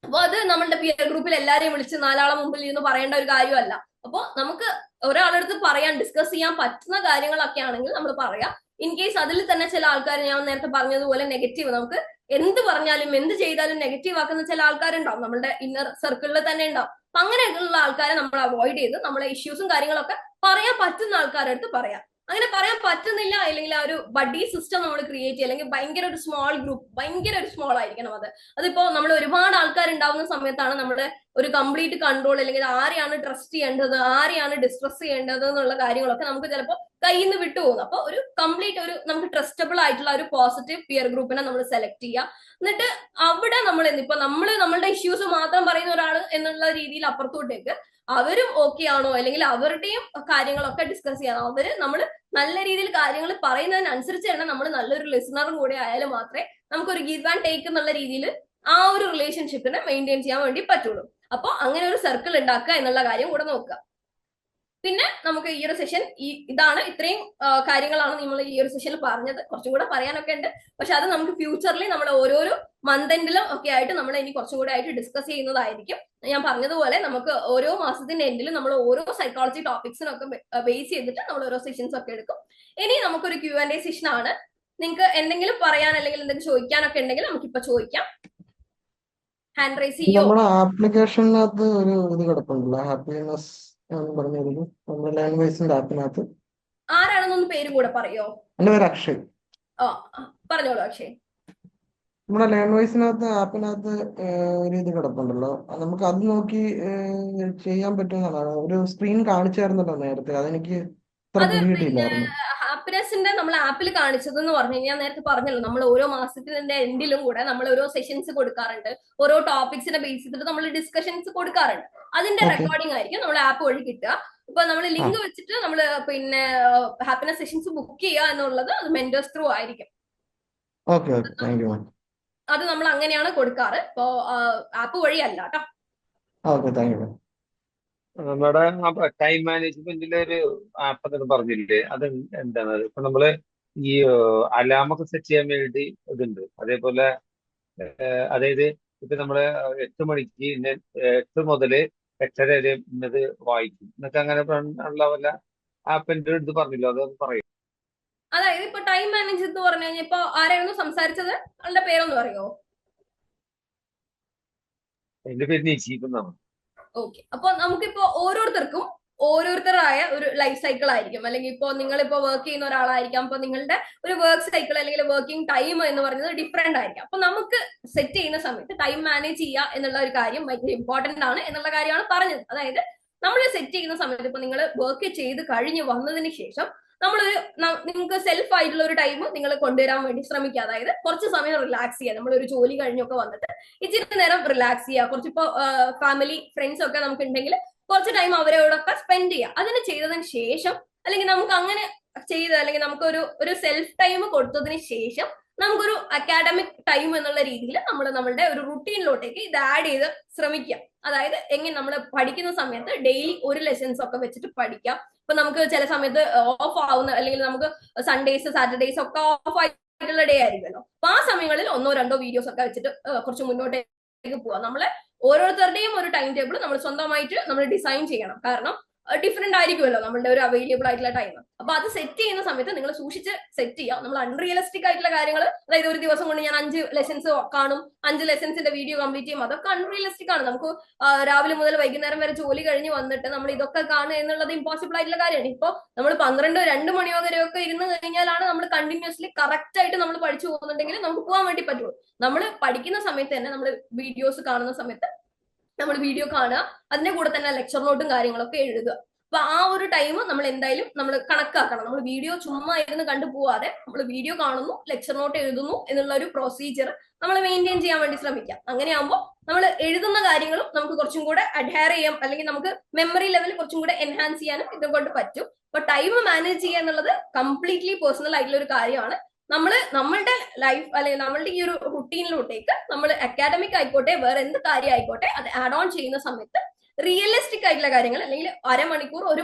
അപ്പൊ അത് നമ്മളുടെ പിയർ ഗ്രൂപ്പിൽ എല്ലാരെയും വിളിച്ച് നാലാളെ മുമ്പിൽ ഇരുന്ന് പറയേണ്ട ഒരു കാര്യമല്ല. അപ്പൊ നമുക്ക് ഒരാളടുത്ത് പറയാൻ ഡിസ്കസ് ചെയ്യാൻ പറ്റുന്ന കാര്യങ്ങളൊക്കെ ആണെങ്കിൽ നമ്മൾ പറയാം. ഇൻ കേസ് അതിൽ തന്നെ ചില ആൾക്കാർ, ഞാൻ നേരത്തെ പറഞ്ഞതുപോലെ നെഗറ്റീവ്, നമുക്ക് എന്ത് പറഞ്ഞാലും എന്ത് ചെയ്താലും നെഗറ്റീവ് ആക്കുന്ന ചില ആൾക്കാരുണ്ടാവും നമ്മുടെ ഇന്നർ സർക്കിളിൽ തന്നെ ഉണ്ടാവും. അപ്പൊ അങ്ങനെയൊക്കെയുള്ള ആൾക്കാരെ നമ്മൾ അവോയ്ഡ് ചെയ്ത് നമ്മളെ ഇഷ്യൂസും കാര്യങ്ങളൊക്കെ പറയാൻ പറ്റുന്ന ആൾക്കാരടുത്ത് പറയാം. അങ്ങനെ പറയാൻ പറ്റുന്നില്ല അല്ലെങ്കിൽ ആ ഒരു ബഡി സിസ്റ്റം നമ്മൾ ക്രിയേറ്റ് ചെയ്യുക, അല്ലെങ്കിൽ ഭയങ്കര ഒരു സ്മോൾ ഗ്രൂപ്പ്, ഭയങ്കര ഒരു സ്മോൾ ആയിരിക്കണം അത്. അതിപ്പോ നമ്മൾ ഒരുപാട് ആൾക്കാർ ഉണ്ടാവുന്ന സമയത്താണ് നമ്മുടെ ഒരു കംപ്ലീറ്റ് കൺട്രോൾ, അല്ലെങ്കിൽ ആരെയാണ് ട്രസ്റ്റ് ചെയ്യേണ്ടത്, ആരെയാണ് ഡിസ്ട്രസ് ചെയ്യേണ്ടത് എന്നുള്ള കാര്യങ്ങളൊക്കെ നമുക്ക് ചിലപ്പോൾ കയ്യിൽ നിന്ന് വിട്ടുപോകും. അപ്പൊ ഒരു കംപ്ലീറ്റ് ഒരു നമുക്ക് ട്രസ്റ്റബിൾ ആയിട്ടുള്ള ഒരു പോസിറ്റീവ് പിയർ ഗ്രൂപ്പിനെ നമ്മൾ സെലക്ട് ചെയ്യുക. എന്നിട്ട് അവിടെ നമ്മൾ ഇപ്പൊ നമ്മളുടെ ഇഷ്യൂസ് മാത്രം പറയുന്ന ഒരാൾ എന്നുള്ള രീതിയിൽ അപ്പുറത്തോട്ടേക്ക് അവരും ഓക്കെ ആണോ, അല്ലെങ്കിൽ അവരുടെയും കാര്യങ്ങളൊക്കെ ഡിസ്കസ് ചെയ്യാം. അവര് നമ്മൾ നല്ല രീതിയിൽ കാര്യങ്ങൾ പറയുന്നതിനനുസരിച്ച് തന്നെ നമ്മൾ നല്ലൊരു ലിസണറും കൂടെ ആയാലും മാത്രമേ നമുക്കൊരു ഗിവ് ആൻഡ് ടേക്ക് എന്നുള്ള രീതിയിൽ ആ ഒരു റിലേഷൻഷിപ്പിനെ മെയിൻറ്റെയിൻ ചെയ്യാൻ വേണ്ടി പറ്റുള്ളൂ. അപ്പോൾ അങ്ങനെ ഒരു സർക്കിൾ ഉണ്ടാക്കുക എന്നുള്ള കാര്യം കൂടെ നോക്കുക. പിന്നെ നമുക്ക് ഈ ഒരു സെഷൻ ഇതാണ്, ഇത്രയും കാര്യങ്ങളാണ് നമ്മൾ ഈ ഒരു സെഷനിൽ പറഞ്ഞത്. കുറച്ചും കൂടെ പറയാനൊക്കെ ഉണ്ട്, പക്ഷെ അത് നമുക്ക് ഫ്യൂച്ചറിൽ നമ്മൾ ഓരോരോ മന്ത് എൻഡിലും ഒക്കെ ആയിട്ട് നമ്മൾ ഇനി കുറച്ചും കൂടെ ആയിട്ട് ഡിസ്കസ് ചെയ്യുന്നതായിരിക്കും. ഞാൻ പറഞ്ഞതുപോലെ നമുക്ക് ഓരോ മാസത്തിന്റെ എൻഡിലും നമ്മൾ ഓരോ സൈക്കോളജി ടോപ്പിക്സിനൊക്കെ ബേസ് ചെയ്തിട്ട് നമ്മൾ ഓരോ സെഷൻസ് ഒക്കെ എടുക്കും. ഇനി നമുക്കൊരു Q&A സെഷൻ ആണ്. നിങ്ങൾക്ക് എന്തെങ്കിലും പറയാൻ അല്ലെങ്കിൽ എന്തെങ്കിലും ചോദിക്കാനൊക്കെ ഉണ്ടെങ്കിൽ നമുക്ക് ഇപ്പൊ ചോദിക്കാം. ഹാൻഡ് റൈസ് ചെയ്യോ? നമ്മുടെ ആപ്ലിക്കേഷനകത്ത് ഒരു ഇത് കിടപ്പുണ്ടല്ലോ, ഹാപ്പിനെസ് എന്ന് പറഞ്ഞിരുന്നു നമ്മുടെ ലാംഗ്വേജിന്റെ ആപ്പിനകത്ത്. ആരാണെന്നൊന്ന് പേരും കൂടെ പറയോ? എന്റെ പേര് അക്ഷയ്. പറഞ്ഞോളൂ അക്ഷയ്. നമ്മുടെ ലാംഗ്വേജിനകത്ത് ആപ്പിനകത്ത് ഒരു ഇത് കിടപ്പുണ്ടല്ലോ, നമുക്ക് അത് നോക്കി ചെയ്യാൻ പറ്റുന്നതാണ്. ഒരു സ്ക്രീൻ കാണിച്ചായിരുന്നല്ലോ നേരത്തെ, അതെനിക്ക് ഇത്ര അത് പിടികിട്ടിയില്ലായിരുന്നു. ഹാപ്പിനെസിന്റെ നമ്മൾ ആപ്പിൽ കാണിച്ചത് എന്ന് പറഞ്ഞു കഴിഞ്ഞാൽ നേരത്തെ പറഞ്ഞല്ലോ, നമ്മൾ ഓരോ മാസത്തിന്റെ എൻഡിലും കൂടെ നമ്മൾ ഓരോ സെഷൻസ് കൊടുക്കാറുണ്ട്. ഓരോ ടോപ്പിക്സിനെ ബേസ് ചെയ്തിട്ട് നമ്മൾ ഡിസ്കഷൻസ് കൊടുക്കാറുണ്ട്. അതിന്റെ റെക്കോർഡിംഗ് ആയിരിക്കും നമ്മൾ ആപ്പ് വഴി കിട്ടുക. ഇപ്പൊ നമ്മൾ ലിങ്ക് വെച്ചിട്ട് നമ്മൾ പിന്നെ ഹാപ്പിനെസ് സെഷൻസ് ബുക്ക് ചെയ്യുക എന്നുള്ളത് അത് മെന്റേഴ്സ് ത്രൂ ആയിരിക്കും. Okay okay, thank you. അത് നമ്മൾ അങ്ങനെയാണ് കൊടുക്കാറ്, ഇപ്പോ ആപ്പ് വഴി അല്ല കേട്ടോ. Okay, thank you. നമ്മുടെ ടൈം മാനേജ്മെന്റിലെ ഒരു ആപ്പ് എന്നൊക്കെ പറഞ്ഞില്ലേ, അത് എന്താണ്? ഇപ്പൊ നമ്മള് ഈ അലാമൊക്കെ സെറ്റ് ചെയ്യാൻ വേണ്ടി ഇതുണ്ട്. അതേപോലെ അതായത് ഇപ്പൊ നമ്മള് 8 മണിക്ക് 8 മുതൽ 8:30 വരെ ഇന്നത് വായിക്കും എന്നൊക്കെ അങ്ങനെ ഉള്ള വല്ല ആപ്പിന്റെ ഇത് പറഞ്ഞില്ലോ, അതൊന്ന് പറയും. അതായത് ഇപ്പൊ ടൈം മാനേജ് എന്ന് പറഞ്ഞു കഴിഞ്ഞാൽ ഇപ്പൊ ആരായിരുന്നു സംസാരിച്ചത്? അവളുടെ പേരൊന്ന് പറയോ? എന്റെ പേര് നിശീപ് എന്നാണ്. ഓക്കെ, അപ്പൊ നമുക്കിപ്പോ ഓരോരുത്തർക്കും ഓരോരുത്തരായ ഒരു ലൈഫ് സൈക്കിൾ ആയിരിക്കും. അല്ലെങ്കിൽ ഇപ്പോ നിങ്ങളിപ്പോ വർക്ക് ചെയ്യുന്ന ഒരാളായിരിക്കാം, അപ്പൊ നിങ്ങളുടെ ഒരു വർക്ക് സൈക്കിൾ അല്ലെങ്കിൽ വർക്കിംഗ് ടൈം എന്ന് പറയുന്നത് ഡിഫറെന്റ് ആയിരിക്കും. അപ്പൊ നമുക്ക് സെറ്റ് ചെയ്യുന്ന സമയത്ത് ടൈം മാനേജ് ചെയ്യുക എന്നുള്ള ഒരു കാര്യം ഭയങ്കര ഇമ്പോർട്ടന്റ് ആണ് എന്നുള്ള കാര്യമാണ് പറഞ്ഞത്. അതായത് നമ്മൾ സെറ്റ് ചെയ്യുന്ന സമയത്ത് ഇപ്പൊ നിങ്ങൾ വർക്ക് ചെയ്ത് കഴിഞ്ഞ് വന്നതിന് ശേഷം നിങ്ങൾക്ക് സെൽഫ് ആയിട്ടുള്ള ഒരു ടൈം നിങ്ങൾ കൊണ്ടുവരാൻ വേണ്ടി ശ്രമിക്കുക. അതായത് കുറച്ച് സമയം റിലാക്സ് ചെയ്യുക. നമ്മൾ ഒരു ജോലി കഴിഞ്ഞൊക്കെ വന്നിട്ട് ഇച്ചിരി നേരം റിലാക്സ് ചെയ്യുക. കുറച്ചിപ്പോ ഫാമിലി ഫ്രണ്ട്സ് ഒക്കെ നമുക്ക് ഉണ്ടെങ്കിൽ കുറച്ച് ടൈം അവരോടൊക്കെ സ്പെൻഡ് ചെയ്യുക. അതിന് ചെയ്തതിന് ശേഷം അല്ലെങ്കിൽ നമുക്ക് അങ്ങനെ അല്ലെങ്കിൽ നമുക്ക് ഒരു സെൽഫ് ടൈം കൊടുത്തതിന് ശേഷം നമുക്കൊരു അക്കാഡമിക് ടൈം എന്നുള്ള രീതിയിൽ നമ്മൾ നമ്മളുടെ ഒരു റുട്ടീനിലോട്ടേക്ക് ഇത് ആഡ് ചെയ്ത് ശ്രമിക്കാം. അതായത് എങ്ങനെ നമ്മൾ പഠിക്കുന്ന സമയത്ത് ഡെയിലി ഒരു ലെസൺസ് ഒക്കെ വെച്ചിട്ട് പഠിക്കാം. ഇപ്പൊ നമുക്ക് ചില സമയത്ത് ഓഫ് ആവുന്ന അല്ലെങ്കിൽ നമുക്ക് സൺഡേസ് സാറ്റർഡേസ് ഒക്കെ ഓഫ് ആയിട്ടുള്ള ഡേ ആയിരിക്കുമല്ലോ. അപ്പൊ ആ സമയങ്ങളിൽ 1-2 വീഡിയോസ് ഒക്കെ വെച്ചിട്ട് കുറച്ച് മുന്നോട്ടേക്ക് പോവാം. നമ്മള് ഓരോരുത്തരുടെയും ഒരു ടൈം ടേബിൾ നമ്മൾ സ്വന്തമായിട്ട് നമ്മൾ ഡിസൈൻ ചെയ്യണം. കാരണം ഡിഫറെന്റ് ആയിരിക്കുമല്ലോ നമ്മളുടെ ഒരു അവൈലബിൾ ആയിട്ടുള്ള ടൈം. അപ്പൊ അത് സെറ്റ് ചെയ്യുന്ന സമയത്ത് നിങ്ങൾ സൂക്ഷിച്ച് സെറ്റ് ചെയ്യാം. നമ്മൾ അൺറിയലിസ്റ്റിക് ആയിട്ടുള്ള കാര്യങ്ങൾ, അതായത് ഒരു ദിവസം കൊണ്ട് ഞാൻ 5 ലെസൺസ് കാണും, 5 ലെസൺസിന്റെ വീഡിയോ കംപ്ലീറ്റ് ചെയ്യും, അതൊക്കെ അൺറിയലിസ്റ്റിക് ആണ്. നമുക്ക് രാവിലെ മുതൽ വൈകുന്നേരം വരെ ജോലി കഴിഞ്ഞ് വന്നിട്ട് നമ്മൾ ഇതൊക്കെ കാണുക എന്നുള്ളത് ഇമ്പോസിബിൾ ആയിട്ടുള്ള കാര്യമാണ്. ഇപ്പൊ നമ്മൾ 12-2 മണി വരെയൊക്കെ ഇരുന്ന് കഴിഞ്ഞാലാണ് നമ്മൾ കണ്ടിന്യൂസ്ലി കറക്റ്റ് ആയിട്ട് നമ്മൾ പഠിച്ചു പോകുന്നുണ്ടെങ്കിൽ നമുക്ക് പോകാൻ വേണ്ടി പറ്റുള്ളൂ. നമ്മൾ പഠിക്കുന്ന സമയത്ത് തന്നെ നമ്മൾ വീഡിയോസ് കാണുന്ന സമയത്ത് നമ്മൾ വീഡിയോ കാണുക, അതിന്റെ കൂടെ തന്നെ ലെക്ചർ നോട്ടും കാര്യങ്ങളൊക്കെ എഴുതുക. അപ്പൊ ആ ഒരു ടൈം നമ്മൾ എന്തായാലും നമ്മൾ കണക്കാക്കണം. നമ്മൾ വീഡിയോ ചുമ്മാ ഇരുന്ന് കണ്ടു പോവാതെ നമ്മൾ വീഡിയോ കാണുന്നു, ലെക്ചർ നോട്ട് എഴുതുന്നു എന്നുള്ള ഒരു പ്രൊസീജിയർ നമ്മൾ മെയിൻറ്റെയിൻ ചെയ്യാൻ വേണ്ടി ശ്രമിക്കാം. അങ്ങനെയാകുമ്പോൾ നമ്മൾ എഴുതുന്ന കാര്യങ്ങളും നമുക്ക് കുറച്ചും കൂടെ അഡ്ഹയർ ചെയ്യാം, അല്ലെങ്കിൽ നമുക്ക് മെമ്മറി ലെവൽ കുറച്ചും കൂടെ എൻഹാൻസ് ചെയ്യാനും ഇതുകൊണ്ട് പറ്റും. അപ്പൊ ടൈം മാനേജ് ചെയ്യുക എന്നുള്ളത് കംപ്ലീറ്റ്ലി പേഴ്സണൽ ആയിട്ടുള്ള ഒരു കാര്യമാണ്. നമ്മളുടെ ലൈഫ് അല്ലെങ്കിൽ നമ്മളുടെ ഈ ഒരു റുട്ടീനിലോട്ടേക്ക് നമ്മൾ അക്കാഡമിക് ആയിക്കോട്ടെ വേറെ എന്ത് കാര്യം ആയിക്കോട്ടെ അത് ആഡ് ഓൺ ചെയ്യുന്ന സമയത്ത് റിയലിസ്റ്റിക് ആയിട്ടുള്ള കാര്യങ്ങൾ അല്ലെങ്കിൽ 1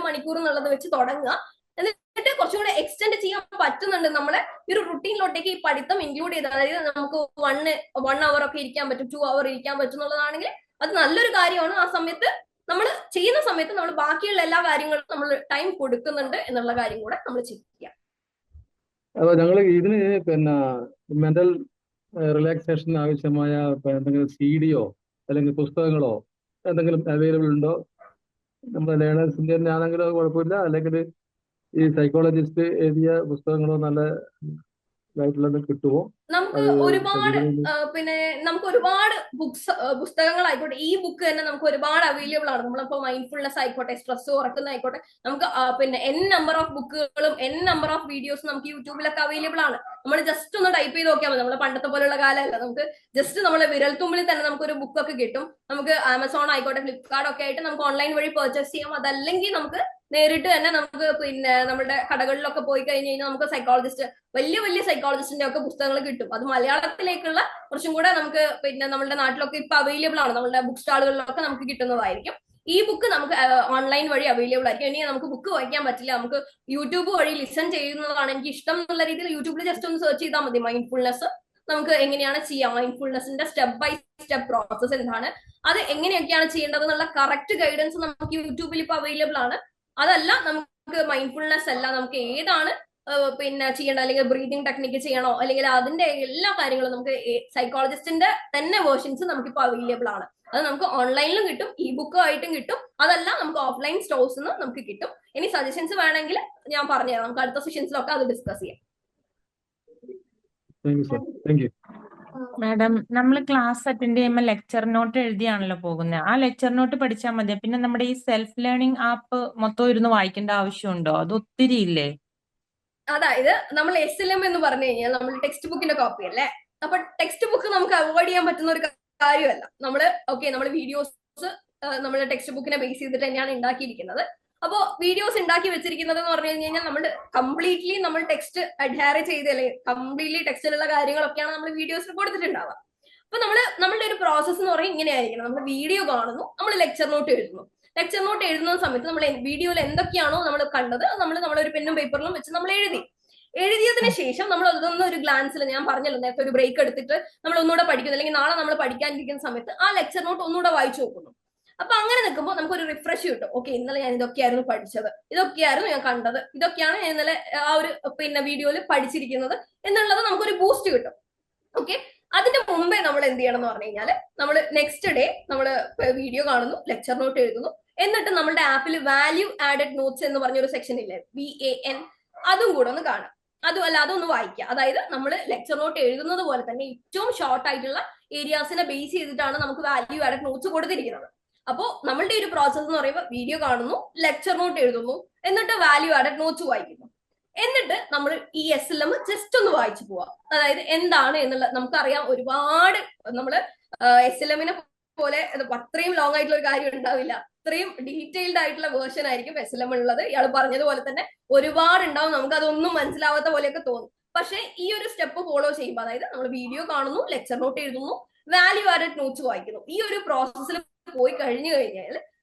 മണിക്കൂർ എന്നുള്ളത് വെച്ച് തുടങ്ങുക. എന്നിട്ട് കുറച്ചും കൂടെ എക്സ്റ്റെൻഡ് ചെയ്യാൻ പറ്റുന്നുണ്ട് നമ്മളെ ഈ ഒരു റുട്ടീനിലോട്ടേക്ക് ഈ പഠിത്തം ഇൻക്ലൂഡ് ചെയ്ത്. അതായത് നമുക്ക് 1 അവർ ഒക്കെ ഇരിക്കാൻ പറ്റും, 2 അവർ ഇരിക്കാൻ പറ്റും എന്നുള്ളതാണെങ്കിൽ അത് നല്ലൊരു കാര്യമാണ്. ആ സമയത്ത് നമ്മൾ ചെയ്യുന്ന സമയത്ത് നമ്മൾ ബാക്കിയുള്ള എല്ലാ കാര്യങ്ങളും നമ്മൾ ടൈം കൊടുക്കുന്നുണ്ട് എന്നുള്ള കാര്യം കൂടെ നമ്മൾ ചെയ്യാം. അപ്പോൾ ഞങ്ങൾ ഇതിന് പിന്നെ മെന്റൽ റിലാക്സേഷൻ ആവശ്യമായ എന്തെങ്കിലും CD-യോ അല്ലെങ്കിൽ പുസ്തകങ്ങളോ എന്തെങ്കിലും അവൈലബിൾ ഉണ്ടോ? നമ്മുടെ ലേണേഴ്സിൻ്റെ തന്നെ ആണെങ്കിലും അത് കുഴപ്പമില്ല, അല്ലെങ്കിൽ ഈ സൈക്കോളജിസ്റ്റ് എഴുതിയ പുസ്തകങ്ങളോ നല്ല ഇതായിട്ടുള്ളത് കിട്ടുമോ? നമുക്ക് ഒരുപാട് നമുക്ക് ഒരുപാട് പുസ്തകങ്ങളായിക്കോട്ടെ, ഈ ബുക്ക് തന്നെ നമുക്ക് ഒരുപാട് അവൈലബിൾ ആണ്. നമ്മളിപ്പോ മൈൻഡ്ഫുൾനെസ് ആയിക്കോട്ടെ, സ്ട്രെസ് കുറക്കുന്ന ആയിക്കോട്ടെ, നമുക്ക് നമ്പർ ഓഫ് ബുക്കുകളും നമ്പർ ഓഫ് വീഡിയോസും നമുക്ക് യൂട്യൂബിലൊക്കെ അവൈലബിൾ ആണ്. നമ്മൾ ജസ്റ്റ് ഒന്ന് ടൈപ്പ് ചെയ്ത് നോക്കിയാൽ മതി. നമ്മളെ പണ്ടത്തെ പോലുള്ള കാലമല്ല, നമുക്ക് ജസ്റ്റ് നമ്മളെ വിരൽത്തുമ്പിൽ തന്നെ നമുക്കൊരു ബുക്കൊക്കെ കിട്ടും. നമുക്ക് ആമസോൺ ആയിക്കോട്ടെ, ഫ്ലിപ്കാർട്ട് ഒക്കെ ആയിട്ട് നമുക്ക് ഓൺലൈൻ വഴി പർച്ചേസ് ചെയ്യാം. അതല്ലെങ്കിൽ നമുക്ക് നേരിട്ട് തന്നെ നമുക്ക് നമ്മുടെ കടകളിലൊക്കെ പോയി കഴിഞ്ഞ് കഴിഞ്ഞാൽ നമുക്ക് സൈക്കോളജിസ്റ്റ്, വലിയ സൈക്കോളജിസ്റ്റിന്റെ ഒക്കെ പുസ്തകങ്ങൾ കിട്ടും. അത് മലയാളത്തിലേക്കുള്ള കുറച്ചും കൂടെ നമുക്ക് നമ്മുടെ നാട്ടിലൊക്കെ ഇപ്പൊ അവൈലബിൾ ആണ്. നമ്മുടെ ബുക്ക് സ്റ്റാളുകളിലൊക്കെ നമുക്ക് കിട്ടുന്നതായിരിക്കും. ഈ ബുക്ക് നമുക്ക് ഓൺലൈൻ വഴി അവൈലബിൾ ആയിരിക്കും. ഇനി നമുക്ക് ബുക്ക് വായിക്കാൻ പറ്റില്ല, നമുക്ക് യൂട്യൂബ് വഴി ലിസൺ ചെയ്യുന്നതാണ് എനിക്ക് ഇഷ്ടം എന്നുള്ള രീതിയിൽ യൂട്യൂബിൽ ജസ്റ്റ് ഒന്ന് സെർച്ച് ചെയ്താൽ മതി. മൈൻഡ്ഫുൾനെസ് നമുക്ക് എങ്ങനെയാണ് ചെയ്യാം, മൈൻഡ്ഫുൾനെസിന്റെ സ്റ്റെപ്പ് ബൈ സ്റ്റെപ്പ് പ്രോസസ് എന്താണ്, അത് എങ്ങനെയൊക്കെയാണ് ചെയ്യേണ്ടത് എന്നുള്ള കറക്റ്റ് ഗൈഡൻസ് നമുക്ക് യൂട്യൂബിൽ ഇപ്പൊ അവൈലബിൾ ആണ്. അതല്ല നമുക്ക് മൈൻഡ്ഫുൾനെസ് അല്ല, നമുക്ക് ഏതാണ് ചെയ്യേണ്ടത്, അല്ലെങ്കിൽ ബ്രീതിങ് ടെക്നിക്ക് ചെയ്യണോ, അല്ലെങ്കിൽ അതിന്റെ എല്ലാ കാര്യങ്ങളും നമുക്ക് സൈക്കോളജിസ്റ്റിന്റെ തന്നെ വേർഷൻസ് നമുക്കിപ്പോൾ അവൈലബിൾ ആണ്. അത് നമുക്ക് ഓൺലൈനിലും കിട്ടും, ഇ ബുക്കും ആയിട്ടും കിട്ടും. അതല്ല നമുക്ക് ഓഫ്ലൈൻ സ്റ്റോഴ്സ് നിന്ന് നമുക്ക് കിട്ടും. ഇനി സജഷൻസ് വേണമെങ്കിൽ ഞാൻ പറഞ്ഞുതരാം, നമുക്ക് അടുത്ത സെഷൻസിലൊക്കെ അത് ഡിസ്കസ് ചെയ്യാം. മാഡം, നമ്മൾ ക്ലാസ് അറ്റൻഡ് ചെയ്യുമ്പോൾ ലെക്ചർ നോട്ട് എഴുതിയാണല്ലോ പോകുന്നത്. ആ ലെക്ചർ നോട്ട് പഠിച്ചാൽ മതി. പിന്നെ നമ്മുടെ ഈ സെൽഫ് ലേണിംഗ് ആപ്പ് മൊത്തം ഇരുന്ന് വായിക്കേണ്ട ആവശ്യമുണ്ടോ? അത് ഒത്തിരി ഇല്ലേ? അതായത് നമ്മൾ SLM എന്ന് പറഞ്ഞു കഴിഞ്ഞാൽ നമ്മൾ ടെക്സ്റ്റ് ബുക്കിന്റെ കോപ്പി അല്ലേ. അപ്പൊ ടെക്സ്റ്റ് ബുക്ക് നമുക്ക് അവോയ്ഡ് ചെയ്യാൻ പറ്റുന്ന ഒരു കാര്യമല്ല. നമ്മൾ വീഡിയോസ് നമ്മൾ ടെക്സ്റ്റ് ബുക്കിനെ ബേസ് ചെയ്തിട്ട് തന്നെയാണ് ഉണ്ടാക്കിയിരിക്കുന്നത്. അപ്പോ വീഡിയോസ് ഉണ്ടാക്കി വെച്ചിരിക്കുന്നത് എന്ന് പറഞ്ഞു കഴിഞ്ഞാൽ നമ്മൾ കംപ്ലീറ്റ്ലി നമ്മൾ ടെക്സ്റ്റ് അഡ്ഹയർ ചെയ്ത് അല്ലെങ്കിൽ കംപ്ലീറ്റ്ലി ടെക്സ്റ്റിലുള്ള കാര്യങ്ങളൊക്കെയാണ് നമ്മൾ വീഡിയോസിൽ കൊടുത്തിട്ടുണ്ടാവുക. അപ്പൊ നമ്മളുടെ ഒരു പ്രോസസ്സ് എന്ന് പറയുന്നത് ഇങ്ങനെയായിരിക്കണം. നമ്മൾ വീഡിയോ കാണുന്നു, നമ്മൾ ലെക്ചർ നോട്ട് എഴുതുന്നു. ലെക്ചർ നോട്ട് എഴുതുന്ന സമയത്ത് നമ്മൾ വീഡിയോയിൽ എന്തൊക്കെയാണോ നമ്മൾ കണ്ടത് നമ്മളൊരു പെന്നും പേപ്പറിലും വെച്ച് നമ്മൾ എഴുതിയതിനു ശേഷം നമ്മൾ അതൊന്നും ഒരു ഗ്ലാൻസിൽ, ഞാൻ പറഞ്ഞല്ലോ നേരത്തെ, ഒരു ബ്രേക്ക് എടുത്തിട്ട് നമ്മൾ ഒന്നുകൂടെ പഠിക്കുന്നു, അല്ലെങ്കിൽ നാളെ നമ്മൾ പഠിക്കാനിരിക്കുന്ന സമയത്ത് ആ ലെക്ചർ നോട്ട് ഒന്നുകൂടെ വായിച്ചു നോക്കുന്നു. അപ്പൊ അങ്ങനെ നിൽക്കുമ്പോൾ നമുക്കൊരു റിഫ്രഷ് കിട്ടും. ഓക്കെ, ഇന്നലെ ഞാൻ ഇതൊക്കെയായിരുന്നു പഠിച്ചത്, ഇതൊക്കെയായിരുന്നു ഞാൻ കണ്ടത്, ഇതൊക്കെയാണ് ഞാൻ ഇന്നലെ ആ ഒരു വീഡിയോയിൽ പഠിച്ചിരിക്കുന്നത് എന്നുള്ളത് നമുക്കൊരു ബൂസ്റ്റ് കിട്ടും. ഓക്കെ, അതിന്റെ മുമ്പേ നമ്മൾ എന്ത് ചെയ്യണം എന്ന് പറഞ്ഞു കഴിഞ്ഞാൽ, നമ്മൾ നെക്സ്റ്റ് ഡേ നമ്മൾ വീഡിയോ കാണുന്നു, ലെക്ചർ നോട്ട് എഴുതുന്നു, എന്നിട്ട് നമ്മുടെ ആപ്പിൽ വാല്യൂ ആഡഡ് നോട്ട്സ് എന്ന് പറഞ്ഞൊരു സെക്ഷൻ ഇല്ലേ, VAN, അതും കൂടെ ഒന്ന് കാണാം. അതൊന്ന് വായിക്കുക. അതായത് നമ്മൾ ലെക്ചർ നോട്ട് എഴുതുന്നത് പോലെ തന്നെ ഏറ്റവും ഷോർട്ട് ആയിട്ടുള്ള ഏരിയാസിനെ ബേസ് ചെയ്തിട്ടാണ് നമുക്ക് വാല്യൂ ആഡഡ് നോട്ട്സ് കൊടുത്തിരിക്കുന്നത്. അപ്പോൾ നമ്മളുടെ ഒരു പ്രോസസ്സ് എന്ന് പറയുമ്പോൾ വീഡിയോ കാണുന്നു, ലെക്ചർ നോട്ട് എഴുതുന്നു, എന്നിട്ട് വാല്യൂ ആഡഡ് നോട്ട്സ് വായിക്കുന്നു. എന്നിട്ട് നമ്മൾ ഈ SLM ജസ്റ്റ് ഒന്ന് വായിച്ചു പോവാം. അതായത് എന്താണ് എന്നുള്ള നമുക്കറിയാം. ഒരുപാട് നമ്മള് SLM പോലെ അത്രയും ലോങ് ആയിട്ടുള്ള ഒരു കാര്യം ഉണ്ടാവില്ല. അത്രയും ഡീറ്റെയിൽഡ് ആയിട്ടുള്ള വേർഷൻ ആയിരിക്കും SLM ഉള്ളത്. ഇയാൾ പറഞ്ഞതുപോലെ തന്നെ ഒരുപാട് ഉണ്ടാവും, നമുക്ക് അതൊന്നും മനസ്സിലാവാത്ത പോലെയൊക്കെ തോന്നും. പക്ഷെ ഈ ഒരു സ്റ്റെപ്പ് ഫോളോ ചെയ്യുമ്പോൾ, അതായത് നമ്മൾ വീഡിയോ കാണുന്നു, ലെക്ചർ നോട്ട് എഴുതുന്നു, വാല്യൂ ആഡഡ് നോട്ട്സ് വായിക്കുന്നു, ഈ ഒരു പ്രോസസ്സിൽ പോയി കഴിഞ്ഞു കഴിഞ്ഞാൽ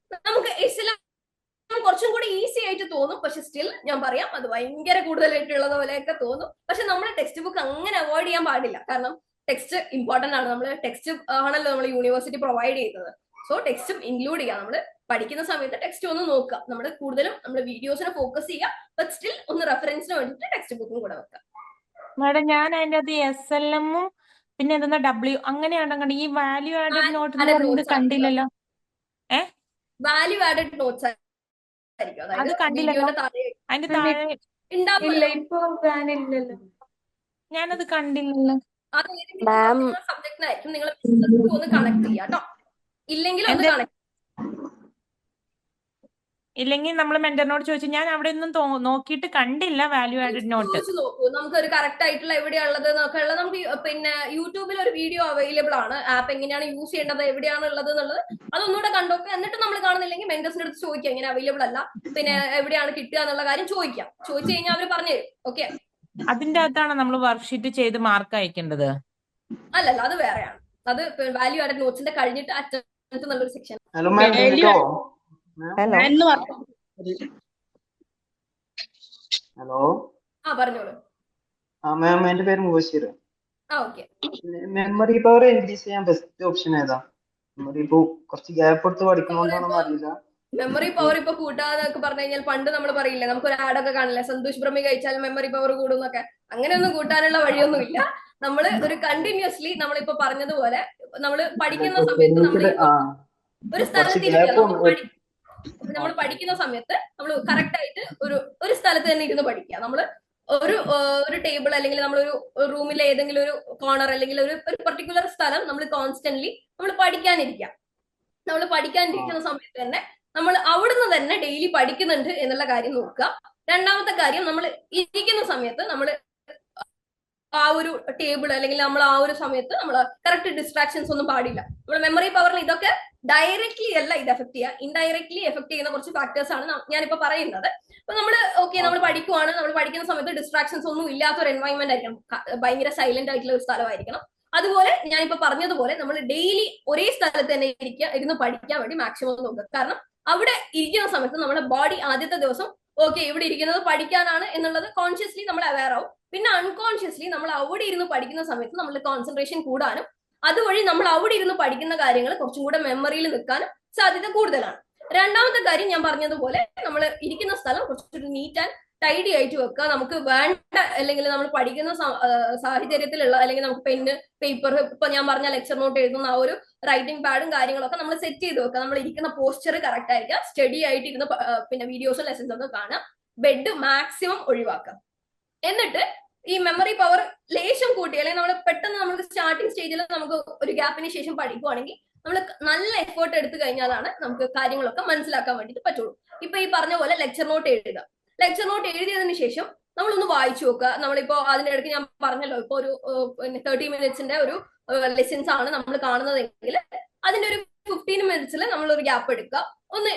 നമുക്ക് SLM കുറച്ചും കൂടി ഈസി ആയിട്ട് തോന്നും. പക്ഷെ സ്റ്റിൽ ഞാൻ പറയാം, അത് ഭയങ്കര കൂടുതലായിട്ടുള്ളത് പോലെയൊക്കെ തോന്നും. പക്ഷെ നമ്മൾ ടെക്സ്റ്റ് ബുക്ക് അങ്ങനെ അവോയ്ഡ് ചെയ്യാൻ പാടില്ല. കാരണം ടെക്സ്റ്റ് ഇമ്പോർട്ടന്റ് ആണ്. നമ്മൾ ടെക്സ്റ്റ് ആണല്ലോ നമ്മൾ യൂണിവേഴ്സിറ്റി പ്രൊവൈഡ് ചെയ്യുന്നത്. സോ ടെക്സ്റ്റും ഇൻക്ലൂഡ് ചെയ്യാം. നമ്മൾ പഠിക്കുന്ന സമയത്ത് ടെക്സ്റ്റ് ഒന്ന് നോക്കുക. നമ്മൾ കൂടുതലും നമ്മൾ വീഡിയോസിനെ ഫോക്കസ് ചെയ്യുക. ബട്ട് സ്റ്റിൽ ഒന്ന് റെഫറൻസിന് വേണ്ടിയിട്ട് ടെക്സ്റ്റ് ബുക്കും കൂടെ വെക്കുക. മാഡം, ഞാൻ അതിന്റെ അത് SLM പിന്നെ എന്താ W അങ്ങനെയാണെങ്കിൽ ഈ വാല്യൂ ആഡഡ് നോട്ട് എന്ന് പറയുന്നത് കണ്ടില്ലല്ലോ. വാല്യൂ ആഡഡ് നോട്ട്സ് ആയിരിക്കും. അത് അതായത് കണ്ടില്ലല്ലോ. വീഡിയോയുടെ താഴെ അതിന്റെ താഴെ ഉണ്ടാവുമല്ലോ. ഞാനത് കണ്ടില്ലല്ലോ. അത് ഏതെങ്കിലും സബ്ജക്റ്റിനായിരിക്കും. നിങ്ങൾ ഒന്ന് കണക്ട് ചെയ്യാം കേട്ടോ. ഇല്ലെങ്കിൽ ഒന്ന് കണക്ട് ഇല്ലെങ്കിൽ നമ്മൾ മെന്ററിനോട് ചോദിച്ചു. ഞാൻ അവിടെ ഒന്നും നോക്കിയിട്ട് കണ്ടില്ല വാല്യൂ ആഡഡ് നോട്ട്. നോക്കൂ. നമുക്ക് ഒരു കറക്റ്റ് ആയിട്ടുള്ള എവിടെയുള്ളത് എന്നൊക്കെ ഉള്ളത് നമുക്ക് പിന്നെ യൂട്യൂബിൽ ഒരു വീഡിയോ അവൈലബിൾ ആണ്. ആപ്പ് എങ്ങനെയാണ് യൂസ് ചെയ്യേണ്ടത്, എവിടെയാണ് ഉള്ളത് എന്നുള്ളത് അതൊന്നുകൂടെ കണ്ടോക്കെ. എന്നിട്ട് നമ്മൾ കാണുന്നില്ലെങ്കിൽ മെന്റേഴ്സിന്റെ അടുത്ത് ചോദിക്കാം, ഇങ്ങനെ അവൈലബിൾ അല്ല, പിന്നെ എവിടെയാണ് കിട്ടുക എന്നുള്ള കാര്യം ചോദിക്കാം. ചോദിച്ചു കഴിഞ്ഞാൽ അവർ പറഞ്ഞു തരും. ഓക്കെ, അതിന്റെ അകത്താണ് നമ്മൾ വർക്ക്ഷീറ്റ് ചെയ്ത് മാർക്ക് അയക്കേണ്ടത്. അല്ലല്ല, അത് വേറെയാണ്. അത് വാല്യൂ ആഡഡ് നോട്ട്സിന്റെ കഴിഞ്ഞിട്ട് അറ്റൻഡ് എന്നുള്ളൊരു സെക്ഷൻ. Hello ma'am, hello. പറഞ്ഞോളൂ. മാം, എന്റെ പേര് Mubashir. Okay. Memory power increase ചെയ്യാൻ ബെസ്റ്റ് ഓപ്ഷൻ ഏതാ? മെമ്മറി ഇപ്പൊ കുറച്ച് ഗ്യാപ്പ് എടുത്ത് പഠിക്കണോണ്ടാണോ അറിയില്ല. മെമ്മറി പവർ ഇപ്പൊ കൂട്ടാന്നൊക്കെ പറഞ്ഞു കഴിഞ്ഞാൽ പണ്ട് നമ്മൾ പറയില്ലേ, നമുക്ക് ഒരു ആഡൊക്കെ കാണില്ലേ, സന്തോഷ് ബ്രഹ്മി കഴിച്ചാൽ മെമ്മറി പവർ കൂടും എന്നൊക്കെ. അങ്ങനെയൊന്നും കൂട്ടാനുള്ള വഴിയൊന്നുമില്ല. നമ്മള് ഒരു കണ്ടിന്യൂസ്ലി നമ്മളിപ്പോ പറഞ്ഞതുപോലെ നമ്മൾ പഠിക്കുന്ന സമയത്ത് നമ്മൾ ഒരു സ്ഥലത്ത് നമ്മൾ പഠിക്കുന്ന സമയത്ത് നമ്മൾ കറക്റ്റ് ആയിട്ട് ഒരു സ്ഥലത്ത് തന്നെ ഇരുന്ന് പഠിക്കുക. നമ്മൾ ഒരു ടേബിൾ അല്ലെങ്കിൽ നമ്മളൊരു റൂമിലെ ഏതെങ്കിലും ഒരു കോർണർ അല്ലെങ്കിൽ ഒരു പർട്ടിക്കുലർ സ്ഥലം നമ്മൾ കോൺസ്റ്റന്റ്ലി നമ്മൾ പഠിക്കാനിരിക്കുക. നമ്മൾ പഠിക്കാനിരിക്കുന്ന സമയത്ത് തന്നെ നമ്മൾ അവിടുന്ന് തന്നെ ഡെയിലി പഠിക്കുന്നുണ്ട് എന്നുള്ള കാര്യം നോക്കുക. രണ്ടാമത്തെ കാര്യം, നമ്മൾ ഇരിക്കുന്ന സമയത്ത് നമ്മൾ ആ ഒരു ടേബിൾ അല്ലെങ്കിൽ നമ്മൾ ആ ഒരു സമയത്ത് നമ്മൾ കറക്റ്റ് ഡിസ്ട്രാക്ഷൻസ് ഒന്നും പാടില്ല. നമ്മുടെ മെമ്മറി പവറിൽ ഇതൊക്കെ ഡയറക്ട്ലി അല്ല ഇത് എഫക്ട് ചെയ്യുക, ഇൻഡയറക്ട്ലി എഫക്ട് ചെയ്യുന്ന കുറച്ച് ഫാക്ടേഴ്സ് ആണ് ഞാനിപ്പോ പറയുന്നത്. അപ്പൊ നമ്മൾ നമ്മൾ പഠിക്കുവാണ്, നമ്മൾ പഠിക്കുന്ന സമയത്ത് ഡിസ്ട്രാക്ഷൻസ് ഒന്നും ഇല്ലാത്ത ഒരു എൻവയോൺമെന്റ് ആയിരിക്കണം, ഭയങ്കര സൈലന്റ് ആയിട്ടുള്ള ഒരു സ്ഥലമായിരിക്കണം. അതുപോലെ ഞാനിപ്പോ പറഞ്ഞതുപോലെ നമ്മൾ ഡെയിലി ഒരേ സ്ഥലത്ത് തന്നെ ഇരുന്ന് പഠിക്കാൻ വേണ്ടി മാക്സിമം നോക്കുക. കാരണം അവിടെ ഇരിക്കുന്ന സമയത്ത് നമ്മുടെ ബോഡി ആദ്യത്തെ ദിവസം ഇവിടെ ഇരിക്കുന്നത് പഠിക്കാനാണ് എന്നുള്ളത് കോൺഷ്യസ്ലി നമ്മൾ അവെയർ ആവും. പിന്നെ അൺകോൺഷ്യസ്ലി നമ്മൾ അവിടെ ഇരുന്ന് പഠിക്കുന്ന സമയത്ത് നമ്മൾ കോൺസെൻട്രേഷൻ കൂടാനും അതുവഴി നമ്മൾ അവിടെ ഇരുന്ന് പഠിക്കുന്ന കാര്യങ്ങൾ കുറച്ചും കൂടെ മെമ്മറിയിൽ നിൽക്കാനും സാധ്യത കൂടുതലാണ്. രണ്ടാമത്തെ കാര്യം, ഞാൻ പറഞ്ഞതുപോലെ നമ്മൾ ഇരിക്കുന്ന സ്ഥലം കുറച്ചൊരു നീറ്റ് ആൻഡ് ടൈഡി ആയിട്ട് വെക്കുക. നമുക്ക് വേണ്ട അല്ലെങ്കിൽ നമ്മൾ പഠിക്കുന്ന സാഹചര്യത്തിലുള്ള അല്ലെങ്കിൽ നമുക്ക് പെന്ന് പേപ്പർ, ഇപ്പൊ ഞാൻ പറഞ്ഞ ലെക്ചർ നോട്ട് എഴുതുന്ന ആ ഒരു റൈറ്റിംഗ് പാഡും കാര്യങ്ങളൊക്കെ നമ്മൾ സെറ്റ് ചെയ്ത് വെക്കുക. നമ്മൾ ഇരിക്കുന്ന പോസ്ചർ കറക്റ്റ് ആയിരിക്കുക, സ്റ്റഡി ആയിട്ട് ഇരുന്ന് പിന്നെ വീഡിയോസും ലെസൺസ് ഒക്കെ കാണുക, ബെഡ് മാക്സിമം ഒഴിവാക്കുക. എന്നിട്ട് ഈ മെമ്മറി പവർ ലേശം കൂട്ടി അല്ലെങ്കിൽ നമ്മൾ പെട്ടെന്ന് നമുക്ക് സ്റ്റാർട്ടിങ് സ്റ്റേജിൽ നമുക്ക് ഒരു ഗ്യാപ്പിന് ശേഷം പഠിക്കുവാണെങ്കിൽ നമ്മൾ നല്ല എഫേർട്ട് എടുത്തു കഴിഞ്ഞാലാണ് നമുക്ക് കാര്യങ്ങളൊക്കെ മനസ്സിലാക്കാൻ വേണ്ടിയിട്ട് പറ്റുള്ളൂ. ഇപ്പൊ ഈ പറഞ്ഞ പോലെ ലെക്ചർ നോട്ട് എഴുതുക. ലെക്ചർ നോട്ട് എഴുതിയതിനു ശേഷം നമ്മളൊന്ന് വായിച്ചു നോക്കുക. നമ്മളിപ്പോ അതിന്റെ ഇടയ്ക്ക് ഞാൻ പറഞ്ഞല്ലോ, ഇപ്പൊ ഒരു 30 മിനിറ്റ്സിന്റെ ഒരു ലെസൺസ് ആണ് നമ്മൾ കാണുന്നതെങ്കിൽ അതിന്റെ ഒരു 15 മിനിറ്റ്സിൽ നമ്മൾ ഒരു ഗ്യാപ്പ് എടുക്കുക. ഒന്ന്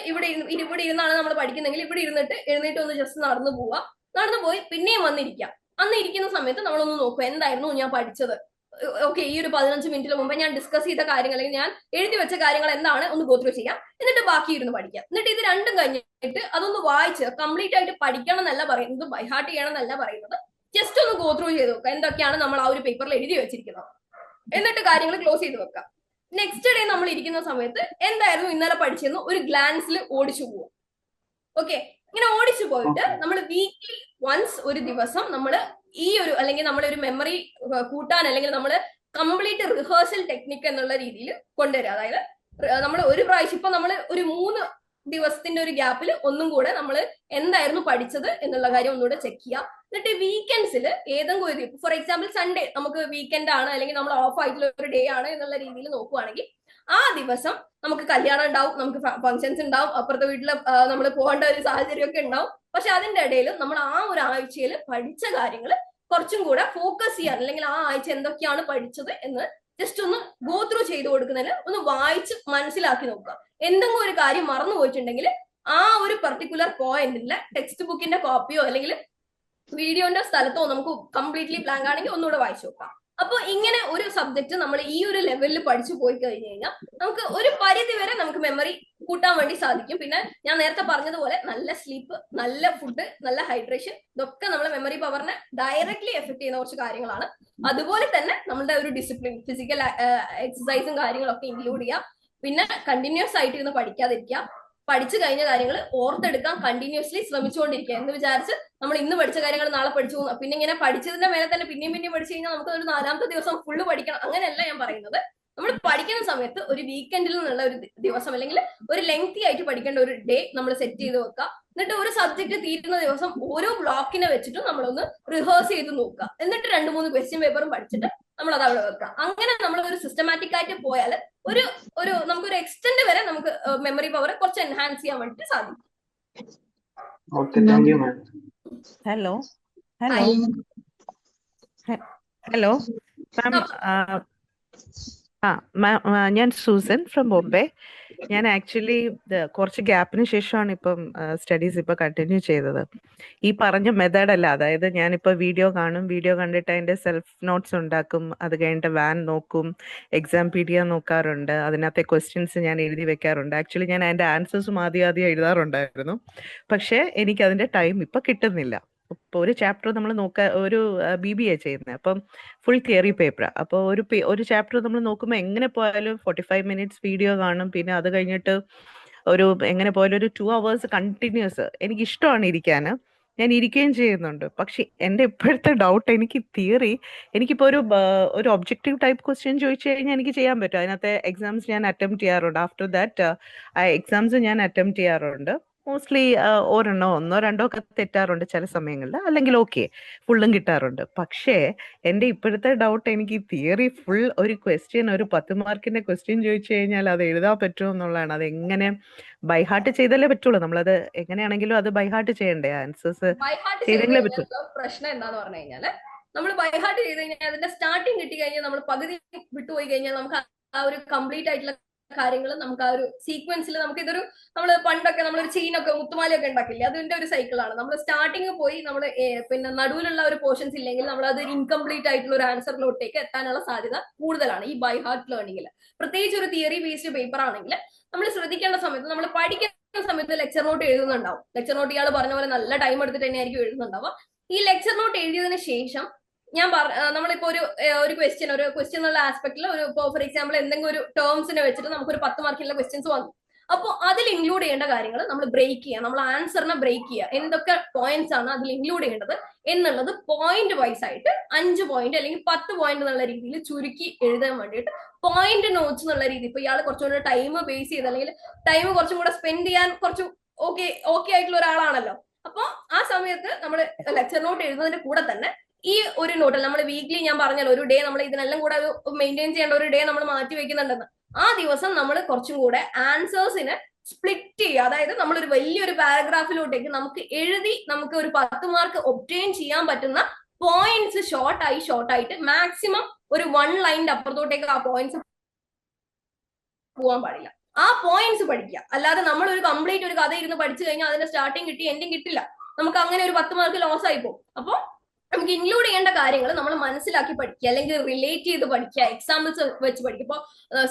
ഇവിടെ ഇരുന്നാണ് നമ്മൾ പഠിക്കുന്നെങ്കിൽ ഇവിടെ എഴുന്നേറ്റ് ഒന്ന് ജസ്റ്റ് നടന്നു പോവുക. നടന്നു പോയി പിന്നെയും വന്നിരിക്കുക. അന്ന് ഇരിക്കുന്ന സമയത്ത് നമ്മളൊന്ന് നോക്കുക, എന്തായിരുന്നു ഞാൻ പഠിച്ചത്, ഈ ഒരു 15 മിനിറ്റിന് മുമ്പ് ഞാൻ ഡിസ്കസ് ചെയ്ത കാര്യങ്ങൾ അല്ലെങ്കിൽ ഞാൻ എഴുതി വെച്ച കാര്യങ്ങൾ എന്താണ് ഒന്ന് ഗോ ത്രൂ ചെയ്യാം. എന്നിട്ട് ബാക്കി ഇരുന്ന് പഠിക്കാം. എന്നിട്ട് ഇത് രണ്ടും കഴിഞ്ഞിട്ട് അതൊന്ന് വായിച്ച് കംപ്ലീറ്റ് ആയിട്ട് പഠിക്കണം എന്നല്ല പറയുന്നത്, ബൈ ഹാർട്ട് ചെയ്യണം എന്നല്ല പറയുന്നത്, ജസ്റ്റ് ഒന്ന് ഗോ ത്രൂ ചെയ്ത് വെക്കുക എന്തൊക്കെയാണ് നമ്മൾ ആ ഒരു പേപ്പറിൽ എഴുതി വെച്ചിരിക്കുന്നത്. എന്നിട്ട് കാര്യങ്ങൾ ക്ലോസ് ചെയ്ത് വെക്കാം. നെക്സ്റ്റ് ഡേ നമ്മൾ ഇരിക്കുന്ന സമയത്ത് എന്തായിരുന്നു ഇന്നലെ പഠിച്ചെന്ന് ഒരു ഗ്ലാൻസിൽ ഓടിച്ചു പോവുക. ഓക്കെ, ഇങ്ങനെ ഓടിച്ചു പോയിട്ട് നമ്മൾ വീക്ക്ലി വൺസ് ഒരു ദിവസം നമ്മൾ ഈ ഒരു അല്ലെങ്കിൽ നമ്മളൊരു മെമ്മറി കൂട്ടാൻ അല്ലെങ്കിൽ നമ്മൾ കംപ്ലീറ്റ് റിഹേഴ്സൽ ടെക്നിക്ക് എന്നുള്ള രീതിയിൽ കൊണ്ടുവരിക. അതായത് നമ്മൾ ഒരു പ്രാവശ്യം ഇപ്പൊ നമ്മൾ ഒരു 3 ദിവസത്തിന്റെ ഒരു ഗ്യാപ്പിൽ ഒന്നും കൂടെ നമ്മൾ എന്തായിരുന്നു പഠിച്ചത് എന്നുള്ള കാര്യം ഒന്നുകൂടെ ചെക്ക് ചെയ്യുക. എന്നിട്ട് വീക്കെൻഡ്സിൽ ഏതെങ്കിലും ഒരു ഫോർ എക്സാമ്പിൾ സൺഡേ നമുക്ക് വീക്കെൻഡ് ആണ് അല്ലെങ്കിൽ നമ്മൾ ഓഫ് ആയിട്ടുള്ള ഒരു ഡേ ആണ് എന്നുള്ള രീതിയിൽ നോക്കുവാണെങ്കിൽ ആ ദിവസം നമുക്ക് കല്യാണം ഉണ്ടാവും, നമുക്ക് ഫംഗ്ഷൻസ് ഉണ്ടാവും, അപ്പുറത്തെ വീട്ടിൽ നമ്മൾ പോകേണ്ട ഒരു സാഹചര്യമൊക്കെ ഉണ്ടാവും. പക്ഷെ അതിന്റെ ഇടയിൽ നമ്മൾ ആ ഒരു ആഴ്ചയിൽ പഠിച്ച കാര്യങ്ങൾ കുറച്ചും കൂടെ ഫോക്കസ് ചെയ്യാൻ, അല്ലെങ്കിൽ ആ ആഴ്ച എന്തൊക്കെയാണ് പഠിച്ചത് എന്ന് ജസ്റ്റ് ഒന്ന് ഗോ ത്രൂ ചെയ്ത് കൊടുക്കുന്നതിന് ഒന്ന് വായിച്ച് മനസ്സിലാക്കി നോക്കുക. എന്തെങ്കിലും ഒരു കാര്യം മറന്നു പോയിട്ടുണ്ടെങ്കിൽ ആ ഒരു പെർട്ടിക്കുലർ പോയിന്റിലെ ടെക്സ്റ്റ് ബുക്കിന്റെ കോപ്പിയോ അല്ലെങ്കിൽ വീഡിയോന്റെ സ്ഥലത്തോ നമുക്ക് കംപ്ലീറ്റ്ലി ബ്ലാങ്ക് ആണെങ്കിൽ ഒന്നുകൂടെ വായിച്ചു നോക്കാം. അപ്പൊ ഇങ്ങനെ ഒരു സബ്ജക്ട് നമ്മൾ ഈ ഒരു ലെവലിൽ പഠിച്ചു പോയി കഴിഞ്ഞു കഴിഞ്ഞാൽ നമുക്ക് ഒരു പരിധി വരെ നമുക്ക് മെമ്മറി കൂട്ടാൻ വേണ്ടി സാധിക്കും. പിന്നെ ഞാൻ നേരത്തെ പറഞ്ഞതുപോലെ നല്ല സ്ലീപ്പ്, നല്ല ഫുഡ്, നല്ല ഹൈഡ്രേഷൻ, ഇതൊക്കെ നമ്മളെ മെമ്മറി പവറിനെ ഡയറക്ട്ലി എഫക്ട് ചെയ്യുന്ന കുറച്ച് കാര്യങ്ങളാണ്. അതുപോലെ തന്നെ നമ്മുടെ ഒരു ഡിസിപ്ലിൻ, ഫിസിക്കൽ എക്സസൈസും കാര്യങ്ങളൊക്കെ ഇൻക്ലൂഡ് ചെയ്യുക. പിന്നെ കണ്ടിന്യൂസ് ആയിട്ട് ഇരുന്ന് പഠിക്കാതിരിക്കുക. പഠിച്ചു കഴിഞ്ഞ കാര്യങ്ങൾ ഓർത്തെടുക്കാൻ കണ്ടിന്യൂസ്ലി ശ്രമിച്ചുകൊണ്ടിരിക്കുക. എന്ന് വിചാരിച്ച് നമ്മൾ ഇന്ന് പഠിച്ച കാര്യങ്ങൾ നാളെ പഠിച്ചു പോകുന്നു, പിന്നെ ഇങ്ങനെ പഠിച്ചതിന്റെ മേലെ തന്നെ പിന്നെയും പഠിച്ചു കഴിഞ്ഞാൽ നമുക്ക് ഒരു 4ാമത്തെ ദിവസം ഫുള്ള് പഠിക്കണം, അങ്ങനെയല്ല ഞാൻ പറയുന്നത്. നമ്മൾ പഠിക്കുന്ന സമയത്ത് ഒരു വീക്കെൻഡിൽ നിന്നുള്ള ഒരു ദിവസം അല്ലെങ്കിൽ ഒരു ലെങ്തി ആയിട്ട് പഠിക്കേണ്ട ഒരു ഡേ നമ്മൾ സെറ്റ് ചെയ്ത് വെക്കുക. എന്നിട്ട് ഒരു സബ്ജക്ട് തീരുന്ന ദിവസം ഓരോ ബ്ലോക്കിനെ വെച്ചിട്ട് നമ്മളൊന്ന് റിഹേഴ്സ് ചെയ്ത് നോക്കുക. എന്നിട്ട് 2-3 ക്വസ്റ്റ്യൻ പേപ്പറും പഠിച്ചിട്ട് നമ്മൾ അത് അവിടെ വെക്കുക. അങ്ങനെ നമ്മൾ ഒരു സിസ്റ്റമാറ്റിക് ആയിട്ട് പോയാൽ ഒരു നമുക്കൊരു എക്സ്റ്റെൻഡ് വരെ നമുക്ക് മെമ്മറി പവർ കുറച്ച് എൻഹാൻസ് ചെയ്യാൻ വേണ്ടിട്ട് സാധിക്കും. Okay, thank you ma'am. Hello hello hello ma'am, ഞാൻ സൂസൻ ഫ്രം ബോംബെ. ഞാൻ ആക്ച്വലി കുറച്ച് ഗ്യാപ്പിന് ശേഷമാണ് ഇപ്പം സ്റ്റഡീസ് ഇപ്പം കണ്ടിന്യൂ ചെയ്തത്. ഈ പറഞ്ഞ മെത്തേഡ് അല്ല, അതായത് ഞാനിപ്പോൾ വീഡിയോ കാണും, വീഡിയോ കണ്ടിട്ട് അതിൻ്റെ സെൽഫ് നോട്ട്സ് ഉണ്ടാക്കും, അത് കഴിഞ്ഞിട്ട് വാൻ നോക്കും, എക്സാം പീഡിയ നോക്കാറുണ്ട്, അതിനകത്തെ ക്വസ്റ്റ്യൻസ് ഞാൻ എഴുതി വെക്കാറുണ്ട്. ആക്ച്വലി ഞാൻ അതിൻ്റെ ആൻസേഴ്സും ആദ്യം എഴുതാറുണ്ടായിരുന്നു. പക്ഷേ എനിക്ക് അതിൻ്റെ ടൈം ഇപ്പം കിട്ടുന്നില്ല. ഇപ്പോൾ ഒരു ചാപ്റ്റർ നമ്മൾ ഒരു BBA ചെയ്യുന്നത്, അപ്പം ഫുൾ തിയറി പേപ്പർ. അപ്പോൾ ഒരു ചാപ്റ്റർ നമ്മൾ നോക്കുമ്പോൾ എങ്ങനെ പോയാലും 45 മിനിറ്റ്സ് വീഡിയോ കാണും. പിന്നെ അത് കഴിഞ്ഞിട്ട് എങ്ങനെ പോയാലും ഒരു 2 hours കണ്ടിന്യൂസ്. എനിക്കിഷ്ടമാണ് ഇരിക്കാൻ, ഞാൻ ഇരിക്കുകയും ചെയ്യുന്നുണ്ട്. പക്ഷെ എൻ്റെ ഇപ്പോഴത്തെ ഡൗട്ട്, എനിക്ക് തിയറി, എനിക്കിപ്പോൾ ഒരു ഒബ്ജക്റ്റീവ് ടൈപ്പ് ക്വസ്റ്റ്യൻ ചോദിച്ചു കഴിഞ്ഞാൽ എനിക്ക് ചെയ്യാൻ പറ്റും. അതിനകത്തെ എക്സാംസ് ഞാൻ അറ്റംപ്റ്റ് ചെയ്യാറുണ്ട്. ആഫ്റ്റർ ദാറ്റ് ആ എക്സാംസ് ഞാൻ അറ്റംപ്റ്റ് ചെയ്യാറുണ്ട്. മോസ്റ്റ്ലി ഒന്നോ രണ്ടോ ഒക്കെ തെറ്റാറുണ്ട് ചില സമയങ്ങളിൽ, അല്ലെങ്കിൽ ഓക്കെ ഫുള്ളും കിട്ടാറുണ്ട്. പക്ഷേ എൻ്റെ ഇപ്പോഴത്തെ ഡൗട്ട്, എനിക്ക് തിയറി ഫുൾ ഒരു ക്വസ്റ്റ്യൻ, ഒരു 10 മാർക്കിന്റെ ക്വസ്റ്റ്യൻ ചോദിച്ചു കഴിഞ്ഞാൽ അത് എഴുതാൻ പറ്റുമോ എന്നുള്ളതാണ്. അത് എങ്ങനെ ബൈഹാർട്ട് ചെയ്താലേ പറ്റുള്ളൂ. നമ്മളത് എങ്ങനെയാണെങ്കിലും അത് ബൈഹാർട്ട് ചെയ്യണ്ടേ, ആൻസേഴ്സ് ചെയ്തെങ്കിലേ പറ്റൂ. പ്രശ്നം എന്താന്ന് പറഞ്ഞു കഴിഞ്ഞാല് നമ്മൾ ബൈഹാർട്ട് ചെയ്ത് കഴിഞ്ഞാൽ അതിന്റെ സ്റ്റാർട്ടിങ് കിട്ടി കഴിഞ്ഞാൽ നമ്മൾ പകുതി വിട്ടുപോയി കഴിഞ്ഞാൽ നമുക്ക് ആ ഒരു കംപ്ലീറ്റ് ആയിട്ടുള്ള കാര്യങ്ങൾ നമുക്ക് ആ ഒരു സീക്വൻസിൽ നമുക്ക് നമ്മൾ പണ്ടൊക്കെ നമ്മളൊരു ചെയിനൊക്കെ മുത്തുമാലയൊക്കെ ഉണ്ടാക്കില്ലേ, അതിന്റെ ഒരു സൈക്കിളാണ്. നമ്മൾ സ്റ്റാർട്ടിങ് പോയി നമ്മൾ പിന്നെ നടുവിലുള്ള ഒരു പോർഷൻസ് ഇല്ലെങ്കിൽ നമ്മൾ അത് ഇൻകംപ്ലീറ്റ് ആയിട്ടുള്ള ഒരു ആൻസറിലോട്ടേക്ക് എത്താനുള്ള സാധ്യത കൂടുതലാണ് ഈ ബൈ ഹാർട്ട് ലേണിംഗിൽ. പ്രത്യേകിച്ച് ഒരു തിയറി ബേസ്ഡ് പേപ്പർ ആണെങ്കിൽ നമ്മൾ ശ്രദ്ധിക്കേണ്ട സമയത്ത്, നമ്മൾ പഠിക്കുന്ന സമയത്ത് ലെക്ചർ നോട്ട് എഴുതുന്നുണ്ടാവും. ലെക്ചർ നോട്ട് ഇയാൾ പറഞ്ഞ പോലെ നല്ല ടൈം എടുത്തിട്ട് തന്നെയായിരിക്കും എഴുതുന്നുണ്ടാവുക. ഈ ലെക്ചർ നോട്ട് എഴുതിയതിനു ശേഷം നമ്മളിപ്പോ ഒരു ക്വസ്റ്റ്യൻ എന്നുള്ള ആസ്പെക്ടിൽ ഫോർ എക്സാമ്പിൾ എന്തെങ്കിലും ഒരു ടേംസിനെ വെച്ചിട്ട് നമുക്കൊരു 10 മാർക്കിനുള്ള ക്വസ്റ്റ്യൻസ് വന്നു. അപ്പോൾ അതിൽ ഇൻക്ലൂഡ് ചെയ്യേണ്ട കാര്യങ്ങൾ നമ്മൾ ബ്രേക്ക് ചെയ്യുക, നമ്മൾ ആൻസറിനെ ബ്രേക്ക് ചെയ്യുക. എന്തൊക്കെ പോയിന്റ്സ് ആണ് അതിൽ ഇൻക്ലൂഡ് ചെയ്യേണ്ടത് എന്നുള്ളത് പോയിന്റ് വൈസ് ആയിട്ട് 5 പോയിന്റ് അല്ലെങ്കിൽ 10 പോയിന്റ് എന്നുള്ള രീതിയിൽ ചുരുക്കി എഴുതാൻ വേണ്ടിയിട്ട് പോയിന്റ് നോട്ട്സ് എന്നുള്ള രീതി. ഇപ്പൊ ഇയാൾ കുറച്ചുകൂടെ ടൈം ബേസ് ചെയ്ത് അല്ലെങ്കിൽ ടൈം കുറച്ചും കൂടെ സ്പെൻഡ് ചെയ്യാൻ കുറച്ച് ഓക്കെ ആയിട്ടുള്ള ഒരാളാണല്ലോ. അപ്പോൾ ആ സമയത്ത് നമ്മൾ ലെക്ചർ നോട്ട് എഴുതുന്നതിന്റെ കൂടെ തന്നെ ഈ ഒരു നോട്ടിൽ നമ്മൾ വീക്ക്ലി, ഞാൻ പറഞ്ഞല്ലോ ഒരു ഡേ നമ്മൾ ഇതിനെല്ലാം കൂടെ മെയിൻറ്റെയിൻ ചെയ്യേണ്ട ഒരു ഡേ നമ്മൾ മാറ്റി വെക്കുന്നുണ്ടെന്ന്, ആ ദിവസം നമ്മൾ കുറച്ചും കൂടെ ആൻസേഴ്സിനെ സ്പ്ലിറ്റ് ചെയ്യുക. അതായത് നമ്മളൊരു വലിയൊരു പാരഗ്രാഫിലോട്ടേക്ക് നമുക്ക് എഴുതി നമുക്ക് ഒരു 10 മാർക്ക് ഒബ്റ്റെയിൻ ചെയ്യാൻ പറ്റുന്ന പോയിന്റ്സ് ഷോർട്ടായിട്ട് മാക്സിമം ഒരു 1 ലൈനിന്റെ അപ്പുറത്തോട്ടേക്ക് ആ പോയിന്റ്സ് പോകാൻ പാടില്ല. ആ പോയിന്റ്സ് പഠിക്കുക. അല്ലാതെ നമ്മൾ ഒരു കംപ്ലീറ്റ് ഒരു കഥ ഇരുന്ന് പഠിച്ചു കഴിഞ്ഞാൽ അതിന്റെ സ്റ്റാർട്ടിങ് കിട്ടി എൻഡിങ് കിട്ടില്ല. നമുക്ക് അങ്ങനെ ഒരു 10 മാർക്ക് ലോസ് ആയി പോകും. അപ്പോൾ നമുക്ക് ഇൻക്ലൂഡ് ചെയ്യേണ്ട കാര്യങ്ങൾ നമ്മൾ മനസ്സിലാക്കി പഠിക്കുക, അല്ലെങ്കിൽ റിലേറ്റ് ചെയ്ത് പഠിക്കുക, എക്സാമ്പിൾസ് വെച്ച് പഠിക്കുക. ഇപ്പോൾ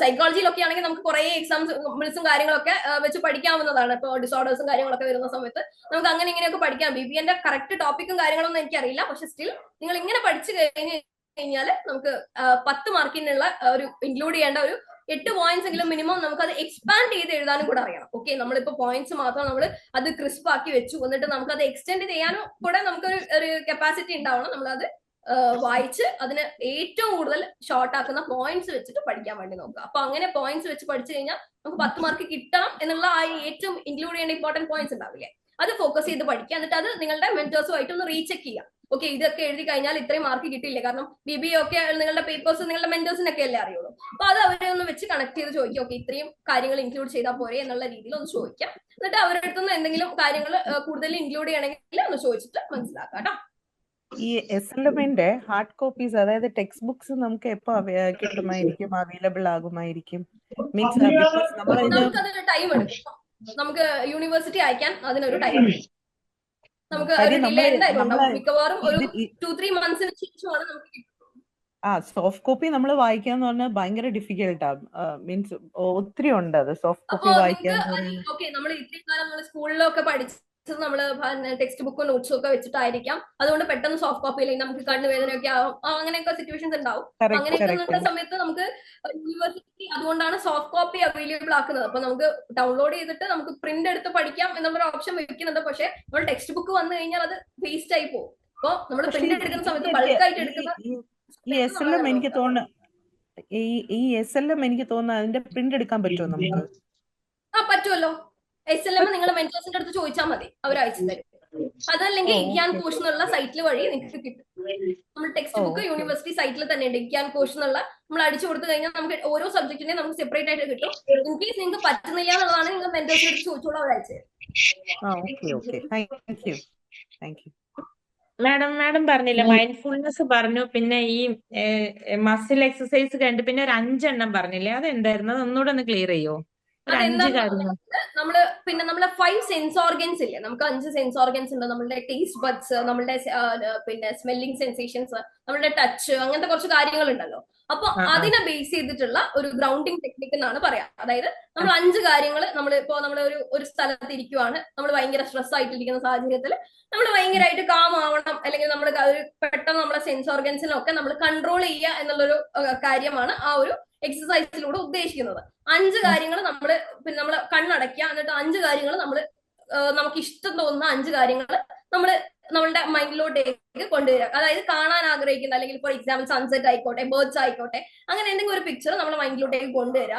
സൈക്കോളജിയിലൊക്കെ ആണെങ്കിൽ നമുക്ക് കുറെ എക്സാമ്പിൾസും കാര്യങ്ങളൊക്കെ വെച്ച് പഠിക്കാവുന്നതാണ്. ഇപ്പോൾ ഡിസോർഡേഴ്സും കാര്യങ്ങളൊക്കെ വരുന്ന സമയത്ത് നമുക്ക് അങ്ങനെ ഇങ്ങനെയൊക്കെ പഠിക്കാം. BBA കറക്റ്റ് ടോപ്പിക്കും കാര്യങ്ങളൊന്നും എനിക്കറിയില്ല. പക്ഷെ സ്റ്റിൽ നിങ്ങൾ ഇങ്ങനെ പഠിച്ചു കഴിഞ്ഞാൽ നമുക്ക് 10 മാർക്കിനുള്ള ഒരു ഇൻക്ലൂഡ് ചെയ്യേണ്ട ഒരു 8 പോയിന്റ്സ് എങ്കിലും മിനിമം നമുക്ക് അത് എക്സ്പാൻഡ് ചെയ്ത് എഴുതാനും കൂടെ അറിയണം. ഓക്കെ, നമ്മളിപ്പോ പോയിന്റ്സ് മാത്രം നമ്മൾ അത് ക്രിസ്പ് ആക്കി വെച്ചു, എന്നിട്ട് നമുക്ക് അത് എക്സ്റ്റെൻഡ് ചെയ്യാനും കൂടെ നമുക്കൊരു കപ്പാസിറ്റി ഉണ്ടാവണം. നമ്മളത് വായിച്ച് അതിന് ഏറ്റവും കൂടുതൽ ഷോർട്ട് ആക്കുന്ന പോയിന്റ്സ് വെച്ചിട്ട് പഠിക്കാൻ വേണ്ടി നോക്കുക. അപ്പൊ അങ്ങനെ പോയിന്റ്സ് വെച്ച് പഠിച്ചു കഴിഞ്ഞാൽ നമുക്ക് 10 മാർക്ക് കിട്ടണം എന്നുള്ള ആ ഏറ്റവും ഇൻക്ലൂഡ് ചെയ്യേണ്ട ഇമ്പോർട്ടന്റ് പോയിന്റ്സ് ഉണ്ടാവില്ലേ, അത് ഫോക്കസ് ചെയ്ത് പഠിക്കുക. എന്നിട്ട് അത് നിങ്ങളുടെ മെന്റേഴ്സുമായിട്ട് ഒന്ന് റീചെക്ക് ചെയ്യുക. ഓക്കെ ഇതൊക്കെ എഴുതി കഴിഞ്ഞാൽ ഇത്രയും മാർക്ക് കിട്ടില്ല, കാരണം BBA ഒക്കെ നിങ്ങളുടെ പേപ്പേഴ്സ് നിങ്ങളുടെ മെന്റേഴ്സിനൊക്കെ അല്ലേ അറിയുള്ളൂ. അപ്പൊ അത് അവരെ ഒന്ന് വെച്ച് കണക്ട് ചെയ്ത് ചോദിക്കാം, ഓക്കെ ഇത്രയും കാര്യങ്ങൾ ഇൻക്ലൂഡ് ചെയ്താൽ പോരെ എന്നുള്ള രീതിയിൽ ഒന്ന് ചോദിക്കാം. എന്നിട്ട് അവരുടെ അടുത്തുനിന്ന് എന്തെങ്കിലും കാര്യങ്ങൾ കൂടുതൽ ഇൻക്ലൂഡ് ചെയ്യണമെങ്കിൽ ഒന്ന് ചോദിച്ചിട്ട് മനസ്സിലാക്കാം കേട്ടോ. ഈ SLMന്റെ ഹാർഡ് കോപ്പീസ്, അതായത് ടെക്സ്റ്റ് ബുക്സ് നമുക്ക് എപ്പോ കിട്ടുമായിരിക്കും, അവൈലബിൾ ആകുമായിരിക്കും? മീൻസ് ബിക്കോസ് നമ്മളിത് നമുക്കതൊരു ടൈം എടുക്കും, നമുക്ക് യൂണിവേഴ്സിറ്റി അയക്കാൻ അതിനൊരു ടൈം എടുക്കും. നമുക്ക് ഒരു കാര്യം ഡിലേ എന്തായാലും നമ്മള് ഉണ്ടാവും, മിക്കവാറും ഒരു ഇത് 2-3 മന്ത്സിന് ശേഷമാണ് നമുക്ക് കിട്ടുന്നത്. സോഫ്റ്റ് കോപ്പി നമ്മൾ വായിക്കാന്ന് പറഞ്ഞാൽ ഭയങ്കര ഡിഫിക്കൽട്ടാ. മീൻസ് ഒത്തിരി ഉണ്ട് അത് സോഫ്റ്റ് അപ്പോ കോപ്പി വായിക്കാൻ നിങ്ങൾക്ക് ഓക്കെ നമ്മൾ ഇത്രയും കാലം നമ്മൾ സ്കൂളിലൊക്കെ പഠിച്ചത് നമ്മള് ടെക്സ്റ്റ് ബുക്കും നോട്ട്സും ഒക്കെ വെച്ചിട്ടായിരിക്കാം, അതുകൊണ്ട് പെട്ടെന്ന് സോഫ്റ്റ് കോപ്പി അല്ലെങ്കിൽ നമുക്ക് കണ്ണുവേദനയൊക്കെ ആവും, അങ്ങനെയൊക്കെ സിറ്റുവേഷൻസ് ഉണ്ടാവും. അങ്ങനെയൊക്കെ നിൽക്കുന്ന സമയത്ത് നമുക്ക് യൂണിവേഴ്സിറ്റി അതുകൊണ്ടാണ് സോഫ്റ്റ് കോപ്പി അവൈലബിൾ ആക്കുന്നത്. അപ്പൊ നമുക്ക് ഡൗൺലോഡ് ചെയ്തിട്ട് നമുക്ക് പ്രിന്റ് എടുത്ത് പഠിക്കാം എന്നുള്ളൊരു ഓപ്ഷൻ വെക്കുന്നുണ്ട്. പക്ഷെ നമ്മൾ ടെക്സ്റ്റ് ബുക്ക് വന്നു കഴിഞ്ഞാൽ അത് വേസ്റ്റ് ആയി പോകും. അപ്പൊ നമ്മൾ പ്രിന്റ് എടുക്കുന്ന സമയത്ത് ബൾക്കായിട്ട് എടുക്കുന്ന ഈ SLM എനിക്ക് തോന്നുന്നു എനിക്ക് തോന്നുന്നു അതിന്റെ പ്രിന്റ് എടുക്കാൻ പറ്റുമോ നമുക്ക്? പറ്റുമല്ലോ. SLM നിങ്ങൾ മെന്റേഴ്സിന്റെ അടുത്ത് ചോദിച്ചാൽ മതി, അവർ അയച്ചു തരും. അതല്ലെങ്കിൽ ഇഗ്യാൻ കോഴ്സ് എന്നുള്ള സൈറ്റിൽ വഴി നിങ്ങൾക്ക് കിട്ടും. നമ്മൾ ടെക്സ്റ്റ് ബുക്ക് യൂണിവേഴ്സിറ്റി സൈറ്റിൽ തന്നെ ഉണ്ട്. ഇഗ്യാൻ കോഴ്സ് എന്നുള്ള നമ്മൾ അടിച്ചു കൊടുത്തു കഴിഞ്ഞാൽ നമുക്ക് ഓരോ സബ്ജക്റ്റിനെ നമുക്ക് സെപ്പറേറ്റ് ആയിട്ട് കിട്ടും. ഇൻ കേസ് നിങ്ങൾക്ക് പറ്റുന്നില്ല എന്നുള്ളതാണ് നിങ്ങൾ മെന്റേഴ്സിന്റെ അടുത്ത് ചോദിച്ചോളൂ, അവർ അയച്ചു തരും. മാഡം പറഞ്ഞില്ല, മൈൻഡ്ഫുൾനെസ് പറഞ്ഞു, പിന്നെ ഈ മസിൽ എക്സസൈസ് കഴിഞ്ഞിട്ട് പിന്നെ ഒരു 5 എണ്ണം പറഞ്ഞില്ലേ, അതെന്തായിരുന്നു? അത് ഒന്നുകൂടെ ഒന്ന് ക്ലിയർ ചെയ്യോ? ഒരു 5 കാര്യങ്ങൾ. നമ്മളെ 5 സെൻസ് ഓർഗൻസ് ഇല്ലേ, നമുക്ക് 5 സെൻസ് ഓർഗൻസ് ഉണ്ട്. നമ്മളുടെ ടേസ്റ്റ് ബഡ്സ്, നമ്മളുടെ പിന്നെ സ്മെല്ലിംഗ് സെൻസേഷൻസ്, നമ്മളുടെ ടച്ച്, അങ്ങനത്തെ കുറച്ച് കാര്യങ്ങൾ ഉണ്ടല്ലോ. അപ്പൊ അതിനെ ബേസ് ചെയ്തിട്ടുള്ള ഒരു ഗ്രൗണ്ടിങ് ടെക്നിക് എന്നാണ് പറയാം. അതായത് നമ്മൾ 5 കാര്യങ്ങൾ നമ്മളിപ്പോ നമ്മൾ ഒരു സ്ഥലത്ത് ഇരിക്കുവാണ്, നമ്മൾ ഭയങ്കര സ്ട്രെസ് ആയിട്ടിരിക്കുന്ന സാഹചര്യത്തിൽ നമ്മൾ ഭയങ്കരമായിട്ട് കാം ആവണം, അല്ലെങ്കിൽ നമ്മൾ പെട്ടെന്ന് നമ്മളെ സെൻസ് ഓർഗൻസിനൊക്കെ നമ്മൾ കൺട്രോൾ ചെയ്യുക എന്നുള്ളൊരു കാര്യമാണ് ആ ഒരു എക്സസൈസിലൂടെ ഉദ്ദേശിക്കുന്നത്. 5 കാര്യങ്ങൾ നമ്മൾ കണ്ണടയ്ക്കുക, എന്നിട്ട് 5 കാര്യങ്ങൾ നമുക്ക് ഇഷ്ടം തോന്നുന്ന 5 കാര്യങ്ങൾ നമ്മളുടെ മൈൻഡിലോട്ടേക്ക് കൊണ്ടുവരിക. അതായത് കാണാൻ ആഗ്രഹിക്കുന്ന, അല്ലെങ്കിൽ ഫോർ എക്സാമ്പിൾ സൺസെറ്റ് ആയിക്കോട്ടെ, ബേർഡ്സ് ആയിക്കോട്ടെ, അങ്ങനെ എന്തെങ്കിലും ഒരു പിക്ചർ നമ്മുടെ മൈൻഡിലോട്ടേക്ക് കൊണ്ടുവരിക.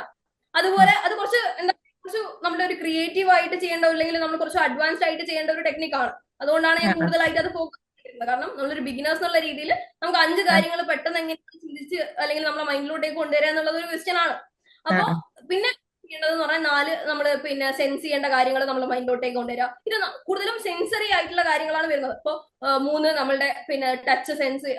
അതുപോലെ അത് കുറച്ച് നമ്മുടെ ഒരു ക്രിയേറ്റീവ് ആയിട്ട് ചെയ്യേണ്ട, അല്ലെങ്കിൽ നമ്മൾ കുറച്ച് അഡ്വാൻസ്ഡ് ആയിട്ട് ചെയ്യേണ്ട ഒരു ടെക്നിക്കാണ്. അതുകൊണ്ടാണ് ഞാൻ കൂടുതലായിട്ട് അത് ഫോക്കസ് ചെയ്യുന്നത്. കാരണം നമ്മളൊരു ബിഗിനേഴ്സ് എന്നുള്ള രീതിയിൽ നമുക്ക് 5 കാര്യങ്ങൾ പെട്ടെന്ന് എങ്ങനെ ചിന്തിച്ച് അല്ലെങ്കിൽ നമ്മുടെ മൈൻഡിലോട്ടേക്ക് കൊണ്ടുവരിക എന്നുള്ളത് ഒരു ക്വസ്റ്റ്യൻ ആണ്. അപ്പൊ പിന്നെ ചെയ്യേണ്ടതെന്ന് പറഞ്ഞാൽ 4 നമ്മൾ പിന്നെ സെൻസ് ചെയ്യേണ്ട കാര്യങ്ങൾ നമ്മൾ മൈൻഡിലോട്ടേക്ക് കൊണ്ടുവരിക. ഇത് കൂടുതലും സെൻസറി ആയിട്ടുള്ള കാര്യങ്ങളാണ് വരുന്നത്. ഇപ്പൊ 3 നമ്മളുടെ പിന്നെ ടച്ച് സെൻസ്,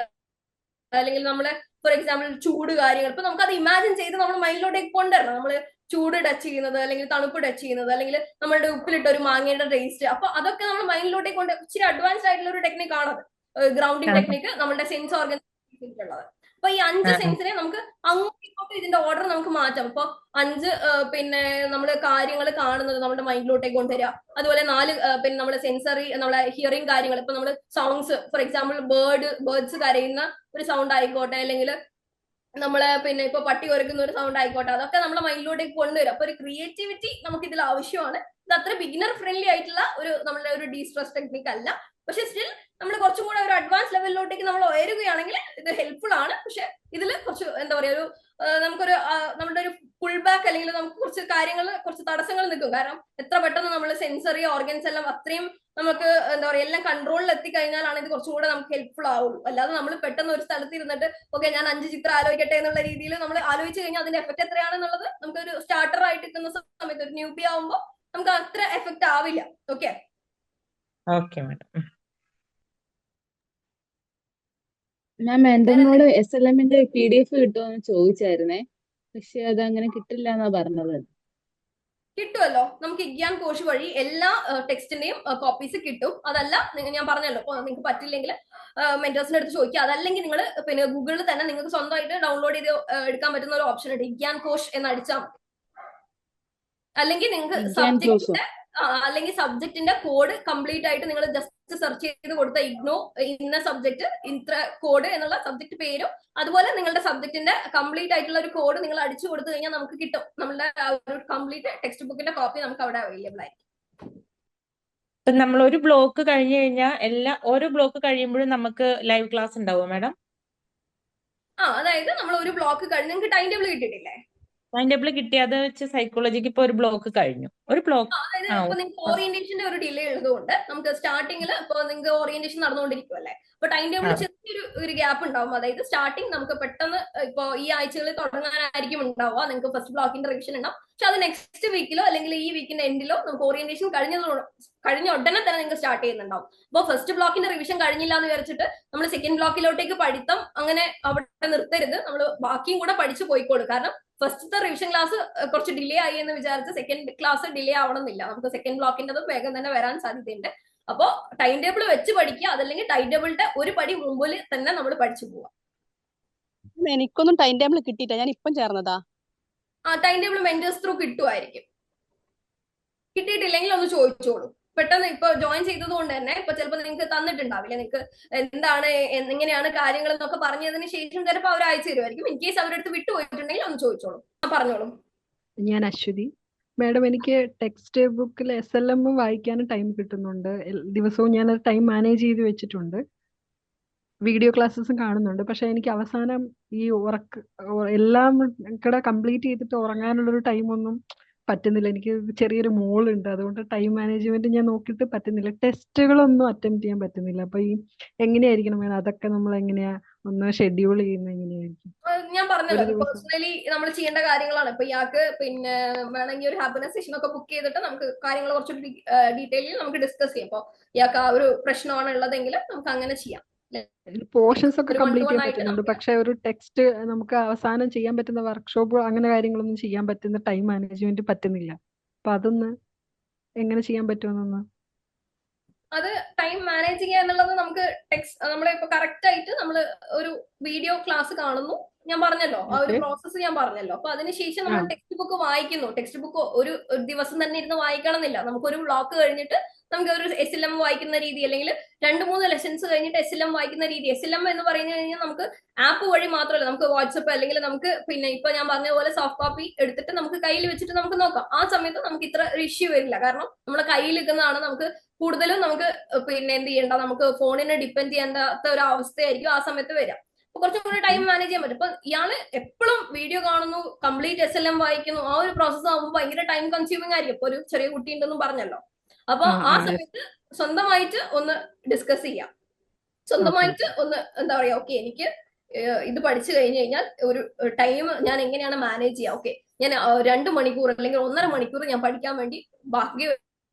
അല്ലെങ്കിൽ നമ്മളെ ഫോർ എക്സാമ്പിൾ ചൂട് കാര്യങ്ങൾ, ഇപ്പൊ നമുക്ക് അത് ഇമാജിൻ ചെയ്ത് നമ്മൾ മൈൻഡിലോട്ടേക്ക് കൊണ്ടുവരണം. നമ്മൾ ചൂട് ടച്ച് ചെയ്യുന്നത്, അല്ലെങ്കിൽ തണുപ്പ് ടച്ച് ചെയ്യുന്നത്, അല്ലെങ്കിൽ നമ്മളുടെ ഉപ്പിലിട്ട ഒരു മാങ്ങയുടെ ടേസ്റ്റ്, അപ്പൊ അതൊക്കെ നമ്മൾ മൈൻഡിലോട്ടേക്ക് കൊണ്ട് ഇച്ചിരി അഡ്വാൻസ്ഡ് ആയിട്ടുള്ള ഒരു ടെക്നിക് ആണത്, ഗ്രൗണ്ടിങ് ടെക്നിക്, നമ്മുടെ സെൻസ് ഓർഗൻസിനുള്ളത്. അപ്പൊ ഈ 5 സെൻസിനെ നമുക്ക് അങ്ങോട്ടും ഇങ്ങോട്ടും ഇതിന്റെ ഓർഡർ നമുക്ക് മാറ്റാം. ഇപ്പൊ 5 പിന്നെ നമ്മള് കാര്യങ്ങൾ കാണുന്നത് നമ്മുടെ മൈൻഡിലോട്ടേക്ക് കൊണ്ടുവരിക. അതുപോലെ 4 പിന്നെ നമ്മുടെ സെൻസറി, നമ്മളെ ഹിയറിംഗ് കാര്യങ്ങൾ, ഇപ്പൊ നമ്മൾ സൗണ്ട്സ്, ഫോർ എക്സാമ്പിൾ ബേർഡ്സ് കരയുന്ന ഒരു സൗണ്ട് ആയിക്കോട്ടെ, അല്ലെങ്കിൽ നമ്മളെ പിന്നെ ഇപ്പൊ പട്ടി കുരയ്ക്കുന്ന ഒരു സൗണ്ട് ആയിക്കോട്ടെ, അതൊക്കെ നമ്മളെ മൈൻഡിലോട്ടേക്ക് കൊണ്ടുവരും. അപ്പൊ ഒരു ക്രിയേറ്റിവിറ്റി നമുക്ക് ഇതിൽ ആവശ്യമാണ്. ഇത് അത്ര ബിഗിനർ ഫ്രണ്ട്ലി ആയിട്ടുള്ള നമ്മളുടെ ഒരു ഡീസ്ട്രെസ് ടെക്നിക് അല്ല. പക്ഷെ സ്റ്റിൽ നമ്മൾ കുറച്ചും കൂടെ ഒരു അഡ്വാൻസ് ലെവലിലോട്ടേക്ക് നമ്മൾ ഉയരുകയാണെങ്കിൽ ഇത് ഹെൽപ്ഫുൾ ആണ്. പക്ഷെ ഇതിൽ കുറച്ച് എന്താ പറയാ, ഒരു നമുക്കൊരു നമ്മുടെ ഒരു പുൾ ബാക്ക്, അല്ലെങ്കിൽ നമുക്ക് കുറച്ച് തടസ്സങ്ങൾ നിൽക്കും. കാരണം എത്ര പെട്ടെന്ന് നമ്മൾ സെൻസറി ഓർഗൻസ് എല്ലാം അത്രയും നമുക്ക് എന്താ പറയാ എല്ലാം കൺട്രോളിൽ എത്തിക്കഴിഞ്ഞാലാണ് ഇത് കുറച്ചും കൂടെ നമുക്ക് ഹെൽപ്ഫുൾ ആവുള്ളൂ. അല്ലാതെ നമ്മൾ പെട്ടെന്ന് ഒരു സ്ഥലത്ത് ഇരുന്നിട്ട് ഓക്കെ ഞാൻ 5 ചിത്രം ആലോചിക്കട്ടെ എന്നുള്ള രീതിയിൽ നമ്മൾ ആലോചിച്ച് കഴിഞ്ഞാൽ അതിന്റെ എഫക്ട് എത്രയാണെന്നുള്ളത് നമുക്കൊരു സ്റ്റാർട്ടർ ആയിട്ട് നിൽക്കുന്ന സമയത്ത്, ഒരു ന്യൂബി ആവുമ്പോൾ നമുക്ക് അത്ര എഫക്ട് ആവില്ല. Okay madam. മാം എന്തെന്നോട് SLMന്റെ PDF കിട്ടുമെന്ന് ചോദിച്ചായിരുന്നേ, പക്ഷെ അത് അങ്ങനെ കിട്ടില്ല എന്നാ പറഞ്ഞത്. കിട്ടുമല്ലോ, നമുക്ക് ഇഗ്യാൻ കോഴ്സ് വഴി എല്ലാ ടെക്സ്റ്റിന്റെയും കോപ്പീസ് കിട്ടും. അതല്ല ഞാൻ പറഞ്ഞല്ലോ, ഇപ്പൊ നിങ്ങൾക്ക് പറ്റില്ലെങ്കിൽ മെന്റേഴ്സിന്റെ അടുത്ത് ചോദിക്കുക. അതല്ലെങ്കിൽ നിങ്ങൾ പിന്നെ ഗൂഗിളിൽ തന്നെ നിങ്ങൾക്ക് സ്വന്തമായിട്ട് ഡൗൺലോഡ് ചെയ്ത് എടുക്കാൻ പറ്റുന്ന ഒരു ഓപ്ഷൻ ഉണ്ട്, ഇഗ്യാൻ കോഴ്സ് എന്ന് അടിച്ചാൽ മതി. അല്ലെങ്കിൽ നിങ്ങൾക്ക് സബ്ജക്റ്റിന്റെ കോഡ് കംപ്ലീറ്റ് ആയിട്ട് നിങ്ങൾ ജസ്റ്റ് സെർച്ച് ചെയ്ത് കൊടുത്ത ഇഗ്നോ ഇന്ന സബ്ജക്ട് ഇത്ര കോഡ് എന്നുള്ള സബ്ജക്ട് പേരും, അതുപോലെ നിങ്ങളുടെ സബ്ജക്റ്റിന്റെ കംപ്ലീറ്റ് ആയിട്ടുള്ള ഒരു കോഡ് നിങ്ങൾ അടിച്ചു കൊടുത്തു കഴിഞ്ഞാൽ നമുക്ക് കിട്ടും. നമ്മളുടെ ഒരു കംപ്ലീറ്റ് ടെക്സ്റ്റ് ബുക്കിന്റെ കോപ്പി നമുക്ക് അവിടെ അവൈലബിൾ ആയിരിക്കും. ഇപ്പൊ നമ്മൾ ഒരു ബ്ലോക്ക് കഴിഞ്ഞു കഴിഞ്ഞാൽ ഓരോ ബ്ലോക്ക് കഴിയുമ്പോഴും നമുക്ക് ലൈവ് ക്ലാസ് ഉണ്ടാവുമോ മാഡം? അതായത് നമ്മൾ ഒരു ബ്ലോക്ക് കഴിഞ്ഞ് നിങ്ങൾക്ക് ടൈം ടേബിൾ കിട്ടിയിട്ടില്ലേ? ടൈം ടേബിൾ കിട്ടി, അത് വെച്ച് സൈക്കോളജിക്ക് ഇപ്പൊ ഒരു ബ്ലോക്ക് കഴിഞ്ഞു. ഒരു ബ്ലോക്ക് അതായത് ഇപ്പൊ നിങ്ങൾക്ക് ഓറിയന്റേഷന്റെ ഒരു ഡിലേ ഉള്ളതുകൊണ്ട് നമുക്ക് സ്റ്റാർട്ടിങ്ങിൽ ഇപ്പൊ നിങ്ങൾക്ക് ഓറിയന്റേഷൻ നടന്നുകൊണ്ടിരിക്കുമല്ലേ, ഇപ്പൊ ടൈം ടേബിൾ ആ ചെറിയൊരു ഗ്യാപ്പ് ഉണ്ടാവും. അതായത് സ്റ്റാർട്ടിങ് നമുക്ക് പെട്ടെന്ന് ഇപ്പൊ ഈ ആഴ്ചകളിൽ തുടങ്ങാനായിരിക്കും ഉണ്ടാവുക. നിങ്ങൾക്ക് ഫസ്റ്റ് ബ്ലോക്കിന്റെ റിവിഷൻ ഉണ്ടാവും. പക്ഷെ അത് നെക്സ്റ്റ് വീക്കിലോ അല്ലെങ്കിൽ ഈ വീക്കിന്റെ എൻഡിലോ നമുക്ക് ഓറിയന്റേഷൻ കഴിഞ്ഞ ഉടനെ തന്നെ നിങ്ങൾക്ക് സ്റ്റാർട്ട് ചെയ്യുന്നുണ്ടാവും. അപ്പോൾ ഫസ്റ്റ് ബ്ലോക്കിന്റെ റിവിഷൻ കഴിഞ്ഞില്ല എന്ന് വിചാരിച്ചിട്ട് നമ്മൾ സെക്കൻഡ് ബ്ലോക്കിലോട്ടേക്ക് പഠിത്തം അങ്ങനെ അവിടെ നിർത്തരുത്. നമ്മൾ ബാക്കിയും കൂടെ പഠിച്ചു പോയിക്കോളൂ. കാരണം ഫസ്റ്റത്തെ റിവിഷൻ ക്ലാസ് കുറച്ച് ഡിലേ ആയി എന്ന് വിചാരിച്ച് സെക്കൻഡ് ക്ലാസ് ഡിലേ ആവണമെന്നില്ല. നമുക്ക് സെക്കൻഡ് ബ്ലോക്കിന്റെ വേഗം തന്നെ വരാൻ സാധ്യതയുണ്ട്. അപ്പോ ടൈം ടേബിൾ വെച്ച് പഠിക്കുക, അതല്ലെങ്കിൽ ടൈം ടേബിളിന്റെ ഒരു പടി മുമ്പിൽ തന്നെ നമ്മൾ പഠിച്ചു പോവാം. എനിക്കൊന്നും ടൈം ടേബിൾ കിട്ടിയില്ല, ഞാൻ ഇപ്പം ചേർന്നതാ. ആ ടൈം ടേബിൾ മെന്റേഴ്സ് ത്രൂ കിട്ടുമായിരിക്കും. കിട്ടിയിട്ടില്ലെങ്കിൽ ഒന്ന് ചോദിച്ചോളൂ. പെട്ടെന്ന് ഇപ്പൊ ജോയിൻ ചെയ്തത് കൊണ്ട് തന്നെ ഇപ്പൊ ചിലപ്പോൾ നിങ്ങൾക്ക് തന്നിട്ടുണ്ടാവില്ല, നിങ്ങൾക്ക് എന്താണ് എങ്ങനെയാണ് കാര്യങ്ങൾ എന്നൊക്കെ പറഞ്ഞതിന് ശേഷം ചിലപ്പോൾ അവർ അയച്ചു തരുമായിരിക്കും. ഇൻ കേസ് അവരുടെ അടുത്ത് വിട്ടുപോയിട്ടുണ്ടെങ്കിൽ ഒന്ന് ചോദിച്ചോളൂ. പറഞ്ഞോളൂ. ഞാൻ അശ്വതി മാഡം. എനിക്ക് ടെക്സ്റ്റ് ബുക്കിൽ SLM വായിക്കാനും ടൈം കിട്ടുന്നുണ്ട്. ദിവസവും ഞാൻ ടൈം മാനേജ് ചെയ്ത് വെച്ചിട്ടുണ്ട്. വീഡിയോ ക്ലാസ്സസും കാണുന്നുണ്ട്. പക്ഷെ എനിക്ക് അവസാനം ഈ എല്ലാം കൂടെ കംപ്ലീറ്റ് ചെയ്തിട്ട് ഉറങ്ങാനുള്ളൊരു ടൈമൊന്നും പറ്റുന്നില്ല. എനിക്ക് ചെറിയൊരു മോളുണ്ട്, അതുകൊണ്ട് ടൈം മാനേജ്മെന്റ് ഞാൻ നോക്കിയിട്ട് പറ്റുന്നില്ല. ടെസ്റ്റുകളൊന്നും അറ്റംപ്റ്റ് ചെയ്യാൻ പറ്റുന്നില്ല. അപ്പൊ ഈ എങ്ങനെയായിരിക്കണം മാഡം അതൊക്കെ നമ്മൾ എങ്ങനെയാ ഒന്ന് ഷെഡ്യൂൾ ചെയ്യുന്നത് എങ്ങനെയായിരിക്കും? ഞാൻ പറഞ്ഞല്ലോ, പേഴ്സണലി നമ്മൾ ചെയ്യേണ്ട കാര്യങ്ങളാണ്. ഇപ്പൊ ഇയാൾക്ക് പിന്നെ വേണമെങ്കിൽ ഒരു ഹാപ്പിനെസ് സെഷൻ ഒക്കെ ബുക്ക് ചെയ്തിട്ട് നമുക്ക് കാര്യങ്ങൾ കുറച്ചുകൂടി ഡീറ്റെയിലിൽ നമുക്ക് ഡിസ്കസ് ചെയ്യാം. അപ്പൊ ഇയാൾക്ക് ആ ഒരു പ്രശ്നമാണ് ഉള്ളതെങ്കിൽ നമുക്ക് അങ്ങനെ ചെയ്യാം. പോർഷൻസ് ഒക്കെ കംപ്ലീറ്റ് ചെയ്യാൻ പറ്റുന്നുണ്ട്, പക്ഷെ ഒരു ടെക്സ്റ്റ് നമുക്ക് അവസാനം ചെയ്യാൻ പറ്റുന്ന വർക്ക്ഷോപ്പ് അങ്ങനെ കാര്യങ്ങളൊന്നും ചെയ്യാൻ പറ്റുന്ന ടൈം മാനേജ്മെന്റ് പറ്റുന്നില്ല. അപ്പൊ അതൊന്ന് എങ്ങനെ ചെയ്യാൻ പറ്റുമെന്നൊന്ന്. അത് ടൈം മാനേജ് ചെയ്യുക എന്നുള്ളത് നമുക്ക് നമ്മളിപ്പോ കറക്റ്റ് ആയിട്ട് നമ്മൾ ഒരു വീഡിയോ ക്ലാസ് കാണുന്നു. ഞാൻ പറഞ്ഞല്ലോ ആ ഒരു പ്രോസസ്സ് ഞാൻ പറഞ്ഞല്ലോ. അപ്പൊ അതിനുശേഷം നമ്മൾ ടെക്സ്റ്റ് ബുക്ക് വായിക്കുന്നു. ടെക്സ്റ്റ് ബുക്ക് ഒരു ദിവസം തന്നെ ഇരുന്ന് വായിക്കണം എന്നില്ല. നമുക്കൊരു ബ്ലോക്ക് കഴിഞ്ഞിട്ട് നമുക്ക് ഒരു SLM വായിക്കുന്ന രീതി, അല്ലെങ്കിൽ 2-3 ലെസൺസ് കഴിഞ്ഞിട്ട് SLM വായിക്കുന്ന രീതി. SLM എന്ന് പറഞ്ഞു കഴിഞ്ഞാൽ നമുക്ക് ആപ്പ് വഴി മാത്രമല്ല, നമുക്ക് വാട്സപ്പ് അല്ലെങ്കിൽ നമുക്ക് പിന്നെ ഇപ്പൊ ഞാൻ പറഞ്ഞ പോലെ സോഫ്റ്റ് കോപ്പി എടുത്തിട്ട് നമുക്ക് കയ്യിൽ വെച്ചിട്ട് നമുക്ക് നോക്കാം. ആ സമയത്ത് നമുക്ക് ഇത്ര ഇഷ്യൂ വരില്ല. കാരണം നമ്മുടെ കയ്യിൽ നിൽക്കുന്നതാണ് നമുക്ക് കൂടുതലും നമുക്ക് പിന്നെ എന്ത് ചെയ്യേണ്ട, നമുക്ക് ഫോണിനെ ഡിപ്പെൻഡ് ചെയ്യേണ്ടാത്ത ഒരു അവസ്ഥയായിരിക്കും ആ സമയത്ത് വരിക. അപ്പൊ കുറച്ചും കൂടി ടൈം മാനേജ് ചെയ്യാൻ പറ്റും. ഇപ്പൊ ഇയാള് എപ്പോഴും വീഡിയോ കാണുന്നു, കംപ്ലീറ്റ് SLM വായിക്കുന്നു, ആ ഒരു പ്രോസസ്സ് ആകുമ്പോൾ ഭയങ്കര ടൈം കൺസ്യൂമിംഗ് ആയിരിക്കും. ഇപ്പൊ ഒരു ചെറിയ കുട്ടി ഉണ്ടെന്നും പറഞ്ഞല്ലോ. അപ്പൊ ആ സമയത്ത് സ്വന്തമായിട്ട് ഒന്ന് ഡിസ്കസ് ചെയ്യാം. സ്വന്തമായിട്ട് ഒന്ന് എന്താ പറയാ, ഓക്കെ എനിക്ക് ഇത് പഠിച്ചു കഴിഞ്ഞു കഴിഞ്ഞാൽ ഒരു ടൈം ഞാൻ എങ്ങനെയാണ് മാനേജ് ചെയ്യുക. ഓക്കെ ഞാൻ 2 മണിക്കൂർ അല്ലെങ്കിൽ 1.5 മണിക്കൂർ ഞാൻ പഠിക്കാൻ വേണ്ടി ബാക്കി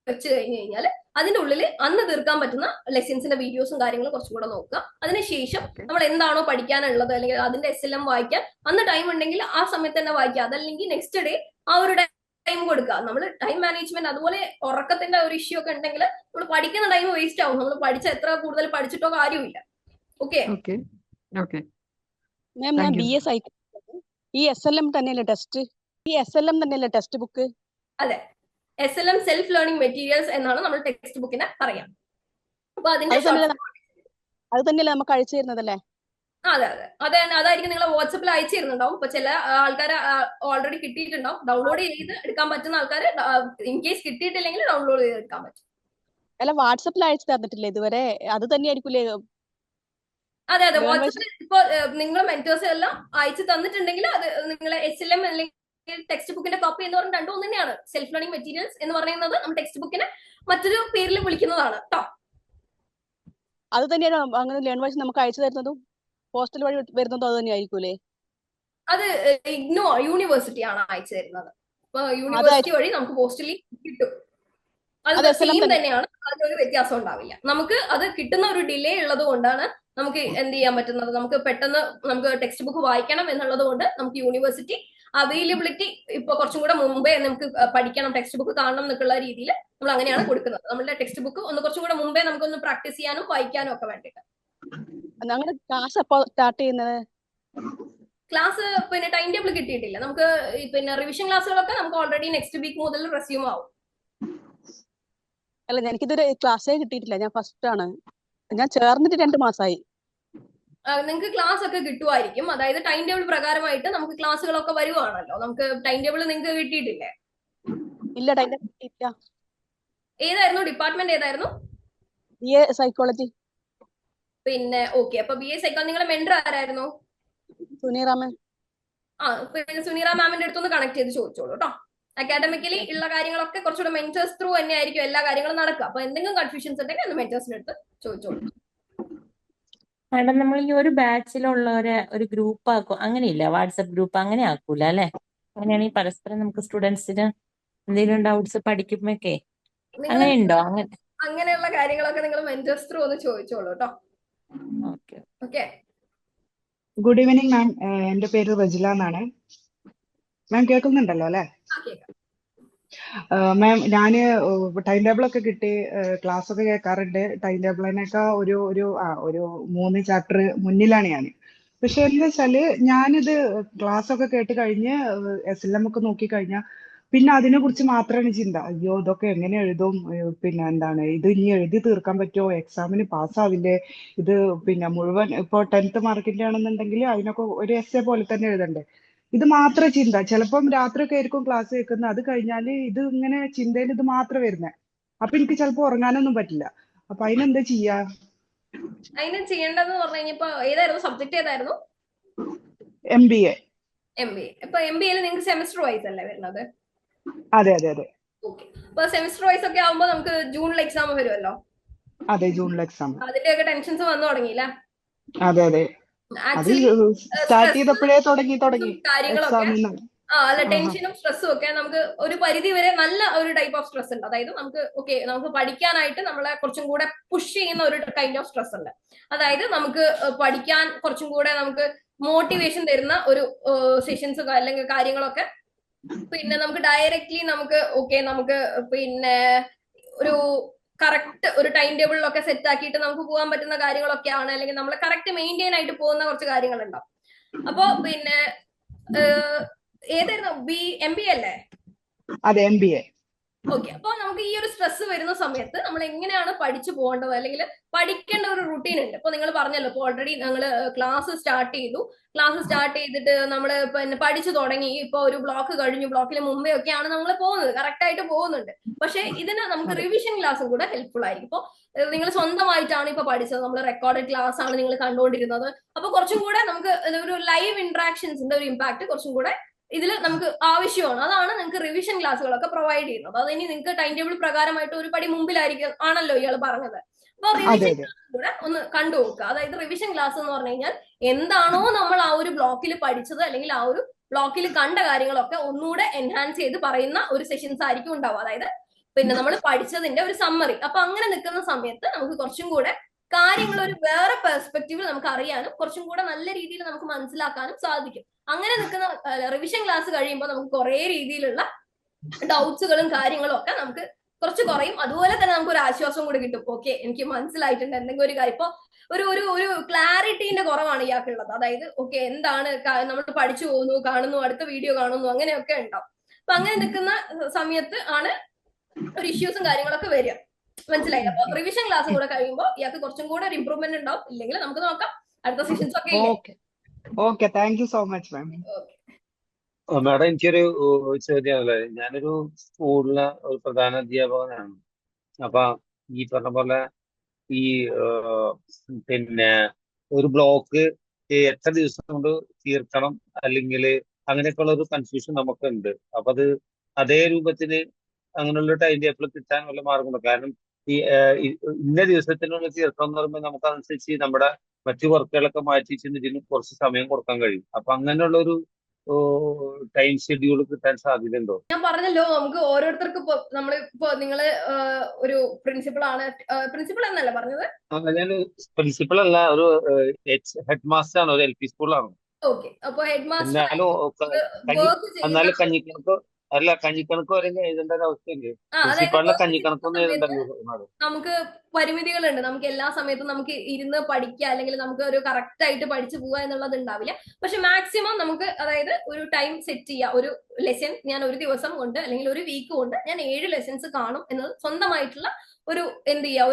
വെച്ച് കഴിഞ്ഞു കഴിഞ്ഞാൽ അതിന്റെ ഉള്ളിൽ അന്ന് തീർക്കാൻ പറ്റുന്ന ലെസൺസിന്റെ വീഡിയോസും കാര്യങ്ങളും കുറച്ചും കൂടെ നോക്കുക. അതിനുശേഷം നമ്മൾ എന്താണോ പഠിക്കാനുള്ളത് അല്ലെങ്കിൽ അതിന്റെ SLM വായിക്കാൻ അന്ന് ടൈം ഉണ്ടെങ്കിൽ ആ സമയത്ത് തന്നെ വായിക്കുക. അതല്ലെങ്കിൽ നെക്സ്റ്റ് ഡേ ആ ഒരു ടൈം കൊടുക്കുക. നമ്മൾ ടൈം മാനേജ്മെന്റ്, അതുപോലെ ഉറക്കത്തിന്റെ ഒരു ഇഷ്യൂ ഒക്കെ ഉണ്ടെങ്കിൽ നമ്മൾ പഠിക്കുന്ന ടൈം വേസ്റ്റ് ആവും. നമ്മൾ പഠിച്ച എത്ര കൂടുതൽ പഠിച്ചിട്ടോ കാര്യമില്ല. ഓക്കെ മാം, ഞാൻ BA സൈക്കോളജി. ഈ SLM തന്നെയല്ലേ ടെക്സ്റ്റ്? ഈ SLM തന്നെയല്ലേ ടെക്സ്റ്റ് ബുക്ക്? അതെ, SLM സെൽഫ് ലേണിംഗ് മെറ്റീരിയൽസ് എന്നാണ് നമ്മൾ ടെക്സ്റ്റ് ബുക്കിനെ പറയാം. അപ്പൊ അതിന്റെ അത് തന്നെയല്ലേ നമുക്ക് അയച്ചു തരുന്നതല്ലേ? അതെ അതെ അതെ അതായിരിക്കും നിങ്ങൾ വാട്സപ്പിൽ അയച്ചു തരുന്നുണ്ടാവും. ഇപ്പൊ ചില ആൾക്കാർ ഓൾറെഡി കിട്ടിയിട്ടുണ്ടാവും. ഡൗൺലോഡ് ചെയ്ത് എടുക്കാൻ പറ്റുന്ന ആൾക്കാർ ഇൻ കേസ് കിട്ടിയിട്ടില്ലെങ്കിൽ ഡൗൺലോഡ് ചെയ്ത് എടുക്കാൻ പറ്റും. അല്ല, വാട്സപ്പിൽ അയച്ചു തന്നിട്ടില്ലേ ഇതുവരെ? അത് തന്നെയായിരിക്കൂലേ? അതെ അതെ വാട്സപ്പിൽ ഇപ്പൊ നിങ്ങൾ മെന്റേഴ്സ് എല്ലാം അയച്ചു തന്നിട്ടുണ്ടെങ്കിൽ അത് നിങ്ങളെ SLM അല്ലെങ്കിൽ ടെക്സ്റ്റ് ബുക്കിന്റെ കോപ്പി എന്ന് പറഞ്ഞാൽ രണ്ടും ഒന്ന് തന്നെയാണ്. സെൽഫ് ലേണിംഗ് മെറ്റീരിയൽസ് എന്ന് പറയുന്നത് നമ്മൾ ടെക്സ്റ്റ് ബുക്കിനെ മറ്റൊരു പേരിൽ വിളിക്കുന്നതാണ് കേട്ടോ. അത് തന്നെയാണ് അങ്ങനെ ലേൺ വൈസ് നമുക്ക് അയച്ചു തരുന്നതും പോസ്റ്റൽ വഴി വരുന്നതും അത് തന്നെ ആയിരിക്കൂലേ? അത് ഇഗ്നോ യൂണിവേഴ്സിറ്റി ആണ് അയച്ചു തരുന്നത്. ഇപ്പൊ യൂണിവേഴ്സിറ്റി വഴി നമുക്ക് പോസ്റ്റലി കിട്ടും. അത് സെയിം തന്നെയാണ്, അതിനൊരു വ്യത്യാസം ഉണ്ടാവില്ല. നമുക്ക് അത് കിട്ടുന്ന ഒരു ഡിലേ ഉള്ളത് കൊണ്ടാണ് നമുക്ക് എന്ത് ചെയ്യാൻ പറ്റുന്നത്, നമുക്ക് പെട്ടെന്ന് നമുക്ക് ടെക്സ്റ്റ് ബുക്ക് വായിക്കണം എന്നുള്ളത് കൊണ്ട് നമുക്ക് യൂണിവേഴ്സിറ്റി അവൈലബിലിറ്റി ഇപ്പൊ കുറച്ചും കൂടെ മുമ്പേ നമുക്ക് പഠിക്കണം, ടെക്സ്റ്റ് ബുക്ക് കാണണം എന്നൊക്കെയുള്ള രീതിയിൽ നമ്മൾ അങ്ങനെയാണ് കൊടുക്കുന്നത്. നമ്മളുടെ ടെക്സ്റ്റ് ബുക്ക് ഒന്ന് കുറച്ചും കൂടെ മുമ്പേ നമുക്കൊന്ന് പ്രാക്ടീസ് ചെയ്യാനും വായിക്കാനും ഒക്കെ വേണ്ടിയിട്ട്. ഞങ്ങളുടെ ക്ലാസ് എപ്പോ സ്റ്റാർട്ട് ചെയ്യുന്നത്? ക്ലാസ് പിന്നെ ടൈം ടേബിൾ കിട്ടിയിട്ടില്ല നമുക്ക്. പിന്നെ റിവിഷൻ ക്ലാസ്സുകളൊക്കെ നമുക്ക് ഓൾറെഡി നെക്സ്റ്റ് വീക്ക് മുതൽ റെസ്യൂം ആവും. അല്ല, എനിക്കിതൊരു ക്ലാസ്സേ കിട്ടിയിട്ടില്ല. ഞാൻ ഫസ്റ്റ് ആണ്. ഞാൻ ചേർന്നിട്ട് 2 മാസമായി. നിങ്ങൾക്ക് ക്ലാസ് ഒക്കെ കിട്ടുമായിരിക്കും. അതായത് ടൈം ടേബിൾ പ്രകാരമായിട്ട് നമുക്ക് ക്ലാസ്സുകളൊക്കെ വരുവാണല്ലോ. നമുക്ക് ടൈം ടേബിൾ നിങ്ങൾക്ക് കിട്ടിയിട്ടില്ലേ? ഇല്ല, ടൈം ടേബിൾ കിട്ടിയിട്ടില്ല. ഏതായിരുന്നു ഡിപ്പാർട്ട്മെന്റ്? ഏതായിരുന്നു? BA psychology. പിന്നെ ഓക്കെ, അപ്പൊ BA സൈക്കോളജി നിങ്ങളെ മെന്റർ ആരായിരുന്നു? സുനീറ മാം. പിന്നെ സുനീറ മാമിന്റെ അടുത്തൊന്ന് കണക്ട് ചെയ്ത് ചോദിച്ചോളൂ കേട്ടോ. അക്കാഡമിക്കലി ഉള്ള കാര്യങ്ങളൊക്കെ കുറച്ചുകൂടെ മെന്റേഴ്സ് ത്രൂ തന്നെ ആയിരിക്കും എല്ലാ കാര്യങ്ങളും നടക്കുക. അപ്പൊ എന്തെങ്കിലും കൺഫ്യൂഷൻസ് ഉണ്ടെങ്കിൽ അത് മെന്റേഴ്സിന്റെ അടുത്ത് ചോദിച്ചോളൂ. മാഡം നമ്മൾ ഈ ഒരു ബാച്ചിലുള്ളവരെ ഒരു ഗ്രൂപ്പ് ആക്കും, അങ്ങനെയില്ല, വാട്സപ്പ് ഗ്രൂപ്പ് അങ്ങനെ ആക്കൂല അല്ലെ? അങ്ങനെയാണെങ്കിൽ പരസ്പരം നമുക്ക് സ്റ്റുഡൻസിന് എന്തെങ്കിലും ഡൗട്ട്സ് പഠിക്കുമ്പോഴൊക്കെ നിങ്ങൾ അങ്ങനെ ഉണ്ടോ? അങ്ങനെ അങ്ങനെയുള്ള കാര്യങ്ങളൊക്കെ നിങ്ങൾ മെന്റേഴ്സ് ത്രൂ ഒന്ന് ചോദിച്ചോളൂ കേട്ടോ. ഓക്കെ. ഓക്കെ, ഗുഡ് ഈവനിങ് മാം. എൻ്റെ പേര് റജില എന്നാണ്. മാം കേൾക്കുന്നുണ്ടല്ലോ അല്ലേ? കേൾക്കാം. മാം ഞാൻ ടൈം ടേബിൾ ഒക്കെ കിട്ടി ക്ലാസ് ഒക്കെ കേൾക്കാറുണ്ട്. ടൈം ടേബിളിനൊക്കെ ഒരു 3 ചാപ്റ്റർ മുന്നിലാണ് ഞാൻ. പക്ഷെ എന്താ വെച്ചാല് ഞാനിത് ക്ലാസ് ഒക്കെ കേട്ട് കഴിഞ്ഞ് SLM ഒക്കെ നോക്കി കഴിഞ്ഞാൽ പിന്നെ അതിനെ കുറിച്ച് മാത്രമാണ് ചിന്ത. അയ്യോ ഇതൊക്കെ എങ്ങനെ എഴുതും, പിന്നെ എന്താണ് ഇത് ഇനി എഴുതി തീർക്കാൻ പറ്റുമോ, എക്സാമിന് പാസ്സാവില്ലേ, ഇത് പിന്നെ മുഴുവൻ ഇപ്പോൾ 10th മാർക്കിന്റെ ആണെന്നുണ്ടെങ്കിൽ അതിനൊക്കെ ഒരു essay പോലെ തന്നെ എഴുതണ്ടേ. ഇത് മാത്രം ചിന്ത. ചിലപ്പം രാത്രിയൊക്കെ ആയിരിക്കും ക്ലാസ് കേൾക്കുന്നത്. അത് കഴിഞ്ഞാല് ഇത് ഇങ്ങനെ ചിന്തയിൽ ഇത് മാത്രം വരുന്നത്. അപ്പൊ എനിക്ക് ചിലപ്പോ ഉറങ്ങാനൊന്നും പറ്റില്ല. അപ്പൊ അതിനെന്താ ചെയ്യാ? അതിന് ചെയ്യേണ്ടതെന്ന് പറഞ്ഞു കഴിഞ്ഞപ്പോ ഏതായിരുന്നു സബ്ജക്ട്, ഏതായിരുന്നു? MBA. MBA. ഇപ്പൊ MBA നിങ്ങൾക്ക് സെമിസ്റ്റർ വൈസ് അല്ലേ വരുന്നത്? അതെ അതെ അതെ. ഓക്കെ, അപ്പൊ സെമിസ്റ്റർ വൈസ് ഒക്കെ ആവുമ്പോ നമുക്ക് ജൂണിൽ എക്സാം വരുമല്ലോ. അതെ, ജൂണിൽ എക്സാം. അതിന്റെയൊക്കെ ടെൻഷൻസ് വന്നു തുടങ്ങിയില്ല? അതെ അതെ, അത് ആക്ച്വലി സ്റ്റാർട്ട് ചെയ്തപ്പോഴേ തുടങ്ങി കാര്യങ്ങളൊക്കെ എക്സാമിന്. അല്ല, ടെൻഷനും സ്ട്രെസ്സും ഒക്കെ നമുക്ക് ഒരു പരിധി വരെ നല്ല ഒരു ടൈപ്പ് ഓഫ് സ്ട്രെസ് ഉണ്ട്. അതായത് നമുക്ക് പഠിക്കാനായിട്ട് നമ്മളെ കുറച്ചും കൂടെ പുഷ് ചെയ്യുന്ന ഒരു കൈൻഡ് ഓഫ് സ്ട്രെസ് ഉണ്ട്. അതായത് നമുക്ക് പഠിക്കാൻ കുറച്ചും കൂടെ നമുക്ക് മോട്ടിവേഷൻ തരുന്ന ഒരു സെഷൻസ് അല്ലെങ്കിൽ കാര്യങ്ങളൊക്കെ പിന്നെ നമുക്ക് ഡയറക്ട്ലി നമുക്ക് പിന്നെ ഒരു കറക്റ്റ് ഒരു ടൈം ടേബിളിലൊക്കെ സെറ്റ് ആക്കിയിട്ട് നമുക്ക് പോകാൻ പറ്റുന്ന കാര്യങ്ങളൊക്കെയാണ്, അല്ലെങ്കിൽ നമ്മൾ കറക്റ്റ് മെയിൻറ്റെയിൻ ആയിട്ട് പോകുന്ന കുറച്ച് കാര്യങ്ങളുണ്ടാവും. അപ്പോ പിന്നെ ഏതായിരുന്നു MBA അല്ലേ? അതെ, MBA. ഓക്കെ, അപ്പൊ നമുക്ക് ഈ ഒരു സ്ട്രെസ് വരുന്ന സമയത്ത് നമ്മൾ എങ്ങനെയാണ് പഠിച്ചു പോകേണ്ടത്, അല്ലെങ്കിൽ പഠിക്കേണ്ട ഒരു റുട്ടീൻ ഉണ്ട്. ഇപ്പൊ നിങ്ങൾ പറഞ്ഞല്ലോ, ഇപ്പൊ ഓൾറെഡി ഞങ്ങൾ ക്ലാസ് സ്റ്റാർട്ട് ചെയ്തിട്ട് നമ്മൾ പിന്നെ പഠിച്ചു തുടങ്ങി. ഇപ്പൊ ഒരു ബ്ലോക്ക് കഴിഞ്ഞു, ബ്ലോക്കിന് മുമ്പേ ഒക്കെയാണ് നമ്മൾ പോകുന്നത്, കറക്റ്റ് ആയിട്ട് പോകുന്നുണ്ട്. പക്ഷെ ഇതിന് നമുക്ക് റിവിഷൻ ക്ലാസ്സും കൂടെ ഹെൽപ്ഫുൾ ആയിരിക്കും. ഇപ്പൊ നിങ്ങൾ സ്വന്തമായിട്ടാണ് ഇപ്പൊ പഠിച്ചത്, നമ്മൾ റെക്കോർഡഡ് ക്ലാസ് ആണ് നിങ്ങൾ കണ്ടുകൊണ്ടിരുന്നത്. അപ്പൊ കുറച്ചും കൂടെ നമുക്ക് ഒരു ലൈവ് ഇന്ററാക്ഷൻസിന്റെ ഒരു ഇമ്പാക്ട് കുറച്ചും കൂടെ ഇതിൽ നമുക്ക് ആവശ്യമാണ്. അതാണ് നിങ്ങൾക്ക് റിവിഷൻ ക്ലാസ്സുകളൊക്കെ പ്രൊവൈഡ് ചെയ്യുന്നത്. അത് ഇനി നിങ്ങൾക്ക് ടൈം ടേബിൾ പ്രകാരമായിട്ട് ഒരു പടി മുമ്പിലായിരിക്കും ആണല്ലോ ഇയാൾ പറഞ്ഞത്. അപ്പൊ റിവിഷൻ ക്ലാസ് കൂടെ ഒന്ന് കണ്ടു നോക്കുക. അതായത് റിവിഷൻ ക്ലാസ് എന്ന് പറഞ്ഞു കഴിഞ്ഞാൽ എന്താണോ നമ്മൾ ആ ഒരു ബ്ലോക്കിൽ പഠിച്ചത് അല്ലെങ്കിൽ ആ ഒരു ബ്ലോക്കിൽ കണ്ട കാര്യങ്ങളൊക്കെ ഒന്നുകൂടെ എൻഹാൻസ് ചെയ്ത് പറയുന്ന ഒരു സെഷൻസ് ആയിരിക്കും ഉണ്ടാവുക. അതായത് പിന്നെ നമ്മൾ പഠിച്ചതിന്റെ ഒരു സമ്മറി. അപ്പൊ അങ്ങനെ നിൽക്കുന്ന സമയത്ത് നമുക്ക് കുറച്ചും കൂടെ കാര്യങ്ങൾ ഒരു വേറെ പെർസ്പെക്റ്റീവിൽ നമുക്ക് അറിയാനും കുറച്ചും കൂടെ നല്ല രീതിയിൽ നമുക്ക് മനസ്സിലാക്കാനും സാധിക്കും. അങ്ങനെ നിൽക്കുന്ന റിവിഷൻ ക്ലാസ് കഴിയുമ്പോൾ നമുക്ക് കുറെ രീതിയിലുള്ള ഡൗട്ട്സുകളും കാര്യങ്ങളും ഒക്കെ നമുക്ക് കുറച്ച് കുറയും. അതുപോലെ തന്നെ നമുക്ക് ഒരു ആശ്വാസം കൂടി കിട്ടും. ഓക്കെ, എനിക്ക് മനസ്സിലായിട്ടുണ്ട് എന്തെങ്കിലും ഒരു കാര്യം. ഇപ്പൊ ഒരു ക്ലാരിറ്റീന്റെ കുറവാണ് ഇയാൾക്കുള്ളത്. അതായത് ഓക്കെ, എന്താണ് നമ്മൾ പഠിച്ചു പോകുന്നു, കാണുന്നു, അടുത്ത വീഡിയോ കാണുന്നു, അങ്ങനെയൊക്കെ ഉണ്ടാവും. അപ്പൊ അങ്ങനെ നിൽക്കുന്ന സമയത്ത് ആണ് ഒരു ഇഷ്യൂസും കാര്യങ്ങളൊക്കെ വരിക. മനസ്സിലായി? അപ്പൊ റിവിഷൻ ക്ലാസ്സും കൂടെ കഴിയുമ്പോൾ ഇയാൾക്ക് കുറച്ചും കൂടെ ഒരു ഇമ്പ്രൂവ്മെന്റ് ഉണ്ടാവും. ഇല്ലെങ്കിൽ നമുക്ക് നോക്കാം അടുത്ത സെഷൻസ് ഒക്കെ ഇല്ലേ. Okay, thank you so much ma'am. Madam, എനിക്കൊരു ചോദ്യമാണല്ലേ. ഞാനൊരു സ്കൂളിലെ ഒരു പ്രധാന അധ്യാപകനാണ്. അപ്പൊ ഈ പറഞ്ഞ പോലെ ഈ പിന്നെ ഒരു ബ്ലോക്ക് എത്ര ദിവസം കൊണ്ട് തീർക്കണം, അല്ലെങ്കിൽ അങ്ങനെയൊക്കെയുള്ള ഒരു കൺഫ്യൂഷൻ നമുക്കുണ്ട്. അപ്പൊ അത് അതേ രൂപത്തിന് അങ്ങനെയുള്ള ടൈം ടേബിൾ കിട്ടാൻ വല്ല മാർഗമുണ്ടോ? കാരണം ഈ ഇന്ന ദിവസത്തിനുള്ളിൽ തീർക്കണം എന്ന് പറയുമ്പോൾ നമുക്ക് അതനുസരിച്ച് നമ്മുടെ മറ്റു വർക്കുകളൊക്കെ മാറ്റി വെച്ചിട്ട് ഇതിന് കുറച്ച് സമയം കൊടുക്കാൻ കഴിയും. അപ്പൊ അങ്ങനെയുള്ള ഒരു ടൈം ഷെഡ്യൂൾ കിട്ടാൻ സാധ്യതയുണ്ടോ? ഞാൻ പറഞ്ഞല്ലോ, നമുക്ക് ഓരോരുത്തർക്കും ഇപ്പൊ നിങ്ങള് ഒരു പ്രിൻസിപ്പൾ ആണ്, പ്രിൻസിപ്പൾ എന്നല്ല പറഞ്ഞത്? ഞാൻ പ്രിൻസിപ്പൾ അല്ല, ഒരു ഹെഡ് മാസ്റ്റർ ആണ്, ഒരു LP സ്കൂളാണ്. ഓക്കെ, അപ്പൊ ഹെഡ് മാസ്റ്റർ എന്നാലും കഞ്ഞിക്കണക്ക് വരെ എഴുതേണ്ട ഒരു അവസ്ഥയില്ലേ? പ്രിൻസിപ്പാളിനെ കഞ്ഞിക്കണക്കൊന്നും എഴുതേണ്ട. നമുക്ക് പരിമിതികളുണ്ട്. നമുക്ക് എല്ലാ സമയത്തും നമുക്ക് ഇരുന്ന് പഠിക്കുക അല്ലെങ്കിൽ നമുക്ക് ഒരു കറക്റ്റ് ആയിട്ട് പഠിച്ചു പോവുക എന്നുള്ളത് ഉണ്ടാവില്ല. പക്ഷെ മാക്സിമം നമുക്ക് അതായത് ഒരു ടൈം സെറ്റ് ചെയ്യുക. ഒരു ലെസൺ ഞാൻ ഒരു ദിവസം കൊണ്ട് അല്ലെങ്കിൽ ഒരു വീക്ക് കൊണ്ട് ഞാൻ 7 ലെസൺസ് കാണും എന്നത് സ്വന്തമായിട്ടുള്ള ഒരു എന്ത് ചെയ്യുക,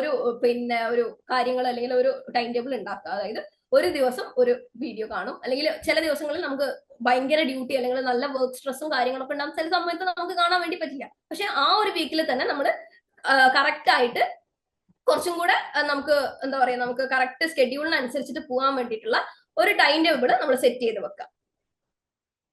ഒരു കാര്യങ്ങൾ അല്ലെങ്കിൽ ഒരു ടൈം ടേബിൾ ഉണ്ടാക്കുക. അതായത് ഒരു ദിവസം ഒരു വീഡിയോ കാണും, അല്ലെങ്കിൽ ചില ദിവസങ്ങളിൽ നമുക്ക് ഭയങ്കര ഡ്യൂട്ടി അല്ലെങ്കിൽ നല്ല വർക്ക് സ്ട്രെസ്സും കാര്യങ്ങളൊക്കെ ഉണ്ടാകും. ചില സമയത്ത് നമുക്ക് കാണാൻ വേണ്ടി പറ്റില്ല. പക്ഷെ ആ ഒരു വീക്കിൽ തന്നെ നമ്മൾ കറക്റ്റ് ആയിട്ട് കുറച്ചും കൂടെ നമുക്ക് എന്താ പറയാ, നമുക്ക് കറക്റ്റ് സ്കെഡ്യൂളിനനുസരിച്ചിട്ട് പോകാൻ വേണ്ടിയിട്ടുള്ള ഒരു ടൈം ടേബിൾ നമ്മൾ സെറ്റ് ചെയ്ത് വെക്കാം.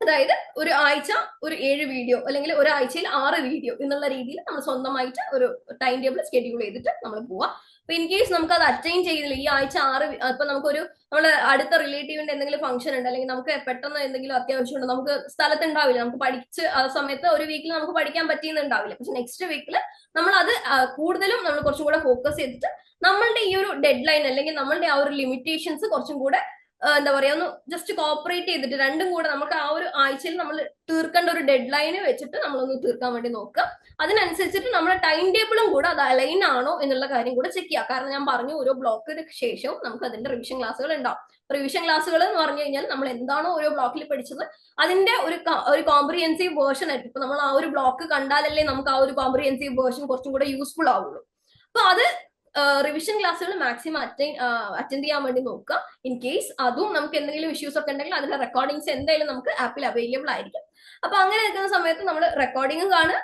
അതായത് ഒരു ആഴ്ച ഒരു 7 വീഡിയോ അല്ലെങ്കിൽ ഒരാഴ്ചയിൽ 6 വീഡിയോ എന്നുള്ള രീതിയിൽ നമ്മൾ സ്വന്തമായിട്ട് ഒരു ടൈം ടേബിൾ സ്കെഡ്യൂൾ ചെയ്തിട്ട് നമ്മൾ പോവാം. അപ്പൊ ഇൻ കേസ് നമുക്ക് അത് അറ്റൈൻ ചെയ്തില്ല ഈ ആഴ്ച 6 ഇപ്പൊ നമുക്കൊരു നമ്മള് അടുത്ത റിലേറ്റീവിന്റെ എന്തെങ്കിലും ഫംഗ്ഷൻ ഉണ്ട്, അല്ലെങ്കിൽ നമുക്ക് പെട്ടെന്ന് എന്തെങ്കിലും അത്യാവശ്യമുണ്ട്, നമുക്ക് സ്ഥലത്തുണ്ടാവില്ല, നമുക്ക് പഠിച്ച് ആ സമയത്ത് ഒരു വീക്കിൽ നമുക്ക് പഠിക്കാൻ പറ്റിയെന്നുണ്ടാവില്ല. പക്ഷെ നെക്സ്റ്റ് വീക്കിൽ നമ്മൾ അത് കൂടുതലും നമ്മൾ കുറച്ചും കൂടെ ഫോക്കസ് ചെയ്തിട്ട് നമ്മളുടെ ഈ ഒരു ഡെഡ് ലൈൻ അല്ലെങ്കിൽ നമ്മളുടെ ആ ഒരു ലിമിറ്റേഷൻസ് കുറച്ചും കൂടെ എന്താ പറയാ ഒന്ന് ജസ്റ്റ് കോപ്പറേറ്റ് ചെയ്തിട്ട് രണ്ടും കൂടെ നമുക്ക് ആ ഒരു ആഴ്ചയിൽ നമ്മൾ തീർക്കേണ്ട ഒരു ഡെഡ് ലൈന് വെച്ചിട്ട് നമ്മളൊന്ന് തീർക്കാൻ വേണ്ടി നോക്കുക. അതിനനുസരിച്ചിട്ട് നമ്മുടെ ടൈം ടേബിളും കൂടെ അത് അലൈൻ ആണോ എന്നുള്ള കാര്യം കൂടെ ചെക്ക് ചെയ്യുക. കാരണം ഞാൻ പറഞ്ഞു ഓരോ ബ്ലോക്കിന് ശേഷവും നമുക്ക് അതിന്റെ റിവിഷൻ ക്ലാസ്സുകൾ ഉണ്ടാവും. റിവിഷൻ ക്ലാസ്സുകൾ എന്ന് പറഞ്ഞു കഴിഞ്ഞാൽ നമ്മൾ എന്താണോ ഓരോ ബ്ലോക്കിൽ പഠിച്ചത് അതിന്റെ ഒരു കോംപ്രിഹെൻസീവ് വേർഷൻ ആയിരിക്കും. ഇപ്പൊ നമ്മൾ ആ ഒരു ബ്ലോക്ക് കണ്ടാലല്ലേ നമുക്ക് ആ ഒരു കോംപ്രിഹെൻസീവ് വേർഷൻ കുറച്ചും കൂടെ യൂസ്ഫുൾ ആവുള്ളൂ. അപ്പൊ അത് റിവിഷൻ ക്ലാസ്സുകൾ മാക്സിമം അറ്റൻഡ് ചെയ്യാൻ വേണ്ടി നോക്കുക. ഇൻ കേസ് അതും നമുക്ക് എന്തെങ്കിലും ഇഷ്യൂസ് ഒക്കെ ഉണ്ടെങ്കിൽ അതിന്റെ റെക്കോർഡിങ്സ് എന്തായാലും നമുക്ക് ആപ്പിൽ അവൈലബിൾ ആയിരിക്കും. അപ്പൊ അങ്ങനെ നിൽക്കുന്ന സമയത്ത് നമ്മൾ റെക്കോർഡിംഗും കാണുക,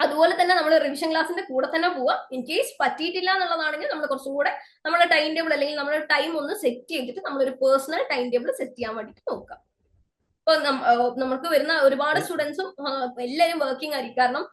അതുപോലെ തന്നെ നമ്മൾ റിവിഷൻ ക്ലാസ്സിന്റെ കൂടെ തന്നെ പോവുക. ഇൻ കേസ് പറ്റിയിട്ടില്ല എന്നുള്ളതാണെങ്കിൽ നമ്മൾ കുറച്ചും കൂടെ നമ്മുടെ ടൈം ടേബിൾ അല്ലെങ്കിൽ നമ്മുടെ ടൈം ഒന്ന് സെറ്റ് ചെയ്തിട്ട് നമ്മളൊരു പേഴ്സണൽ ടൈം ടേബിൾ സെറ്റ് ചെയ്യാൻ വേണ്ടിയിട്ട് നോക്കുക. ഇപ്പൊ നമുക്ക് വരുന്ന ഒരുപാട് സ്റ്റുഡൻസും എല്ലാവരും വർക്കിംഗ് ആയിരിക്കും. കാരണം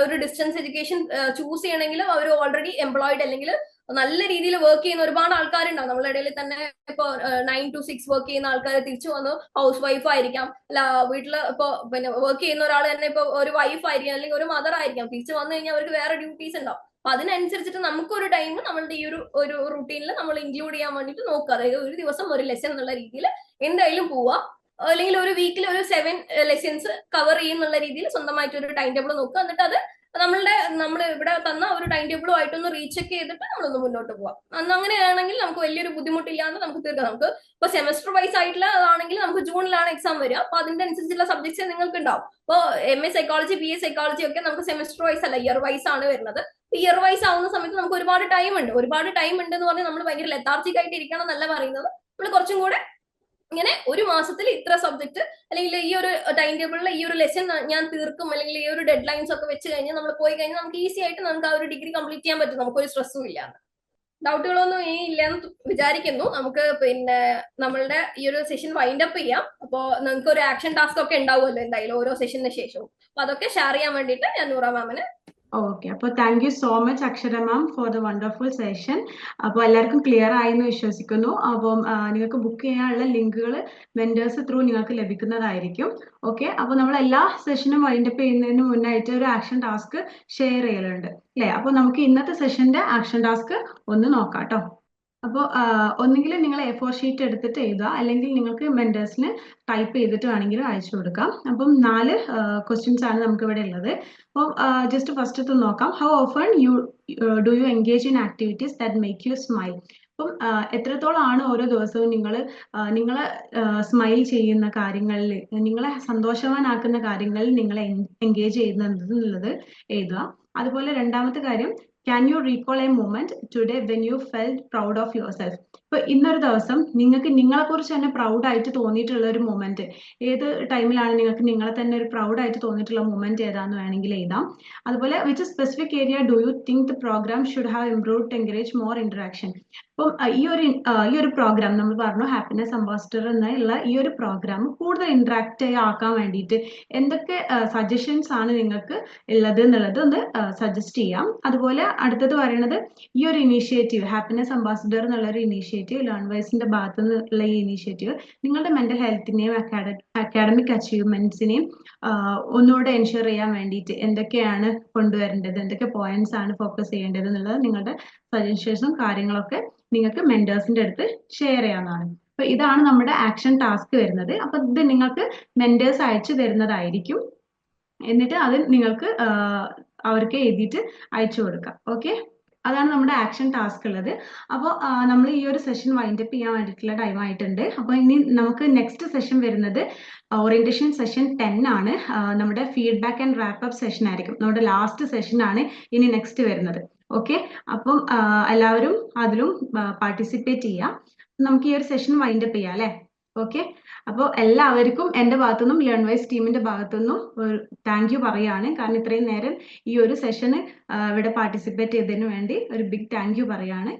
ഒരു ഡിസ്റ്റൻസ് എഡ്യൂക്കേഷൻ ചൂസ് ചെയ്യണമെങ്കിൽ അവർ ഓൾറെഡി എംപ്ലോയിഡ് അല്ലെങ്കിൽ നല്ല രീതിയിൽ വർക്ക് ചെയ്യുന്ന ഒരുപാട് ആൾക്കാരുണ്ടാവും. നമ്മുടെ ഇടയിൽ തന്നെ ഇപ്പൊ 9 to 6 വർക്ക് ചെയ്യുന്ന ആൾക്കാർ തിരിച്ചു വന്ന് ഹൗസ് വൈഫ് ആയിരിക്കാം, അല്ല വീട്ടില് ഇപ്പൊ പിന്നെ വർക്ക് ചെയ്യുന്ന ഒരാൾ തന്നെ ഇപ്പൊ ഒരു വൈഫ് ആയിരിക്കാം അല്ലെങ്കിൽ ഒരു മദർ ആയിരിക്കാം. തിരിച്ചു വന്നു കഴിഞ്ഞാൽ അവർക്ക് വേറെ ഡ്യൂട്ടീസ് ഉണ്ടാവും. അപ്പൊ അതിനനുസരിച്ചിട്ട് നമുക്കൊരു ടൈം നമ്മളുടെ ഈ ഒരു റൂട്ടീനിൽ നമ്മൾ ഇൻക്ലൂഡ് ചെയ്യാൻ വേണ്ടിയിട്ട് നോക്കുക. അതായത് ഒരു ദിവസം ഒരു ലെസൺ എന്നുള്ള രീതിയിൽ എന്തായാലും പോവുക, അല്ലെങ്കിൽ ഒരു വീക്കിൽ ഒരു 7 ലെസൺസ് കവർ ചെയ്യുന്നുള്ള രീതിയിൽ സ്വന്തമായിട്ട് ഒരു ടൈം ടേബിൾ നോക്കുക. എന്നിട്ട് അത് നമ്മൾ ഇവിടെ തന്ന ഒരു ടൈം ടേബിളുമായിട്ടൊന്ന് റീചെക്ക് ചെയ്തിട്ട് നമ്മളൊന്ന് മുന്നോട്ട് പോവാം. അങ്ങനെയാണെങ്കിൽ നമുക്ക് വലിയൊരു ബുദ്ധിമുട്ടില്ലാണ്ട് നമുക്ക് തീർക്കാം. നമുക്ക് ഇപ്പൊ സെമസ്റ്റർ വൈസ് ആയിട്ടുള്ള അതാണെങ്കിൽ നമുക്ക് ജൂണിലാണ് എക്സാം വരിക. അപ്പൊ അതിന്റെ അനുസരിച്ചുള്ള സബ്ജക്ട്സ് നിങ്ങൾക്ക് ഉണ്ടാവും. ഇപ്പോൾ MA സൈക്കോളജി BA സൈക്കോളജി ഒക്കെ നമുക്ക് സെമസ്റ്റർ വൈസ് അല്ല, ഇയർ വൈസ് ആണ് വരുന്നത്. ഇയർ വൈസ് ആവുന്ന സമയത്ത് നമുക്ക് ഒരുപാട് ടൈം ഉണ്ട് എന്ന് പറഞ്ഞാൽ നമ്മൾ ഭയങ്കര ലെത്താർജിക് ആയിട്ട് ഇരിക്കണം എന്നല്ല പറയുന്നത്. നമ്മൾ കുറച്ചും കൂടെ ഇങ്ങനെ ഒരു മാസത്തിൽ ഇത്ര സബ്ജക്ട് അല്ലെങ്കിൽ ഈ ഒരു ടൈം ടേബിളിൽ ഈ ഒരു ലെസൺ ഞാൻ തീർക്കും അല്ലെങ്കിൽ ഈ ഒരു ഡെഡ് ലൈൻസ് ഒക്കെ വെച്ച് കഴിഞ്ഞാൽ നമ്മൾ പോയി കഴിഞ്ഞാൽ നമുക്ക് ഈസി ആയിട്ട് നമുക്ക് ആ ഒരു ഡിഗ്രി കംപ്ലീറ്റ് ചെയ്യാൻ പറ്റും. നമുക്കൊരു സ്ട്രെസ്സും ഇല്ല. ഡൗട്ടുകളൊന്നും ഇല്ലെന്ന് വിചാരിക്കുന്നു. നമുക്ക് പിന്നെ നമ്മളുടെ ഈ ഒരു സെഷൻ വൈൻഡ് അപ്പ് ചെയ്യാം. അപ്പോൾ നിങ്ങൾക്ക് ഒരു ആക്ഷൻ ടാസ്ക് ഒക്കെ ഉണ്ടാവുമല്ലോ എന്തായാലും ഓരോ സെഷന് ശേഷവും. അപ്പൊ അതൊക്കെ ഷെയർ ചെയ്യാൻ വേണ്ടിയിട്ട് ഞാൻ നൂറ മാമിന്. ഓക്കെ, അപ്പോൾ താങ്ക് യു സോ മച്ച് അക്ഷര മാം ഫോർ ദ വണ്ടർഫുൾ സെഷൻ. അപ്പോൾ എല്ലാവർക്കും ക്ലിയർ ആയെന്ന് വിശ്വസിക്കുന്നു. അപ്പം നിങ്ങൾക്ക് ബുക്ക് ചെയ്യാനുള്ള ലിങ്കുകൾ വെൻഡേഴ്സ് ത്രൂ നിങ്ങൾക്ക് ലഭിക്കുന്നതായിരിക്കും. ഓക്കെ, അപ്പോൾ നമ്മൾ എല്ലാ സെഷനും വൈൻഡപ്പ് ചെയ്യുന്നതിന് മുന്നായിട്ട് ഒരു ആക്ഷൻ ടാസ്ക് ഷെയർ ചെയ്യലുണ്ട് അല്ലേ? അപ്പോൾ നമുക്ക് ഇന്നത്തെ സെഷന്റെ ആക്ഷൻ ടാസ്ക് ഒന്ന് നോക്കാം കേട്ടോ. അപ്പോൾ ഒന്നുകിൽ നിങ്ങൾ A4 ഷീറ്റ് എടുത്തിട്ട് എഴുതുക, അല്ലെങ്കിൽ നിങ്ങൾക്ക് മെന്റേഴ്സിന് ടൈപ്പ് ചെയ്തിട്ട് വേണമെങ്കിലും അയച്ചു കൊടുക്കാം. അപ്പം 4 ക്വസ്റ്റ്യൻസ് ആണ് നമുക്ക് ഇവിടെ ഉള്ളത്. അപ്പോൾ ജസ്റ്റ് ഫസ്റ്റ് നോക്കാം. How often do you engage in activities that make you smile? അപ്പം എത്രത്തോളമാണ് ഓരോ ദിവസവും നിങ്ങളെ സ്മൈൽ ചെയ്യുന്ന കാര്യങ്ങളിൽ, നിങ്ങളെ സന്തോഷവാനാക്കുന്ന കാര്യങ്ങളിൽ നിങ്ങൾ എൻഗേജ് ചെയ്യുന്നത് എന്നുള്ളത് എഴുതുക. അതുപോലെ രണ്ടാമത്തെ കാര്യം, can you recall A moment today when you felt proud of your self? ഇപ്പൊ ഇന്നൊരു ദിവസം നിങ്ങൾക്ക് നിങ്ങളെക്കുറിച്ച് തന്നെ പ്രൗഡ് ആയിട്ട് തോന്നിയിട്ടുള്ള ഒരു മൊമെന്റ്, ഏത് ടൈമിലാണ് നിങ്ങൾക്ക് നിങ്ങളെ തന്നെ ഒരു പ്രൗഡ് ആയിട്ട് തോന്നിയിട്ടുള്ള മൊമെന്റ് ഏതാന്ന് വേണമെങ്കിൽ എഴുതാം. അതുപോലെ which specific area do you think the program should have improved to encourage more interaction? അപ്പം ഈ ഒരു പ്രോഗ്രാം നമ്മൾ പറഞ്ഞു ഹാപ്പിനെസ് അംബാസിഡർ എന്നുള്ള ഈ ഒരു പ്രോഗ്രാം കൂടുതൽ ഇന്ററാക്ട് ആക്കാൻ വേണ്ടിയിട്ട് എന്തൊക്കെ സജഷൻസ് ആണ് നിങ്ങൾക്ക് ഉള്ളത് എന്നുള്ളത് ഒന്ന് സജസ്റ്റ് ചെയ്യാം. അതുപോലെ അടുത്തത് പറയുന്നത്, ഈ ഒരു ഇനീഷ്യേറ്റീവ് ഹാപ്പിനെസ് അംബാസിഡർ എന്നുള്ള ഒരു ഇനീഷ്യേറ്റീവ് ലേൺവൈസിന്റെ ഭാഗത്തു നിന്നുള്ള ഈ ഇനീഷ്യേറ്റീവ് നിങ്ങളുടെ മെന്റൽ ഹെൽത്തിനെയും അക്കാഡമിക് അച്ചീവ്മെന്റ്സിനെയും ഒന്നുകൂടെ എൻഷുർ ചെയ്യാൻ വേണ്ടിയിട്ട് എന്തൊക്കെയാണ് കൊണ്ടുവരേണ്ടത്, എന്തൊക്കെ പോയിന്റ്സ് ആണ് ഫോക്കസ് ചെയ്യേണ്ടത് എന്നുള്ളത് നിങ്ങളുടെ സജഷൻസും കാര്യങ്ങളൊക്കെ നിങ്ങൾക്ക് മെന്റേഴ്സിന്റെ അടുത്ത് ഷെയർ ചെയ്യാവുന്നതാണ്. അപ്പൊ ഇതാണ് നമ്മുടെ ആക്ഷൻ ടാസ്ക് വരുന്നത്. അപ്പൊ ഇത് നിങ്ങൾക്ക് മെന്റേഴ്സ് അയച്ചു തരുന്നതായിരിക്കും. എന്നിട്ട് അത് നിങ്ങൾക്ക് അവർക്ക് എഴുതിയിട്ട് അയച്ചു കൊടുക്കാം. ഓക്കെ, അതാണ് നമ്മുടെ ആക്ഷൻ ടാസ്ക് ഉള്ളത്. അപ്പോൾ നമ്മൾ ഈ ഒരു സെഷൻ വൈൻഡപ്പ് ചെയ്യാൻ വേണ്ടിയിട്ടുള്ള ടൈം ആയിട്ടുണ്ട്. അപ്പോൾ ഇനി നമുക്ക് നെക്സ്റ്റ് സെഷൻ വരുന്നത് ഓറിയന്റേഷൻ സെഷൻ 10 ആണ്. നമ്മുടെ ഫീഡ്ബാക്ക് ആൻഡ് റാപ്പ് സെഷൻ ആയിരിക്കും. നമ്മുടെ ലാസ്റ്റ് സെഷൻ ആണ് ഇനി നെക്സ്റ്റ് വരുന്നത്. ഓക്കെ, അപ്പം എല്ലാവരും അതിലും പാർട്ടിസിപ്പേറ്റ് ചെയ്യാം. നമുക്ക് ഈ ഒരു സെഷൻ വൈൻഡപ്പ് ചെയ്യാം അല്ലേ? ഓക്കെ, അപ്പോൾ എല്ലാവർക്കും എൻ്റെ ഭാഗത്തുനിന്നും ലേൺവൈസ് ടീമിന്റെ ഭാഗത്തുനിന്നും ഒരു താങ്ക് യു പറയാണ്. കാരണം ഇത്രയും നേരം ഈ ഒരു സെഷന് ഇവിടെ പാർട്ടിസിപ്പേറ്റ് ചെയ്തതിന് വേണ്ടി ഒരു ബിഗ് താങ്ക് യു പറയാണ്.